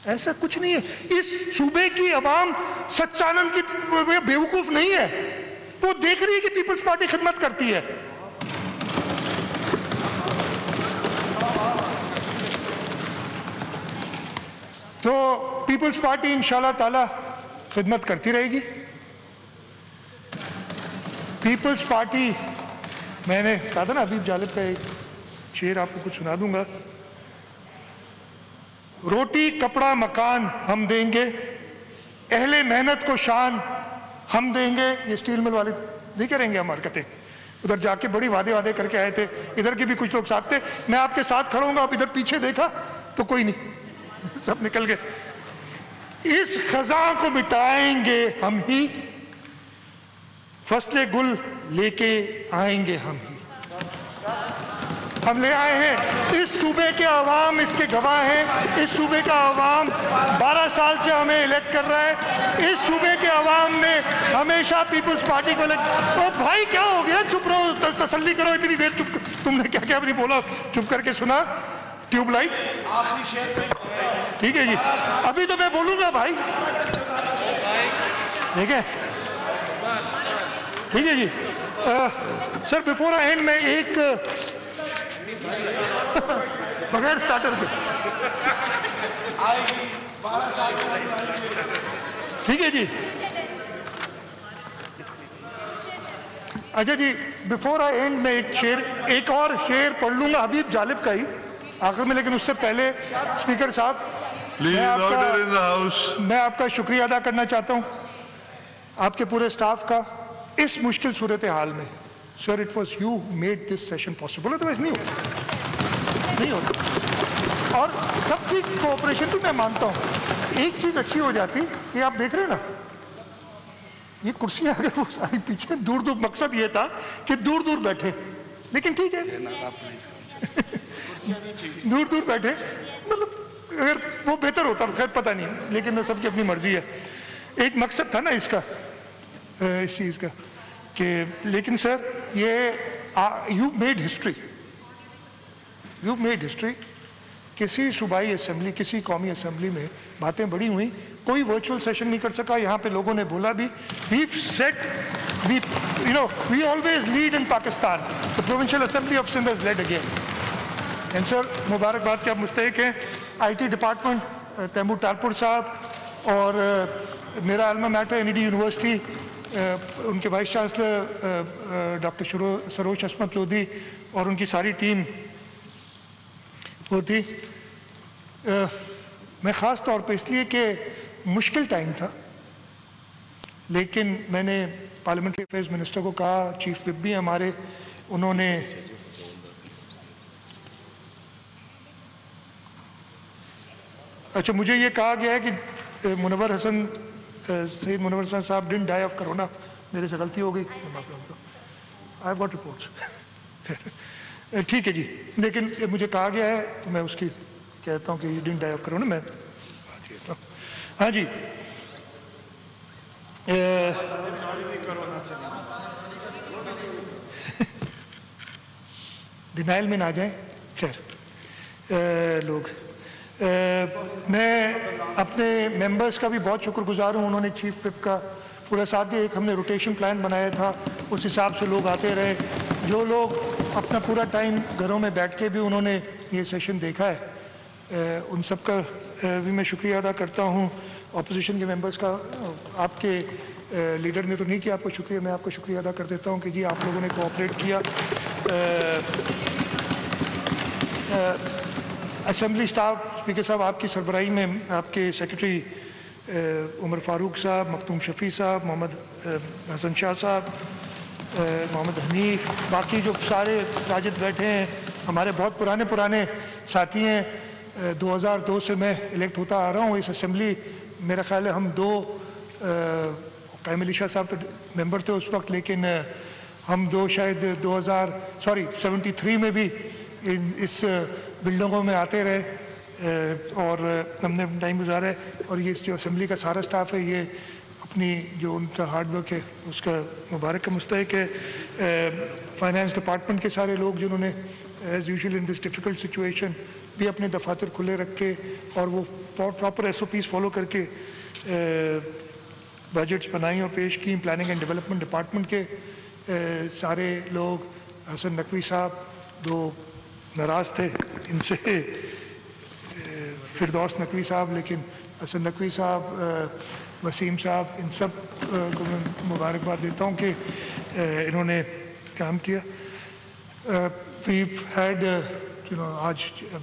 ऐसा कुछ नहीं है। इस सूबे की आवाम सच्चानंद की बेवकूफ नहीं है, वो देख रही है कि पीपल्स पार्टी खिदमत करती है। तो पीपल्स पार्टी इंशाल्लाह ताला खिदमत करती रहेगी। पीपल्स पार्टी, मैंने कहा था ना हबीब जालिब का एक शेर आपको कुछ सुना दूंगा, रोटी कपड़ा मकान हम देंगे, अहले मेहनत को शान हम देंगे। ये स्टील मिल वाले नहीं करेंगे हम हरकतें, उधर जाके बड़ी वादे करके आए थे, इधर के भी कुछ लोग साथ थे, मैं आपके साथ खड़ा हूंगा, आप इधर पीछे देखा तो कोई नहीं, सब निकल गए। इस खजा को मिटाएंगे हम ही, फसले गुल लेके आएंगे हम ही। हम ले आए हैं, इस सूबे के अवाम इसके गवाह हैं। इस सूबे का अवाम 12 साल से हमें इलेक्ट कर रहा है। इस सूबे के अवाम ने हमेशा पीपल्स पार्टी को भाई क्या हो गया, चुप रहो, तसल्ली करो, इतनी देर चुप, तुमने क्या क्या नहीं बोला, चुप करके सुना। ट्यूबलाइट ठीक है जी, अभी तो मैं बोलूंगा भाई, ठीक है ठीक है जी। सर बिफोर आई एंड मैं एक बगैर स्टार्टर के, ठीक है जी। अच्छा जी, बिफोर आई एंड मैं एक और शेर पढ़ लूंगा हबीब जालिब का ही आखिर में, लेकिन उससे पहले स्पीकर साहब मैं आपका शुक्रिया अदा करना चाहता हूं, आपके पूरे स्टाफ का इस मुश्किल सूरत हाल में। Sir it was you made this session possible, तो वैसे नहीं होता। और सबकी कोऑपरेशन भी मैं मानता हूँ। एक चीज़ अच्छी हो जाती कि आप देख रहे हैं ना, ये कुर्सियाँ अगर वो सारी पीछे दूर दूर, मकसद ये था कि दूर दूर बैठे, लेकिन ठीक है दूर दूर बैठे, मतलब अगर वो बेहतर होता, खैर पता नहीं, लेकिन सबकी अपनी मर्जी है। एक मकसद था ना इसका, इस चीज़ का कि, लेकिन सर ये you made history, you made history. किसी सूबाई असेंबली, किसी कौमी असेंबली में बातें बड़ी हुई, कोई वर्चुअल सेशन नहीं कर सका। यहाँ पे लोगों ने बोला भी, we said we always lead in Pakistan, the provincial assembly of Sindh has led again. And sir, मुबारकबाद के आप मुस्तहिक हैं। IT डिपार्टमेंट तैमूर तालपुर साहब और मेरा अल्मा मैटर NED यूनिवर्सिटी, उनके वाइस चांसलर डॉक्टर सरोज असमत लोधी और उनकी सारी टीम वो थी। मैं ख़ास तौर पे इसलिए कि मुश्किल टाइम था, लेकिन मैंने पार्लियामेंट्री अफेयर्स मिनिस्टर को कहा, चीफ विप भी हमारे, उन्होंने अच्छा मुझे ये कहा गया है कि सैयद मुनव्वर हसन साहब डिडंट डाई ऑफ कोरोना। मेरे से गलती हो गई, आई हैव गॉट रिपोर्ट्स। ठीक है जी, लेकिन मुझे कहा गया है तो मैं उसकी कहता हूँ कि you didn't die of corona. मैं हाँ जी, डिनाइल में ना जाएं। खैर लोग, मैं अपने मेंबर्स का भी बहुत शुक्रगुजार हूँ, उन्होंने चीफ विप का पूरा साथ दिया। एक हमने रोटेशन प्लान बनाया था, उस हिसाब से लोग आते रहे। जो लोग अपना पूरा टाइम घरों में बैठ के भी उन्होंने ये सेशन देखा है, उन सब का भी मैं शुक्रिया अदा करता हूँ। अपोजिशन के मेंबर्स का, आपके लीडर ने तो नहीं किया आपको शुक्रिया, मैं आपको शुक्रिया अदा कर देता हूँ कि जी आप लोगों ने कोऑपरेट किया। असेंबली स्टाफ, स्पीकर साहब आपकी सरबराही में, आपके सेक्रेटरी उमर फारूक साहब, मखदूम शफ़ी साहब, मोहम्मद हसन शाह साहब, मोहम्मद हनीफ, बाकी जो सारे साजिद बैठे हैं, हमारे बहुत पुराने साथी हैं। 2002 से मैं इलेक्ट होता आ रहा हूँ इस असेंबली। मेरा ख्याल है हम दो, कायम अली शाह साहब तो मेंबर थे उस वक्त, लेकिन हम दो शायद 73 में भी इस बिल्डिंगों में आते रहे और हमने टाइम गुजारा है। और ये जो असेंबली का सारा स्टाफ है, ये अपनी जो उनका हार्ड वर्क है उसका मुबारक का मुस्तहिक है। फाइनेंस डिपार्टमेंट के सारे लोग जिन्होंने as usual in this difficult situation भी अपने दफातर खुले रख के और वो प्रॉपर SOPs फॉलो करके बजट्स बनाई और पेश की। प्लानिंग एंड डेवलपमेंट डिपार्टमेंट के सारे लोग, हसन नकवी साहब दो नाराज़ थे इनसे, फिरदौस नकवी साहब, लेकिन हसन नकवी साहब, वसीम साहब, इन सब को मैं मुबारकबाद देता हूँ कि इन्होंने काम किया। वीव हैड आज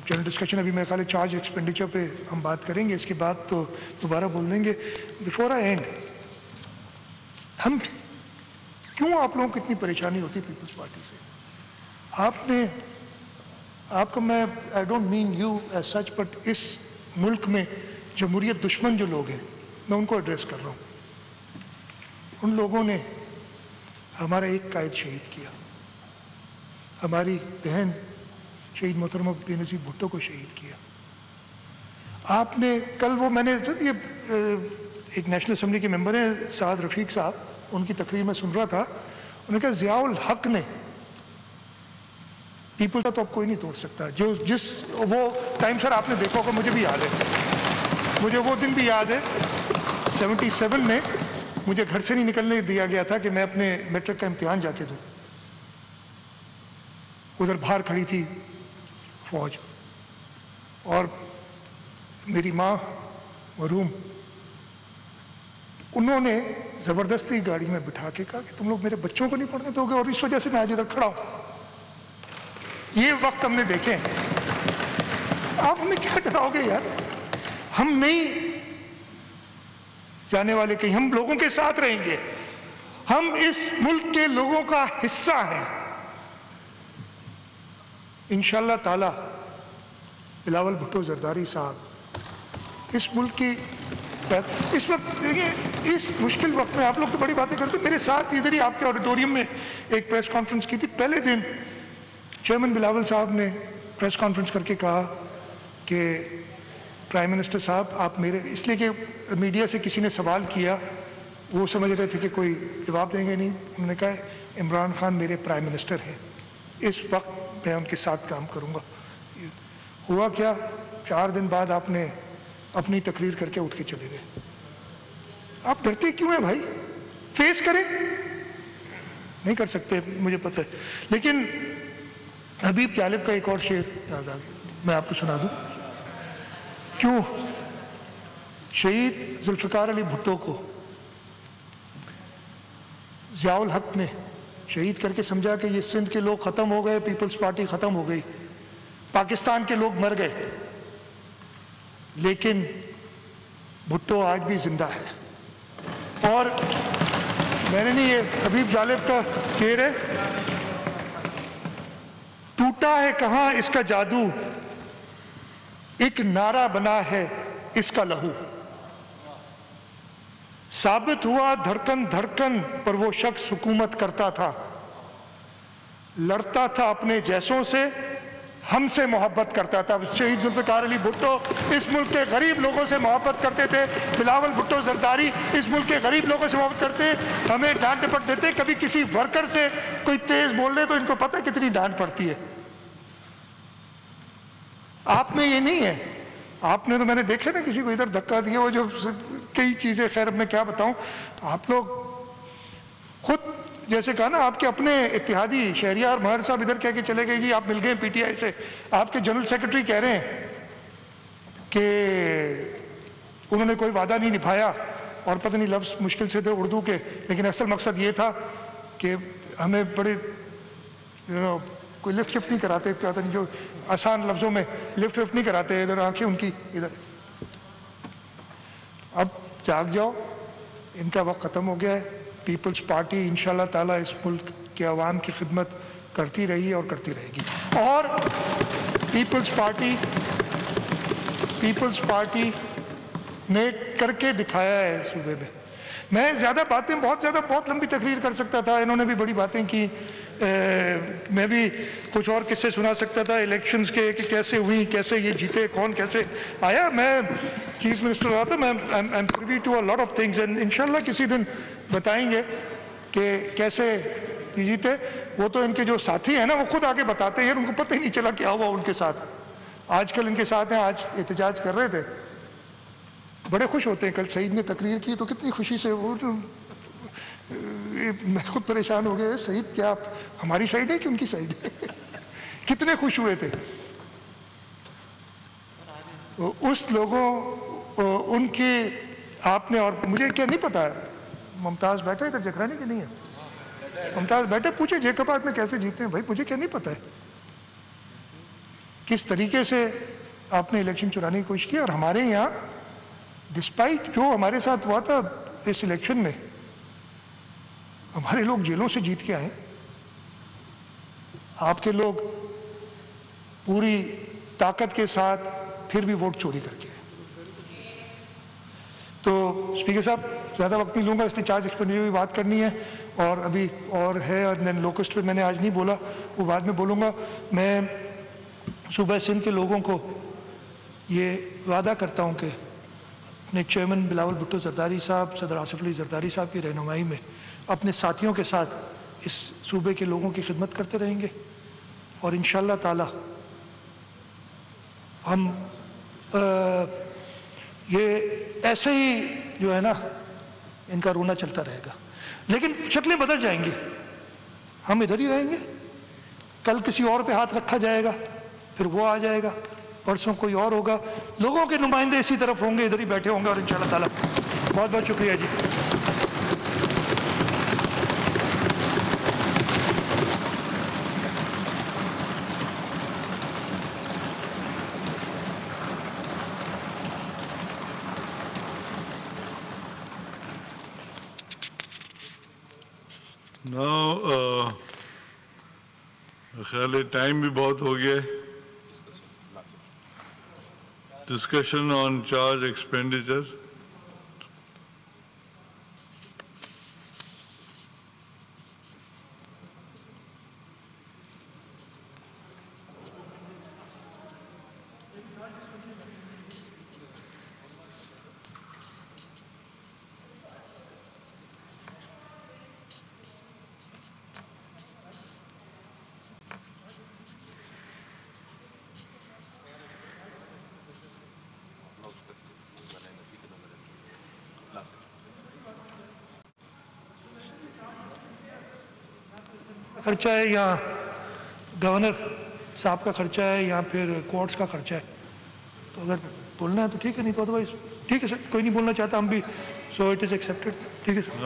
जनरल डिस्कशन, अभी मेरे ख्याल है चार्ज एक्सपेंडिचर पे हम बात करेंगे, इसके बाद तो दोबारा बोल देंगे। बिफोर आई एंड, हम क्यों आप लोगों को इतनी परेशानी होती पीपल्स पार्टी से? आपको मैं, I don't mean you as such, but इस मुल्क में जमहूरियत दुश्मन जो लोग हैं, मैं उनको एड्रेस कर रहा हूँ। उन लोगों ने हमारा एक कायद शहीद किया, हमारी बहन शहीद मोहतरमा बेनज़ीर भुट्टो को शहीद किया। आपने कल वो, मैंने ये एक नेशनल असेंबली के मेंबर हैं साद रफ़ीक साहब, उनकी तकरीर में सुन रहा था, उन्होंने कहा ज़ियाउल हक ने, पीपल का तो अब कोई नहीं तोड़ सकता। जो जिस वो टाइम सर आपने देखा होगा, मुझे भी याद है, मुझे वो दिन भी याद है 77 में मुझे घर से नहीं निकलने दिया गया था कि मैं अपने मैट्रिक का इम्तिहान जाके दूँ। उधर बाहर खड़ी थी फौज और मेरी माँ मरूम, उन्होंने ज़बरदस्ती गाड़ी में बिठा के कहा कि तुम लोग मेरे बच्चों को नहीं पढ़ने दोगे, और इस वजह से मैं आज इधर खड़ा हूँ। ये वक्त हमने देखे। आप हमें क्या डराओगे यार? हम नहीं जाने वाले कहीं, हम लोगों के साथ रहेंगे। हम इस मुल्क के लोगों का हिस्सा हैं। इंशाअल्लाह ताला बिलावल भुट्टो जरदारी साहब इस मुल्क की, इस वक्त देखिए, इस मुश्किल वक्त में आप लोग तो बड़ी बातें करते, मेरे साथ इधर ही आपके ऑडिटोरियम में एक प्रेस कॉन्फ्रेंस की थी। पहले दिन चेयरमैन बिलावल साहब ने प्रेस कॉन्फ्रेंस करके कहा कि प्राइम मिनिस्टर साहब आप मेरे, इसलिए कि मीडिया से किसी ने सवाल किया, वो समझ रहे थे कि कोई जवाब देंगे नहीं, उन्होंने कहा इमरान खान मेरे प्राइम मिनिस्टर हैं, इस वक्त मैं उनके साथ काम करूंगा। हुआ क्या, 4 दिन बाद आपने अपनी तकरीर करके उठ के चले गए। आप डरते क्यों हैं भाई? फेस करें। नहीं कर सकते, मुझे पता है, लेकिन हबीब जालिब का एक और शेर याद आ गया, मैं आपको सुना दूं। क्यों शहीद जुल्फ़िकार अली भुट्टो को ज़ियाउल हक ने शहीद करके समझा कि ये सिंध के लोग ख़त्म हो गए, पीपल्स पार्टी ख़त्म हो गई, पाकिस्तान के लोग मर गए, लेकिन भुट्टो आज भी जिंदा है। और मैंने नहीं, ये हबीब जालिब का शेर है, टूटा है कहाँ इसका जादू, एक नारा बना है इसका लहू, साबित हुआ धड़कन धड़कन पर वो शख्स हुकूमत करता था, लड़ता था अपने जैसों से, हमसे मोहब्बत करता था। शहीद जुल्फ़िकार अली भुट्टो इस मुल्क के गरीब लोगों से मोहब्बत करते थे। बिलावल भुट्टो जरदारी इस मुल्क के गरीब लोगों से मोहब्बत करते, हमें डांट डपट देते। कभी किसी वर्कर से कोई तेज बोल रहे तो इनको पता है कितनी डांट पड़ती है। आप में ये नहीं है, आपने तो मैंने देखे ना किसी को इधर धक्का दिया, वो जो कई चीजें, खैर अब मैं क्या बताऊं, आप लोग खुद जैसे कहा ना, आपके अपने इत्तेहादी शहरियार महर साहब इधर कह के चले गए जी आप मिल गए पीटीआई से, आपके जनरल सेक्रेटरी कह रहे हैं कि उन्होंने कोई वादा नहीं निभाया, और पता नहीं लफ्ज़ मुश्किल से थे उर्दू के, लेकिन असल मकसद ये था कि हमें बड़े कोई लिफ्ट शिफ्ट नहीं कराते, क्या होता नहीं, जो आसान लफ्ज़ों में लिफ्ट विफ्ट नहीं कराते, इधर आंखें उनकी इधर। अब जाग जाओ, इनका वक्त ख़त्म हो गया है। पीपल्स पार्टी इंशाल्लाह ताला इस मुल्क के अवाम की खिदमत करती रही है और करती रहेगी। और पीपल्स पार्टी ने करके दिखाया है सूबे में। मैं ज़्यादा बातें बहुत लंबी तकरीर कर सकता था, इन्होंने भी बड़ी बातें की, मैं भी कुछ और किस्से सुना सकता था इलेक्शंस के कि कैसे हुई, कैसे ये जीते, कौन कैसे आया। मैं चीफ मिनिस्टर रहा था, मैं I am privy to a lot of things, and इंशाल्लाह किसी दिन बताएंगे कि कैसे ये जीते। वो तो इनके जो साथी हैं ना, वो खुद आके बताते हैं, उनको पता ही नहीं चला क्या हुआ उनके साथ। आजकल इनके साथ हैं, आज एहतजाज कर रहे थे, बड़े खुश होते हैं। कल सईद ने तकरीर की तो कितनी खुशी से, वो तो मैं खुद परेशान हो गया, सईद क्या आप हमारी साइड है कि उनकी साइड है? कितने खुश हुए थे उस लोगों उनके आपने। और मुझे क्या नहीं पता है, मुमताज़ बैठे इधर, जखरानी के नहीं है, मुमताज़ बैठे, पूछे जैकबाद में कैसे जीते हैं भाई, मुझे क्या नहीं पता है किस तरीके से आपने इलेक्शन चुराने की कोशिश की। और हमारे यहाँ डिस्पाइट जो हमारे साथ हुआ था इस इलेक्शन में, हमारे लोग जेलों से जीत के आए, आपके लोग पूरी ताकत के साथ फिर भी वोट चोरी करके आए। तो स्पीकर साहब, ज़्यादा वक्त नहीं लूँगा, इसलिए चार्ज एक्सपेंडिचर की बात करनी है और अभी और है, और लोकस्ट पे मैंने आज नहीं बोला, वो बाद में बोलूँगा। मैं सूबा सिंध के लोगों को ये वादा करता हूँ कि अपने चेयरमैन बिलावल भुट्टो जरदारी साहब, सदर आसिफ अली जरदारी साहब की रहनुमाई में अपने साथियों के साथ इस सूबे के लोगों की खिदमत करते रहेंगे, और इंशाअल्लाह ताला हम ये ऐसे ही जो है ना, इनका रोना चलता रहेगा, लेकिन शक्लें बदल जाएंगी। हम इधर ही रहेंगे, कल किसी और पे हाथ रखा जाएगा, फिर वो आ जाएगा, परसों कोई और होगा, लोगों के नुमाइंदे इसी तरफ होंगे, इधर ही बैठे होंगे, और इंशाअल्लाह ताला। बहुत बहुत शुक्रिया जी। ख्याल टाइम भी बहुत हो गया है। Discussion on charge expenditure. खर्चा है या गवर्नर साहब का खर्चा है या फिर कोर्ट्स का खर्चा है। तो अगर बोलना है तो ठीक है, नहीं तो अदरवाइज ठीक है सर, कोई नहीं बोलना चाहता हम भी, सो इट इज़ एक्सेप्टेड। ठीक है सर।